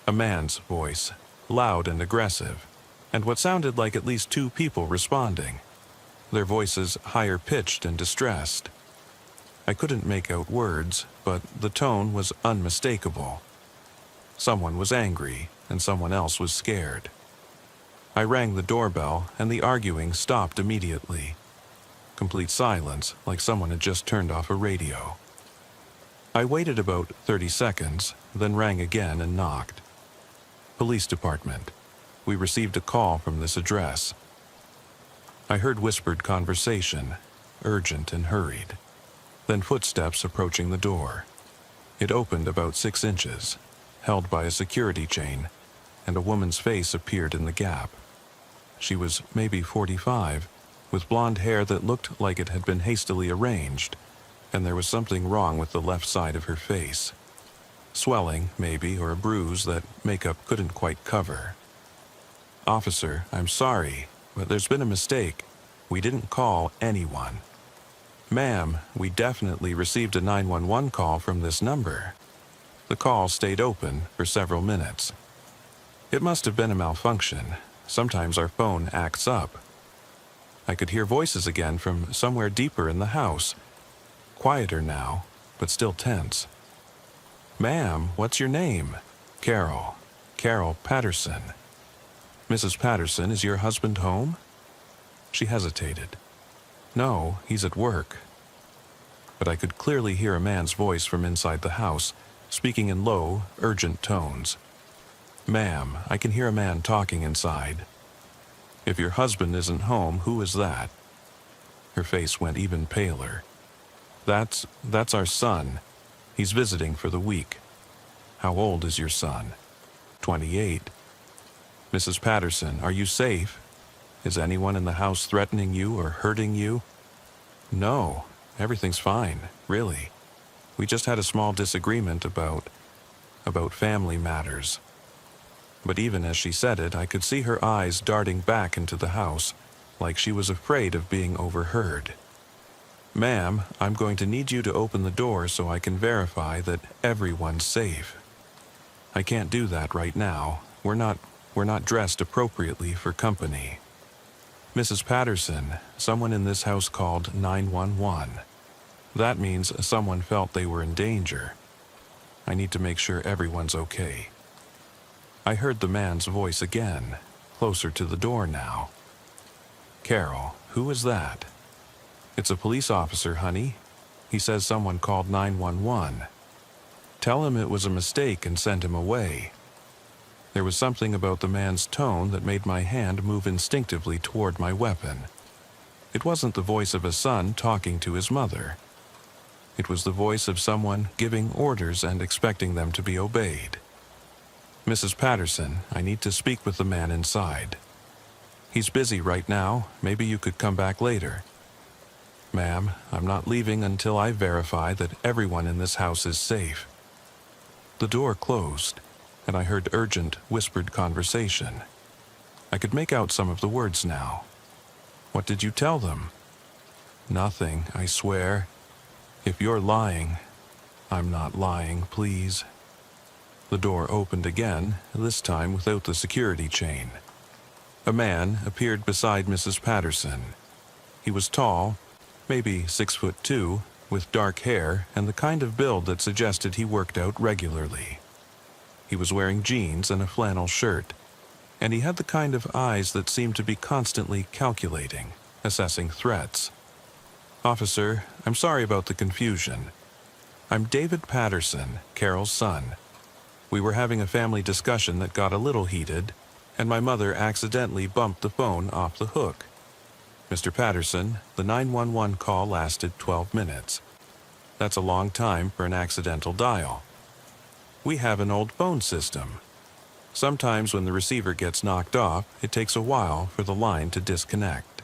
A man's voice, loud and aggressive, and what sounded like at least 2 people responding, their voices higher-pitched and distressed. I couldn't make out words, but the tone was unmistakable. Someone was angry, and someone else was scared. I rang the doorbell, and the arguing stopped immediately. Complete silence, like someone had just turned off a radio. I waited about 30 seconds, then rang again and knocked. Police department. We received a call from this address. I heard whispered conversation, urgent and hurried. Then footsteps approaching the door. It opened about 6 inches, held by a security chain, and a woman's face appeared in the gap. She was maybe 45, with blonde hair that looked like it had been hastily arranged, and there was something wrong with the left side of her face. Swelling, maybe, or a bruise that makeup couldn't quite cover. "Officer, I'm sorry, but there's been a mistake. We didn't call anyone." "Ma'am, we definitely received a 911 call from this number." The call stayed open for several minutes. It must have been a malfunction. Sometimes our phone acts up. I could hear voices again from somewhere deeper in the house. Quieter now, but still tense. "Ma'am, what's your name?" "Carol." Carol Patterson. Mrs. Patterson, is your husband home? She hesitated. No, he's at work. But I could clearly hear a man's voice from inside the house, speaking in low, urgent tones. Ma'am, I can hear a man talking inside. If your husband isn't home, who is that? Her face went even paler. That's our son. He's visiting for the week. How old is your son? 28. Mrs. Patterson, are you safe? Is anyone in the house threatening you or hurting you? No, everything's fine, really. We just had a small disagreement about family matters. But even as she said it, I could see her eyes darting back into the house, like she was afraid of being overheard. Ma'am, I'm going to need you to open the door so I can verify that everyone's safe. I can't do that right now. We're not dressed appropriately for company. Mrs. Patterson, someone in this house called 911. That means someone felt they were in danger. I need to make sure everyone's okay. I heard the man's voice again, closer to the door now. Carol, who is that? It's a police officer, honey. He says someone called 911. Tell him it was a mistake and send him away. There was something about the man's tone that made my hand move instinctively toward my weapon. It wasn't the voice of a son talking to his mother. It was the voice of someone giving orders and expecting them to be obeyed. Mrs. Patterson, I need to speak with the man inside. He's busy right now. Maybe you could come back later. Ma'am, I'm not leaving until I verify that everyone in this house is safe. The door closed, and I heard urgent, whispered conversation. I could make out some of the words now. What did you tell them? Nothing, I swear. If you're lying, I'm not lying, please. The door opened again, this time without the security chain. A man appeared beside Mrs. Patterson. He was tall, maybe 6'2", with dark hair and the kind of build that suggested he worked out regularly. He was wearing jeans and a flannel shirt, and he had the kind of eyes that seemed to be constantly calculating, assessing threats. Officer, I'm sorry about the confusion. I'm David Patterson, Carol's son. We were having a family discussion that got a little heated, and my mother accidentally bumped the phone off the hook. Mr. Patterson, the 911 call lasted 12 minutes. That's a long time for an accidental dial. We have an old phone system. Sometimes when the receiver gets knocked off, it takes a while for the line to disconnect.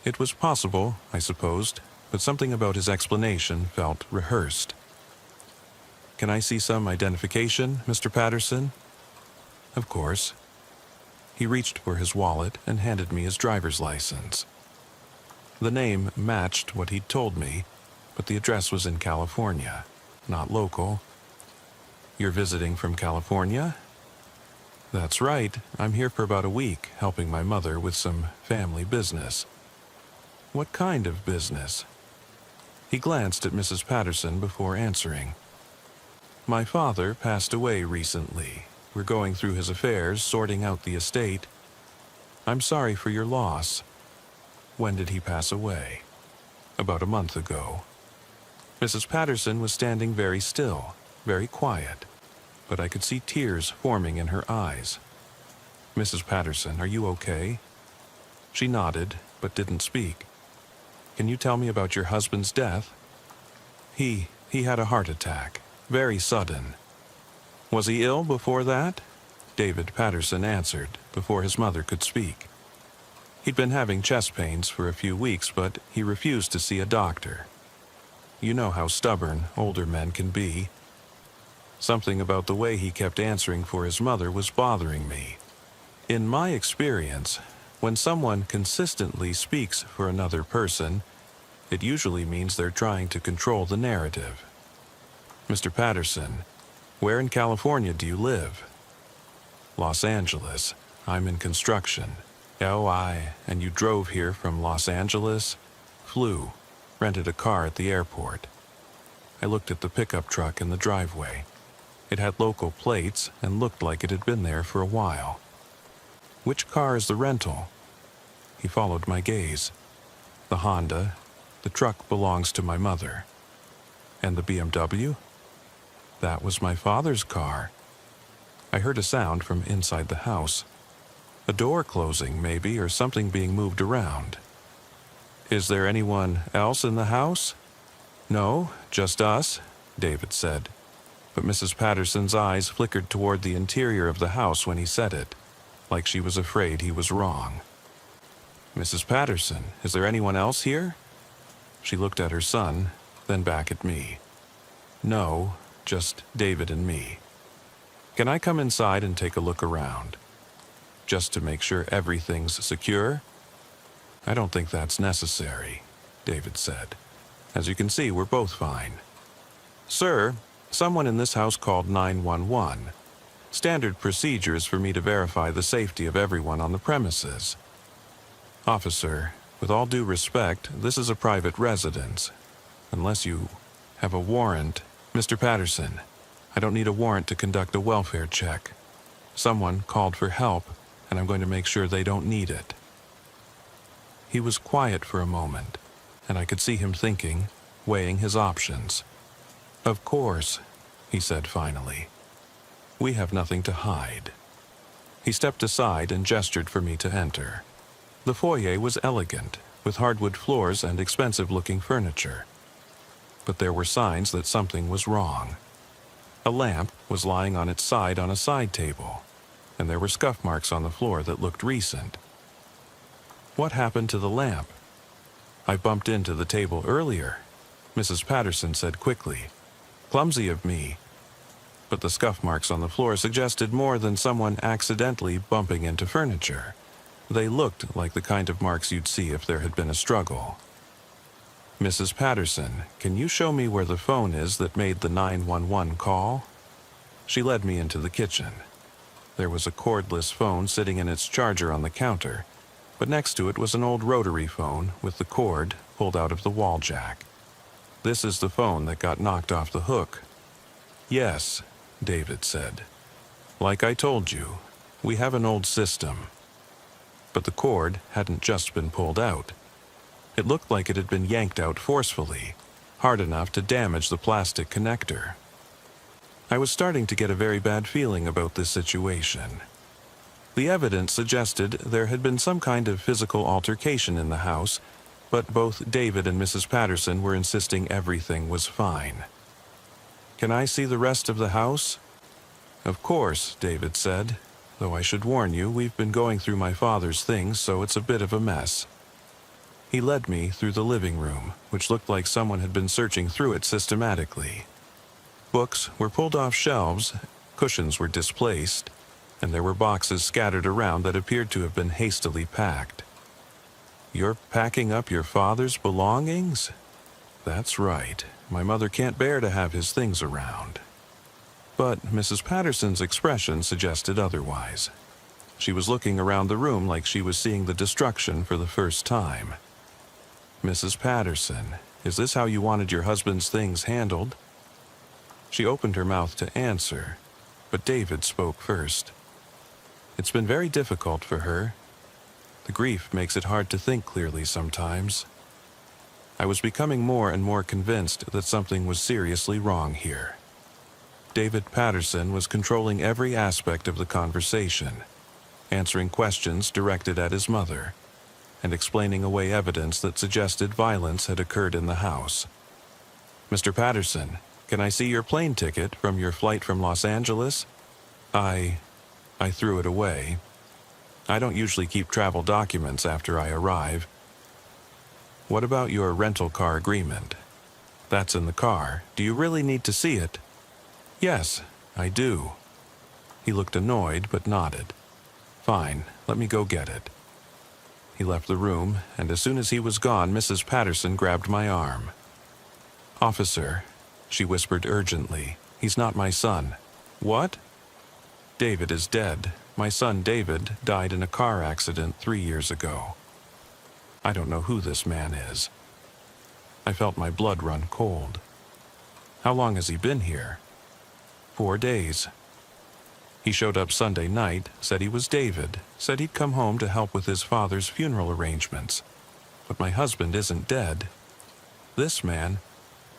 It was possible, I supposed, but something about his explanation felt rehearsed. Can I see some identification, Mr. Patterson? Of course. He reached for his wallet and handed me his driver's license. The name matched what he'd told me, but the address was in California, not local. You're visiting from California? That's right. I'm here for about a week, helping my mother with some family business. What kind of business? He glanced at Mrs. Patterson before answering. My father passed away recently. We're going through his affairs, sorting out the estate. I'm sorry for your loss. When did he pass away? About a month ago. Mrs. Patterson was standing very still, very quiet, but I could see tears forming in her eyes. Mrs. Patterson, are you okay? She nodded, but didn't speak. Can you tell me about your husband's death? He had a heart attack, very sudden. Was he ill before that? David Patterson answered, before his mother could speak. He'd been having chest pains for a few weeks, but he refused to see a doctor. You know how stubborn older men can be. Something about the way he kept answering for his mother was bothering me. In my experience, when someone consistently speaks for another person, it usually means they're trying to control the narrative. Mr. Patterson, where in California do you live? Los Angeles. I'm in construction. Oh, and you drove here from Los Angeles? Flew. Rented a car at the airport. I looked at the pickup truck in the driveway. It had local plates and looked like it had been there for a while. Which car is the rental? He followed my gaze. The Honda. The truck belongs to my mother. And the BMW? That was my father's car. I heard a sound from inside the house. A door closing, maybe, or something being moved around. Is there anyone else in the house? No, just us, David said. But Mrs. Patterson's eyes flickered toward the interior of the house when he said it, like she was afraid he was wrong. Mrs. Patterson, is there anyone else here? She looked at her son, then back at me. No, just David and me. Can I come inside and take a look around? Just to make sure everything's secure? I don't think that's necessary, David said. As you can see, we're both fine. Sir, someone in this house called 911. Standard procedure is for me to verify the safety of everyone on the premises. Officer, with all due respect, this is a private residence. Unless you have a warrant. Mr. Patterson, I don't need a warrant to conduct a welfare check. Someone called for help, and I'm going to make sure they don't need it. He was quiet for a moment, and I could see him thinking, weighing his options. Of course, he said finally. We have nothing to hide. He stepped aside and gestured for me to enter. The foyer was elegant, with hardwood floors and expensive-looking furniture. But there were signs that something was wrong. A lamp was lying on its side on a side table, and there were scuff marks on the floor that looked recent. What happened to the lamp? I bumped into the table earlier, Mrs. Patterson said quickly. Clumsy of me. But the scuff marks on the floor suggested more than someone accidentally bumping into furniture. They looked like the kind of marks you'd see if there had been a struggle. Mrs. Patterson, can you show me where the phone is that made the 911 call? She led me into the kitchen. There was a cordless phone sitting in its charger on the counter, but next to it was an old rotary phone with the cord pulled out of the wall jack. This is the phone that got knocked off the hook. Yes, David said. Like I told you, we have an old system. But the cord hadn't just been pulled out. It looked like it had been yanked out forcefully, hard enough to damage the plastic connector. I was starting to get a very bad feeling about this situation. The evidence suggested there had been some kind of physical altercation in the house, but both David and Mrs. Patterson were insisting everything was fine. Can I see the rest of the house? Of course, David said, though I should warn you, we've been going through my father's things, so it's a bit of a mess. He led me through the living room, which looked like someone had been searching through it systematically. Books were pulled off shelves, cushions were displaced, and there were boxes scattered around that appeared to have been hastily packed. You're packing up your father's belongings? That's right. My mother can't bear to have his things around. But Mrs. Patterson's expression suggested otherwise. She was looking around the room like she was seeing the destruction for the first time. Mrs. Patterson, is this how you wanted your husband's things handled? She opened her mouth to answer, but David spoke first. It's been very difficult for her. The grief makes it hard to think clearly sometimes. I was becoming more and more convinced that something was seriously wrong here. David Patterson was controlling every aspect of the conversation, answering questions directed at his mother, and explaining away evidence that suggested violence had occurred in the house. Mr. Patterson, can I see your plane ticket from your flight from Los Angeles? I threw it away. I don't usually keep travel documents after I arrive. What about your rental car agreement? That's in the car. Do you really need to see it? Yes, I do. He looked annoyed but nodded. Fine, let me go get it. He left the room, and as soon as he was gone, Mrs. Patterson grabbed my arm. Officer, she whispered urgently, he's not my son. What? David is dead. My son David died in a car accident 3 years ago. I don't know who this man is. I felt my blood run cold. How long has he been here? 4 days. He showed up Sunday night, said he was David, said he'd come home to help with his father's funeral arrangements. But my husband isn't dead. This man,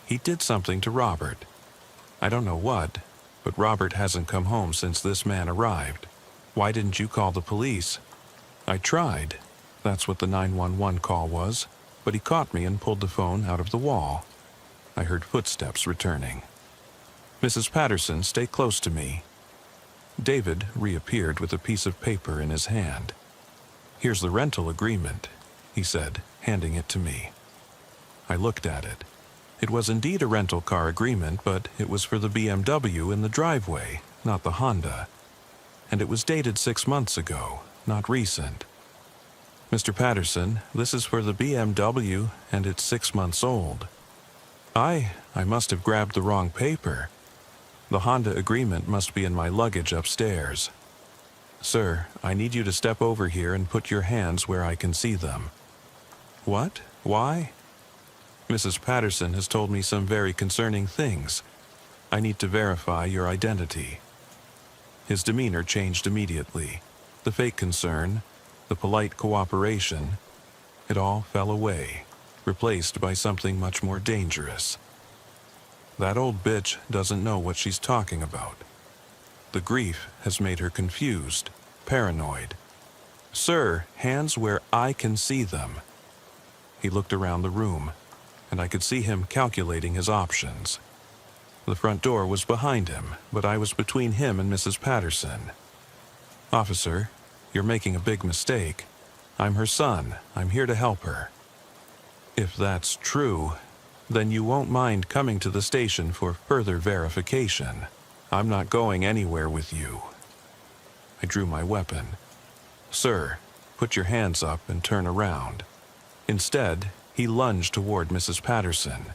he did something to Robert. I don't know what, but Robert hasn't come home since this man arrived. Why didn't you call the police? I tried. That's what the 911 call was, but he caught me and pulled the phone out of the wall. I heard footsteps returning. Mrs. Patterson, stay close to me. David reappeared with a piece of paper in his hand. Here's the rental agreement, he said, handing it to me. I looked at it. It was indeed a rental car agreement, but it was for the BMW in the driveway, not the Honda. And it was dated 6 months ago, not recent. Mr. Patterson, this is for the BMW, and it's 6 months old. I must have grabbed the wrong paper. The Honda agreement must be in my luggage upstairs. Sir, I need you to step over here and put your hands where I can see them. What? Why? Mrs. Patterson has told me some very concerning things. I need to verify your identity. His demeanor changed immediately. The fake concern, the polite cooperation, it all fell away, replaced by something much more dangerous. That old bitch doesn't know what she's talking about. The grief has made her confused, paranoid. Sir, hands where I can see them. He looked around the room, and I could see him calculating his options. The front door was behind him, but I was between him and Mrs. Patterson. Officer, you're making a big mistake. I'm her son. I'm here to help her. If that's true, then you won't mind coming to the station for further verification. I'm not going anywhere with you. I drew my weapon. Sir, put your hands up and turn around. Instead, he lunged toward Mrs. Patterson.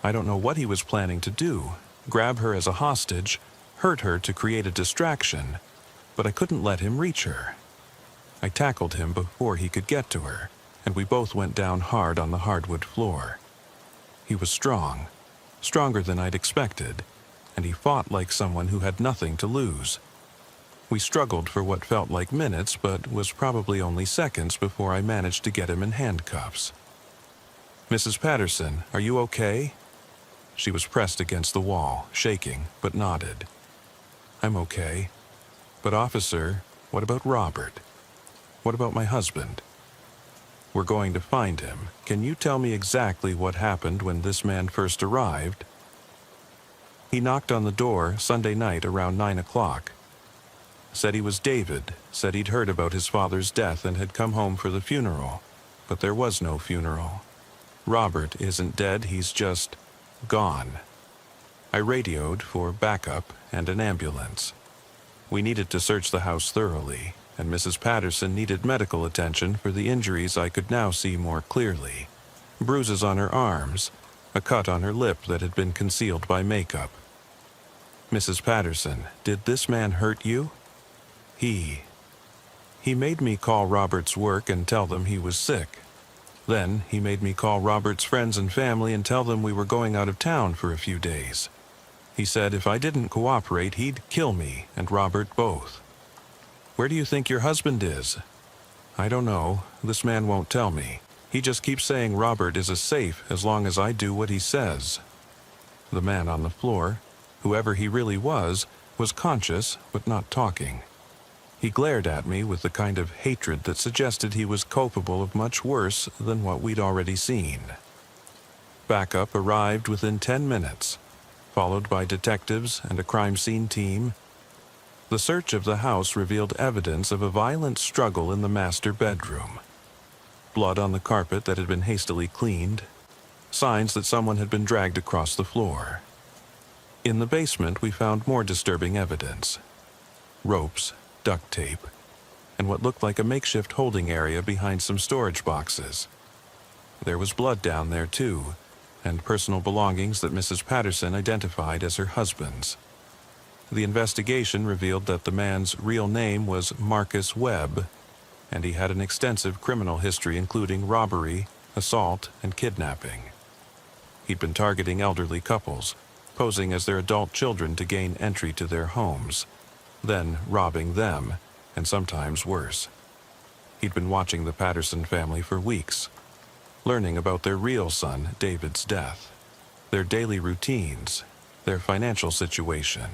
I don't know what he was planning to do, grab her as a hostage, hurt her to create a distraction, but I couldn't let him reach her. I tackled him before he could get to her, and we both went down hard on the hardwood floor. He was strong, stronger than I'd expected, and he fought like someone who had nothing to lose. We struggled for what felt like minutes, but was probably only seconds before I managed to get him in handcuffs. Mrs. Patterson, are you okay? She was pressed against the wall, shaking, but nodded. I'm okay. But officer, what about Robert? What about my husband? We're going to find him. Can you tell me exactly what happened when this man first arrived? He knocked on the door Sunday night around 9 o'clock. Said he was David, said he'd heard about his father's death and had come home for the funeral. But there was no funeral. Robert isn't dead, he's just gone. I radioed for backup and an ambulance. We needed to search the house thoroughly, and Mrs. Patterson needed medical attention for the injuries I could now see more clearly. Bruises on her arms, a cut on her lip that had been concealed by makeup. Mrs. Patterson, did this man hurt you? He made me call Robert's work and tell them he was sick. Then he made me call Robert's friends and family and tell them we were going out of town for a few days. He said if I didn't cooperate, he'd kill me and Robert both. Where do you think your husband is? I don't know. This man won't tell me. He just keeps saying Robert is safe as long as I do what he says. The man on the floor, whoever he really was conscious but not talking. He glared at me with the kind of hatred that suggested he was culpable of much worse than what we'd already seen. Backup arrived within 10 minutes, followed by detectives and a crime scene team. The search of the house revealed evidence of a violent struggle in the master bedroom. Blood on the carpet that had been hastily cleaned, signs that someone had been dragged across the floor. In the basement, we found more disturbing evidence. Ropes, duct tape, and what looked like a makeshift holding area behind some storage boxes. There was blood down there, too, and personal belongings that Mrs. Patterson identified as her husband's. The investigation revealed that the man's real name was Marcus Webb, and he had an extensive criminal history including robbery, assault, and kidnapping. He'd been targeting elderly couples, posing as their adult children to gain entry to their homes, then robbing them, and sometimes worse. He'd been watching the Patterson family for weeks, learning about their real son, David's death, their daily routines, their financial situation.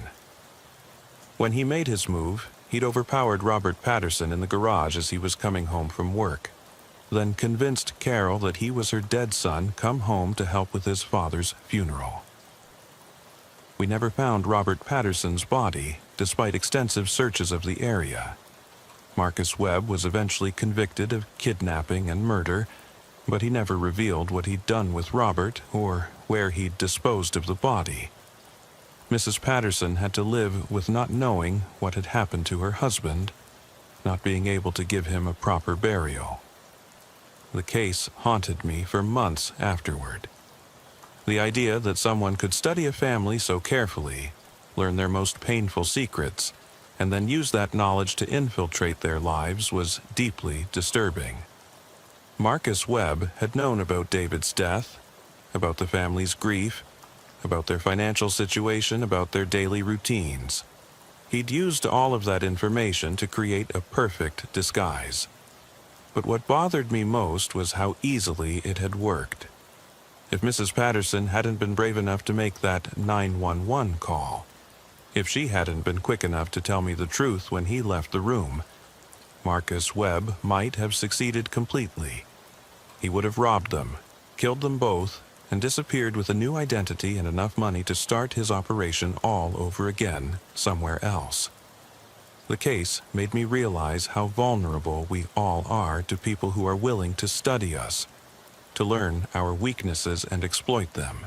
When he made his move, he'd overpowered Robert Patterson in the garage as he was coming home from work, then convinced Carol that he was her dead son come home to help with his father's funeral. We never found Robert Patterson's body, despite extensive searches of the area. Marcus Webb was eventually convicted of kidnapping and murder, but he never revealed what he'd done with Robert or where he'd disposed of the body. Mrs. Patterson had to live with not knowing what had happened to her husband, not being able to give him a proper burial. The case haunted me for months afterward. The idea that someone could study a family so carefully, learn their most painful secrets, and then use that knowledge to infiltrate their lives was deeply disturbing. Marcus Webb had known about David's death, about the family's grief, about their financial situation, about their daily routines. He'd used all of that information to create a perfect disguise. But what bothered me most was how easily it had worked. If Mrs. Patterson hadn't been brave enough to make that 911 call, if she hadn't been quick enough to tell me the truth when he left the room, Marcus Webb might have succeeded completely. He would have robbed them, killed them both, and disappeared with a new identity and enough money to start his operation all over again somewhere else. The case made me realize how vulnerable we all are to people who are willing to study us, to learn our weaknesses and exploit them.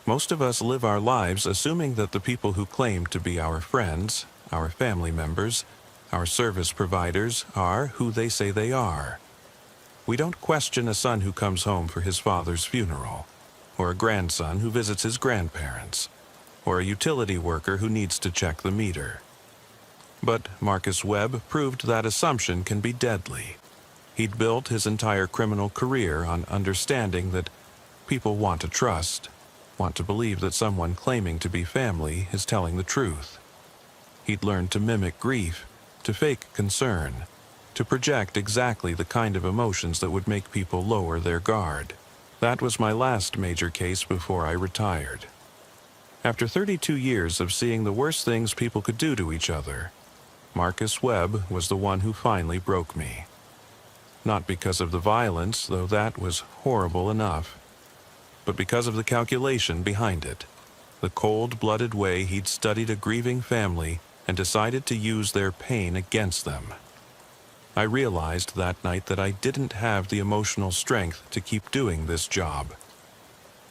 Most of us live our lives assuming that the people who claim to be our friends, our family members, our service providers are who they say they are. We don't question a son who comes home for his father's funeral, or a grandson who visits his grandparents, or a utility worker who needs to check the meter. But Marcus Webb proved that assumption can be deadly. He'd built his entire criminal career on understanding that people want to trust, want to believe that someone claiming to be family is telling the truth. He'd learned to mimic grief, to fake concern, to project exactly the kind of emotions that would make people lower their guard. That was my last major case before I retired. After 32 years of seeing the worst things people could do to each other, Marcus Webb was the one who finally broke me. Not because of the violence, though that was horrible enough, but because of the calculation behind it, the cold-blooded way he'd studied a grieving family and decided to use their pain against them. I realized that night that I didn't have the emotional strength to keep doing this job.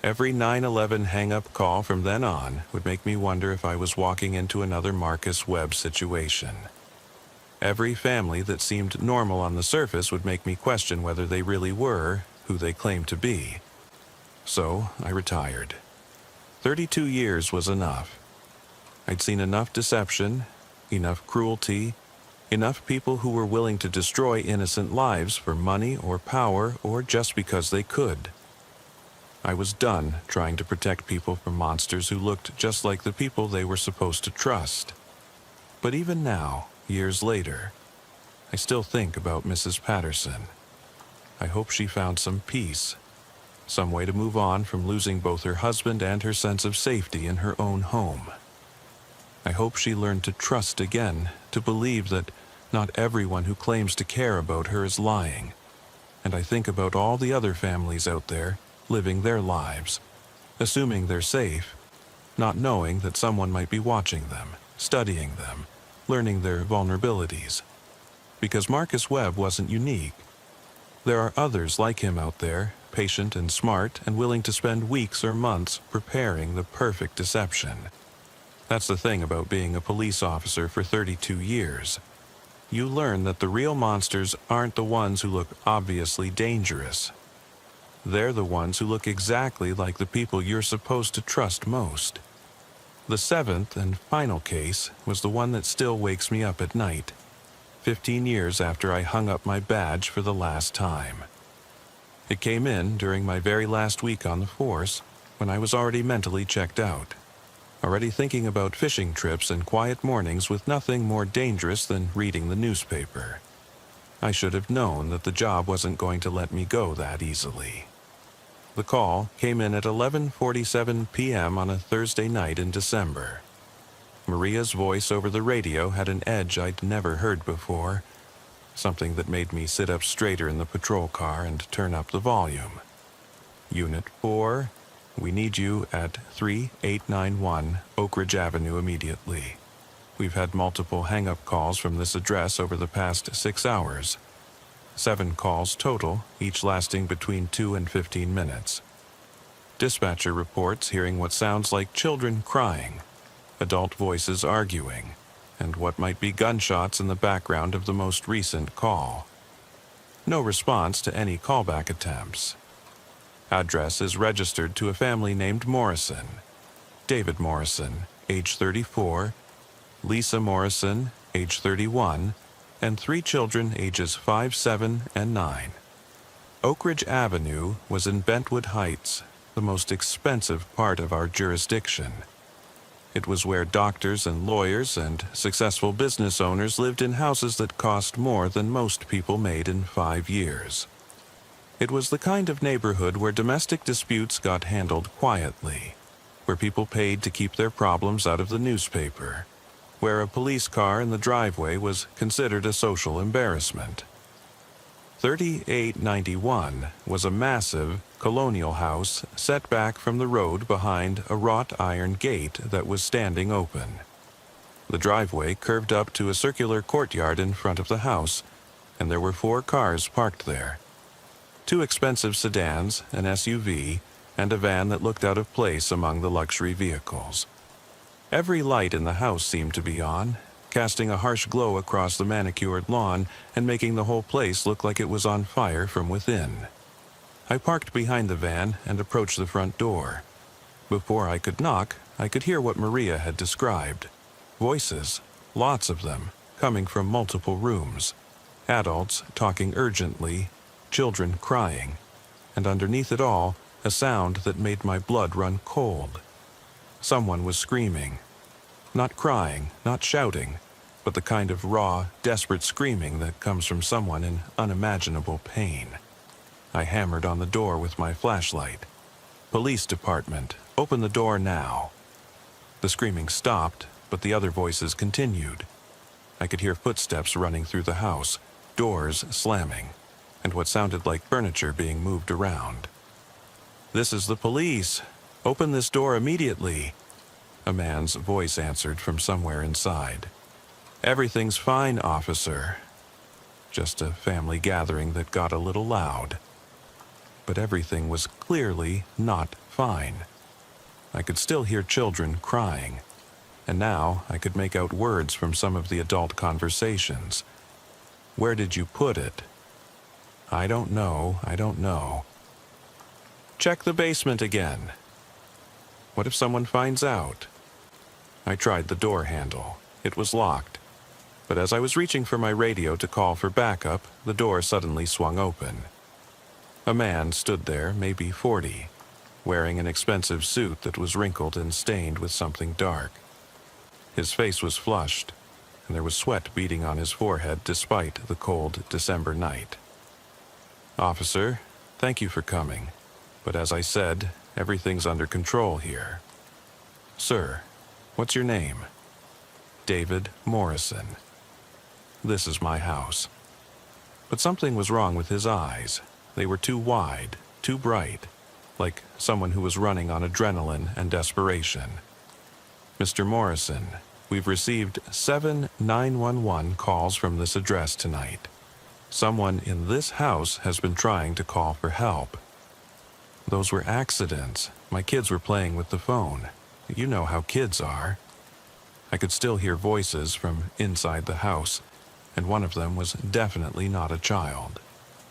Every 9/11 hang-up call from then on would make me wonder if I was walking into another Marcus Webb situation. Every family that seemed normal on the surface would make me question whether they really were who they claimed to be. So I retired. 32 years was enough. I'd seen enough deception, enough cruelty, enough people who were willing to destroy innocent lives for money or power or just because they could. I was done trying to protect people from monsters who looked just like the people they were supposed to trust. But even now, years later, I still think about Mrs. Patterson. I hope she found some peace, some way to move on from losing both her husband and her sense of safety in her own home. I hope she learned to trust again, to believe that not everyone who claims to care about her is lying. And I think about all the other families out there living their lives, assuming they're safe, not knowing that someone might be watching them, studying them, learning their vulnerabilities. Because Marcus Webb wasn't unique. There are others like him out there, patient and smart and willing to spend weeks or months preparing the perfect deception. That's the thing about being a police officer for 32 years. You learn that the real monsters aren't the ones who look obviously dangerous. They're the ones who look exactly like the people you're supposed to trust most. The seventh and final case was the one that still wakes me up at night, 15 years after I hung up my badge for the last time. It came in during my very last week on the force, when I was already mentally checked out, already thinking about fishing trips and quiet mornings with nothing more dangerous than reading the newspaper. I should have known that the job wasn't going to let me go that easily. The call came in at 11:47 p.m. on a Thursday night in December. Maria's voice over the radio had an edge I'd never heard before, something that made me sit up straighter in the patrol car and turn up the volume. Unit 4, we need you at 3891 Oak Ridge Avenue immediately. We've had multiple hang-up calls from this address over the past 6 hours. 7 calls total, each lasting between 2 and 15 minutes. Dispatcher reports hearing what sounds like children crying, adult voices arguing, and what might be gunshots in the background of the most recent call. No response to any callback attempts. Address is registered to a family named Morrison. David Morrison, age 34, Lisa Morrison, age 31, and 3 children ages 5, 7, and 9. Oak Ridge Avenue was in Bentwood Heights, the most expensive part of our jurisdiction. It was where doctors and lawyers and successful business owners lived in houses that cost more than most people made in 5 years. It was the kind of neighborhood where domestic disputes got handled quietly, where people paid to keep their problems out of the newspaper, where a police car in the driveway was considered a social embarrassment. 3891 was a massive, colonial house set back from the road behind a wrought iron gate that was standing open. The driveway curved up to a circular courtyard in front of the house, and there were 4 cars parked there. 2 expensive sedans, an SUV, and a van that looked out of place among the luxury vehicles. Every light in the house seemed to be on, casting a harsh glow across the manicured lawn and making the whole place look like it was on fire from within. I parked behind the van and approached the front door. Before I could knock, I could hear what Maria had described. Voices, lots of them, coming from multiple rooms. Adults talking urgently, children crying, and underneath it all, a sound that made my blood run cold. Someone was screaming. Not crying, not shouting, but the kind of raw, desperate screaming that comes from someone in unimaginable pain. I hammered on the door with my flashlight. "Police department, open the door now." The screaming stopped, but the other voices continued. I could hear footsteps running through the house, doors slamming, and what sounded like furniture being moved around. "This is the police. Open this door immediately," a man's voice answered from somewhere inside. "Everything's fine, officer." Just a family gathering that got a little loud. But everything was clearly not fine. I could still hear children crying, and now I could make out words from some of the adult conversations. "Where did you put it?" I don't know. "Check the basement again." What if someone finds out? I tried the door handle. It was locked. But as I was reaching for my radio to call for backup, the door suddenly swung open. A man stood there, maybe 40, wearing an expensive suit that was wrinkled and stained with something dark. His face was flushed, and there was sweat beading on his forehead despite the cold December night. "Officer, thank you for coming, but as I said, everything's under control here." "Sir, what's your name?" "David Morrison." "This is my house." But something was wrong with his eyes. They were too wide, too bright, like someone who was running on adrenaline and desperation. "Mr. Morrison, we've received 7 911 calls from this address tonight. Someone in this house has been trying to call for help." "Those were accidents. My kids were playing with the phone. You know how kids are." I could still hear voices from inside the house, and one of them was definitely not a child.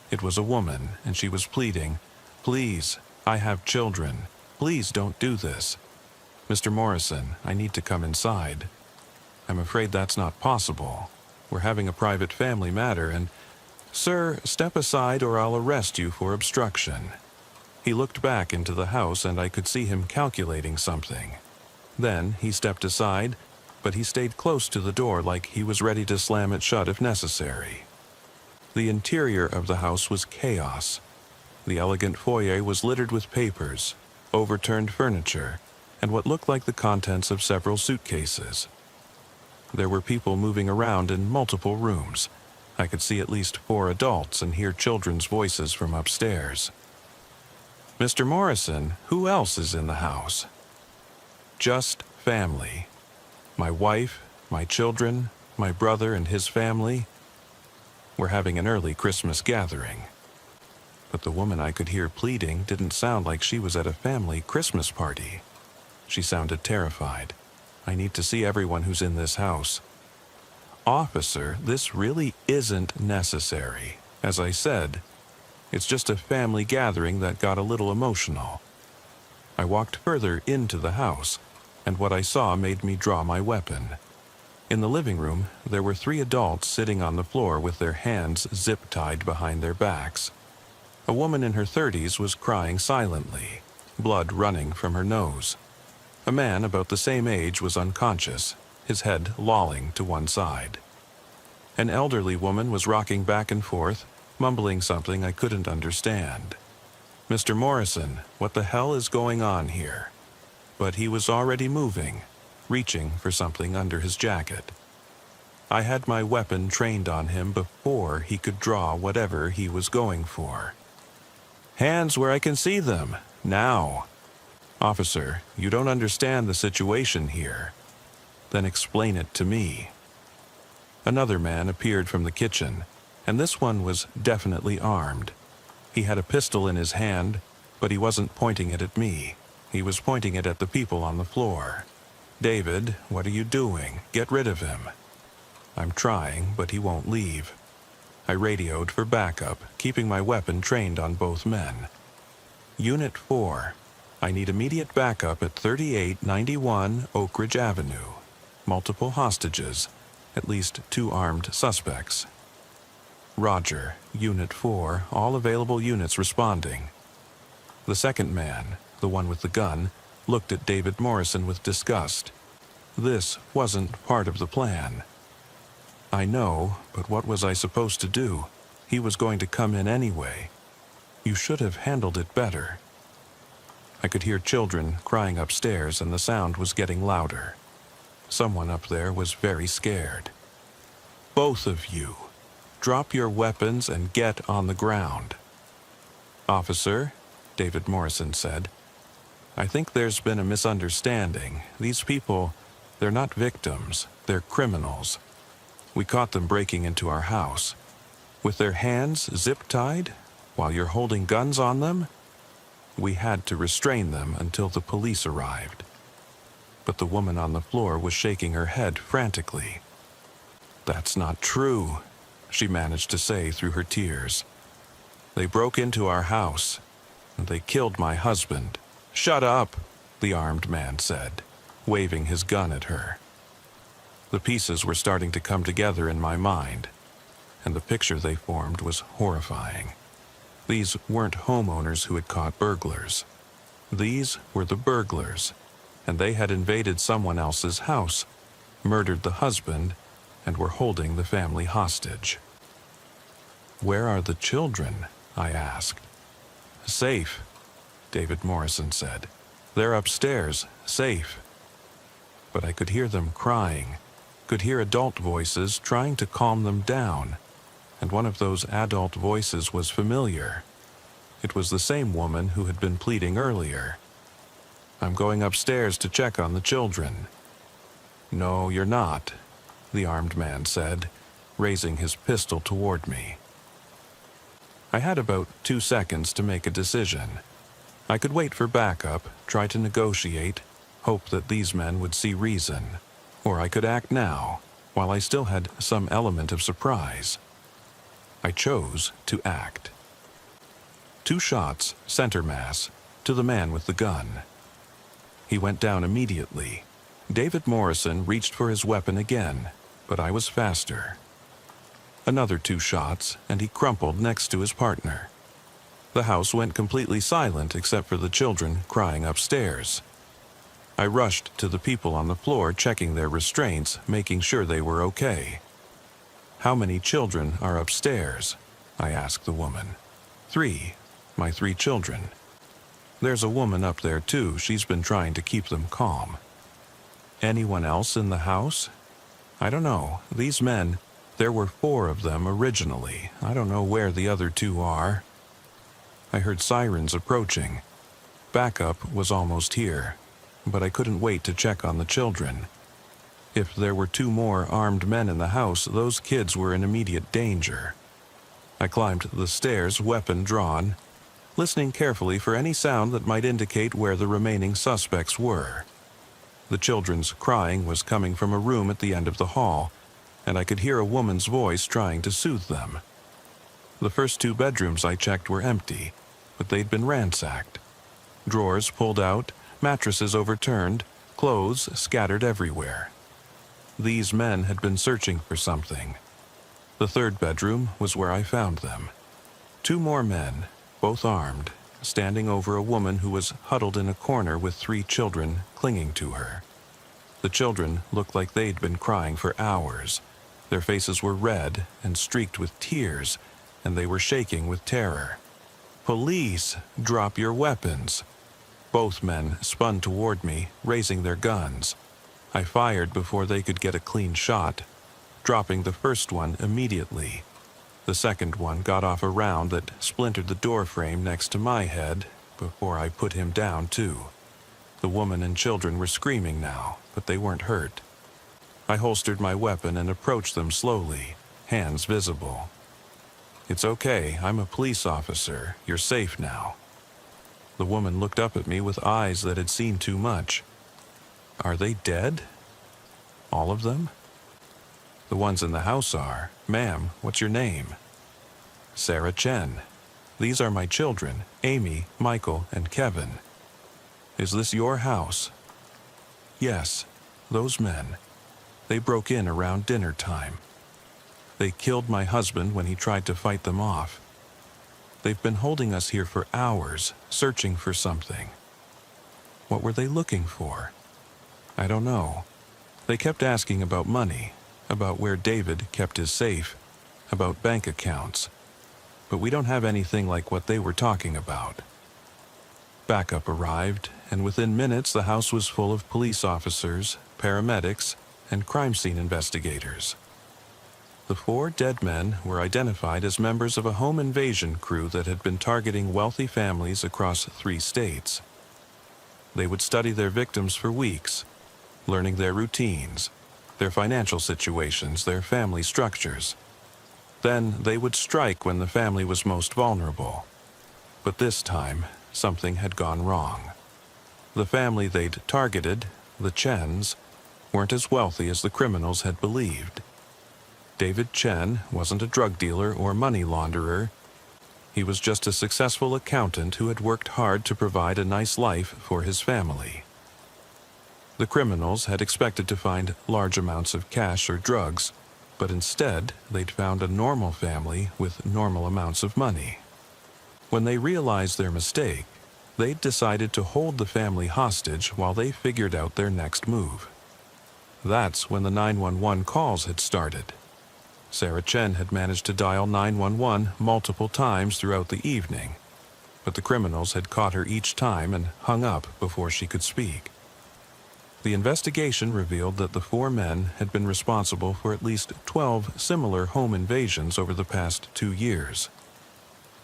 It was a woman, and she was pleading, "Please, I have children. Please don't do this. Mr. Morrison, I need to come inside." "I'm afraid that's not possible. We're having a private family matter, and..." "Sir, step aside or I'll arrest you for obstruction." He looked back into the house and I could see him calculating something. Then he stepped aside, but he stayed close to the door like he was ready to slam it shut if necessary. The interior of the house was chaos. The elegant foyer was littered with papers, overturned furniture, and what looked like the contents of several suitcases. There were people moving around in multiple rooms. I could see at least 4 adults and hear children's voices from upstairs. "Mr. Morrison, who else is in the house?" "Just family. My wife, my children, my brother and his family. We're having an early Christmas gathering." But the woman I could hear pleading didn't sound like she was at a family Christmas party. She sounded terrified. "I need to see everyone who's in this house." "Officer, this really isn't necessary. As I said, it's just a family gathering that got a little emotional." I walked further into the house, and what I saw made me draw my weapon. In the living room, there were 3 adults sitting on the floor with their hands zip-tied behind their backs. A woman in her 30s was crying silently, blood running from her nose. A man about the same age was unconscious, his head lolling to one side. An elderly woman was rocking back and forth, mumbling something I couldn't understand. "Mr. Morrison, what the hell is going on here?" But he was already moving, reaching for something under his jacket. I had my weapon trained on him before he could draw whatever he was going for. "Hands where I can see them, now." "Officer, you don't understand the situation here." "Then explain it to me." Another man appeared from the kitchen, and this one was definitely armed. He had a pistol in his hand, but he wasn't pointing it at me. He was pointing it at the people on the floor. "David, what are you doing? Get rid of him." I'm trying, but he won't leave. I radioed for backup, keeping my weapon trained on both men. "Unit 4, I need immediate backup at 3891 Oak Ridge Avenue. Multiple hostages, at least 2 armed suspects." "Roger, Unit 4, all available units responding." The second man, the one with the gun, looked at David Morrison with disgust. This wasn't part of the plan. "I know, but what was I supposed to do? He was going to come in anyway. You should have handled it better." I could hear children crying upstairs, and the sound was getting louder. Someone up there was very scared. "Both of you, drop your weapons and get on the ground." "Officer," David Morrison said, "I think there's been a misunderstanding. These people, they're not victims, they're criminals. We caught them breaking into our house. With their hands zip-tied, while you're holding guns on them? We had to restrain them until the police arrived." But the woman on the floor was shaking her head frantically. "That's not true," she managed to say through her tears. "They broke into our house, and they killed my husband." "Shut up," the armed man said, waving his gun at her. The pieces were starting to come together in my mind, and the picture they formed was horrifying. These weren't homeowners who had caught burglars. These were the burglars, and they had invaded someone else's house, murdered the husband, and were holding the family hostage. "Where are the children?" I asked. "Safe," David Morrison said. "They're upstairs, safe." But I could hear them crying, could hear adult voices trying to calm them down, and one of those adult voices was familiar. It was the same woman who had been pleading earlier. "I'm going upstairs to check on the children." "No, you're not," the armed man said, raising his pistol toward me. I had about 2 seconds to make a decision. I could wait for backup, try to negotiate, hope that these men would see reason. Or I could act now, while I still had some element of surprise. I chose to act. 2 shots, center mass, to the man with the gun. He went down immediately. David Morrison reached for his weapon again, but I was faster. Another 2 shots, and he crumpled next to his partner. The house went completely silent except for the children crying upstairs. I rushed to the people on the floor, checking their restraints, making sure they were okay. "How many children are upstairs?" I asked the woman. "3. My 3 children. There's a woman up there too. She's been trying to keep them calm." "Anyone else in the house?" "I don't know. These men, there were 4 of them originally. I don't know where the other 2 are." I heard sirens approaching. Backup was almost here, but I couldn't wait to check on the children. If there were 2 more armed men in the house, those kids were in immediate danger. I climbed the stairs, weapon drawn, listening carefully for any sound that might indicate where the remaining suspects were. The children's crying was coming from a room at the end of the hall, and I could hear a woman's voice trying to soothe them. The first 2 bedrooms I checked were empty, but they'd been ransacked. Drawers pulled out, mattresses overturned, clothes scattered everywhere. These men had been searching for something. The 3rd bedroom was where I found them. 2 more men, both armed, standing over a woman who was huddled in a corner with 3 children clinging to her. The children looked like they'd been crying for hours. Their faces were red and streaked with tears, and they were shaking with terror. "Police, drop your weapons." Both men spun toward me, raising their guns. I fired before they could get a clean shot, dropping the first one immediately. The second one got off a round that splintered the door frame next to my head before I put him down too. The woman and children were screaming now, but they weren't hurt. I holstered my weapon and approached them slowly, hands visible. "It's okay, I'm a police officer. You're safe now." The woman looked up at me with eyes that had seen too much. "Are they dead? All of them?" "The ones in the house are. Ma'am, what's your name?" "Sarah Chen. These are my children, Amy, Michael, and Kevin." "Is this your house?" "Yes, those men. They broke in around dinner time. They killed my husband when he tried to fight them off. They've been holding us here for hours, searching for something." "What were they looking for?" "I don't know. They kept asking about money, about where David kept his safe, about bank accounts. But we don't have anything like what they were talking about." Backup arrived, and within minutes the house was full of police officers, paramedics, and crime scene investigators. The 4 dead men were identified as members of a home invasion crew that had been targeting wealthy families across 3 states. They would study their victims for weeks, learning their routines, their financial situations, their family structures. Then they would strike when the family was most vulnerable. But this time, something had gone wrong. The family they'd targeted, the Chens, weren't as wealthy as the criminals had believed. David Chen wasn't a drug dealer or money launderer. He was just a successful accountant who had worked hard to provide a nice life for his family. The criminals had expected to find large amounts of cash or drugs, but instead they'd found a normal family with normal amounts of money. When they realized their mistake, they'd decided to hold the family hostage while they figured out their next move. That's when the 911 calls had started. Sarah Chen had managed to dial 911 multiple times throughout the evening, but the criminals had caught her each time and hung up before she could speak. The investigation revealed that the 4 men had been responsible for at least 12 similar home invasions over the past 2 years.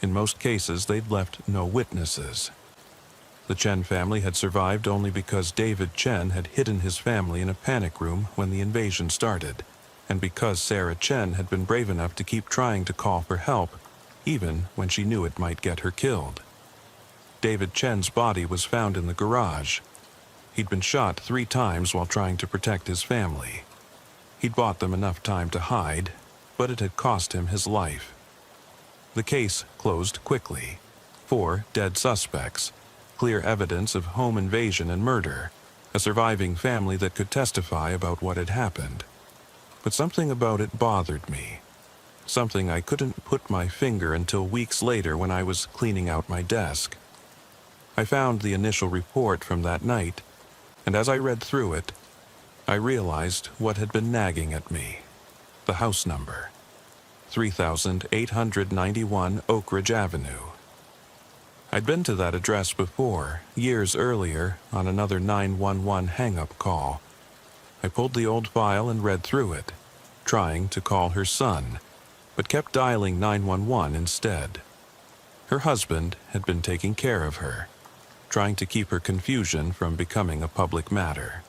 In most cases, they'd left no witnesses. The Chen family had survived only because David Chen had hidden his family in a panic room when the invasion started, and because Sarah Chen had been brave enough to keep trying to call for help, even when she knew it might get her killed. David Chen's body was found in the garage. He'd been shot 3 times while trying to protect his family. He'd bought them enough time to hide, but it had cost him his life. The case closed quickly. 4 dead suspects, clear evidence of home invasion and murder, a surviving family that could testify about what had happened. But something about it bothered me. something I couldn't put my finger until weeks later when I was cleaning out my desk. I found the initial report from that night, and as I read through it, I realized what had been nagging at me. The house number. 3891 Oak Ridge Avenue. I'd been to that address before, years earlier, on another 911 hang-up call. I pulled the old file and read through it, trying to call her son, but kept dialing 911 instead. Her husband had been taking care of her, trying to keep her confusion from becoming a public matter.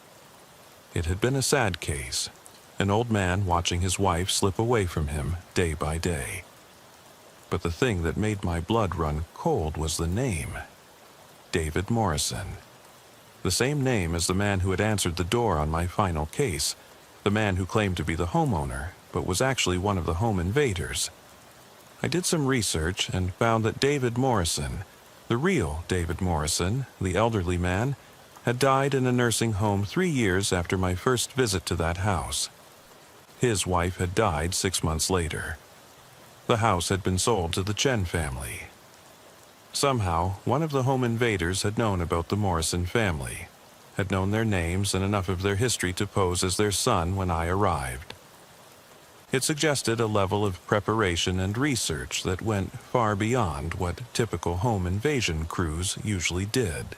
It had been a sad case, an old man watching his wife slip away from him day by day. But the thing that made my blood run cold was the name. David Morrison. The same name as the man who had answered the door on my final case, the man who claimed to be the homeowner, but was actually one of the home invaders. I did some research and found that David Morrison, the real David Morrison, the elderly man, had died in a nursing home 3 years after my first visit to that house. His wife had died 6 months later. The house had been sold to the Chen family. Somehow, one of the home invaders had known about the Morrison family, had known their names and enough of their history to pose as their son when I arrived. It suggested a level of preparation and research that went far beyond what typical home invasion crews usually did.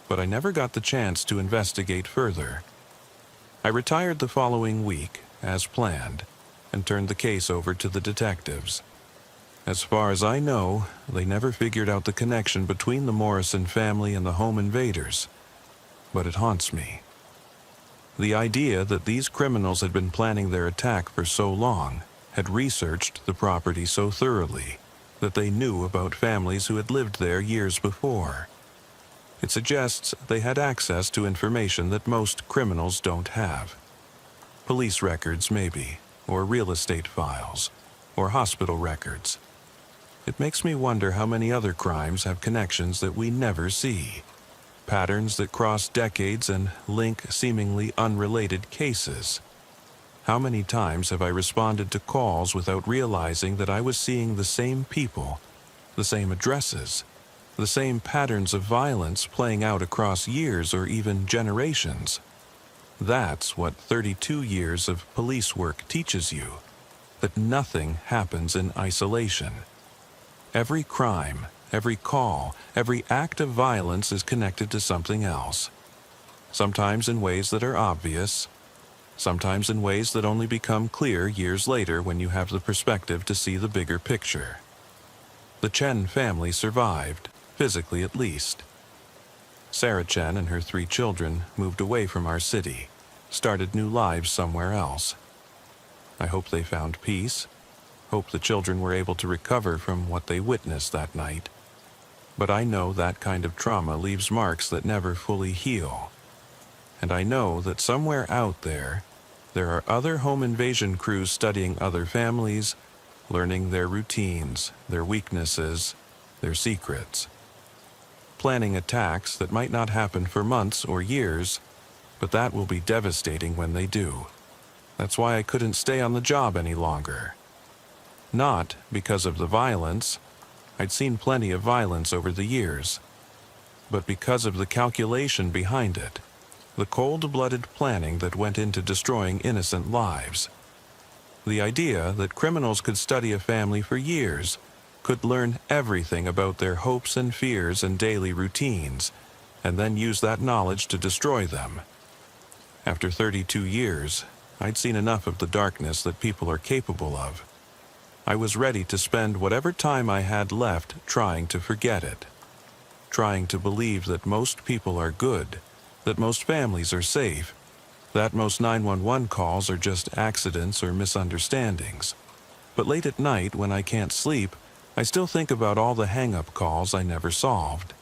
But I never got the chance to investigate further. I retired the following week, as planned, and turned the case over to the detectives. As far as I know, they never figured out the connection between the Morrison family and the home invaders. But it haunts me. The idea that these criminals had been planning their attack for so long, had researched the property so thoroughly, that they knew about families who had lived there years before. It suggests they had access to information that most criminals don't have. Police records, maybe, or real estate files, or hospital records. It makes me wonder how many other crimes have connections that we never see, patterns that cross decades and link seemingly unrelated cases. How many times have I responded to calls without realizing that I was seeing the same people, the same addresses, the same patterns of violence playing out across years or even generations? That's what 32 years of police work teaches you, that nothing happens in isolation. Every crime, every call, every act of violence is connected to something else. Sometimes in ways that are obvious, sometimes in ways that only become clear years later when you have the perspective to see the bigger picture. The Chen family survived, physically at least. Sarah Chen and her 3 children moved away from our city, started new lives somewhere else. I hope they found peace, hope the children were able to recover from what they witnessed that night. But I know that kind of trauma leaves marks that never fully heal. And I know that somewhere out there, there are other home invasion crews studying other families, learning their routines, their weaknesses, their secrets. Planning attacks that might not happen for months or years, but that will be devastating when they do. That's why I couldn't stay on the job any longer. Not because of the violence. I'd seen plenty of violence over the years. But because of the calculation behind it, the cold-blooded planning that went into destroying innocent lives. The idea that criminals could study a family for years, could learn everything about their hopes and fears and daily routines, and then use that knowledge to destroy them. After 32 years, I'd seen enough of the darkness that people are capable of. I was ready to spend whatever time I had left trying to forget it, trying to believe that most people are good, that most families are safe, that most 911 calls are just accidents or misunderstandings. But late at night, when I can't sleep, I still think about all the hang-up calls I never solved,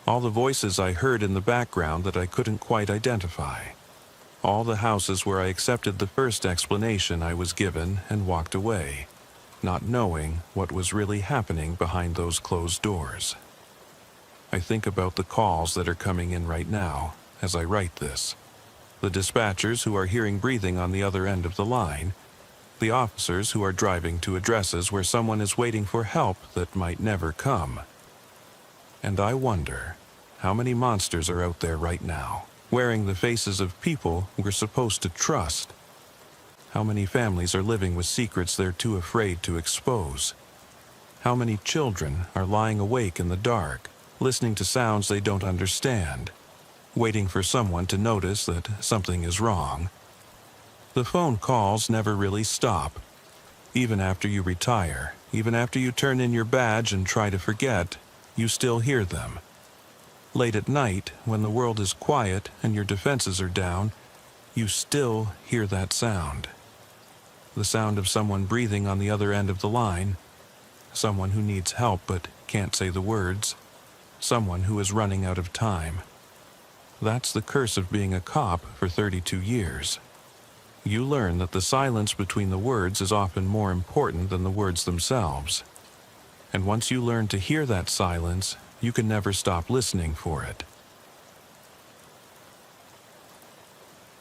all the voices I heard in the background that I couldn't quite identify, all the houses where I accepted the first explanation I was given and walked away, not knowing what was really happening behind those closed doors. I think about the calls that are coming in right now as I write this, the dispatchers who are hearing breathing on the other end of the line, the officers who are driving to addresses where someone is waiting for help that might never come. And I wonder, how many monsters are out there right now, wearing the faces of people we're supposed to trust? How many families are living with secrets they're too afraid to expose? How many children are lying awake in the dark, listening to sounds they don't understand, waiting for someone to notice that something is wrong? The phone calls never really stop. Even after you retire, even after you turn in your badge and try to forget, you still hear them. Late at night, when the world is quiet and your defenses are down, you still hear that sound. The sound of someone breathing on the other end of the line, someone who needs help but can't say the words, someone who is running out of time. That's the curse of being a cop for 32 years. You learn that the silence between the words is often more important than the words themselves. And once you learn to hear that silence, you can never stop listening for it.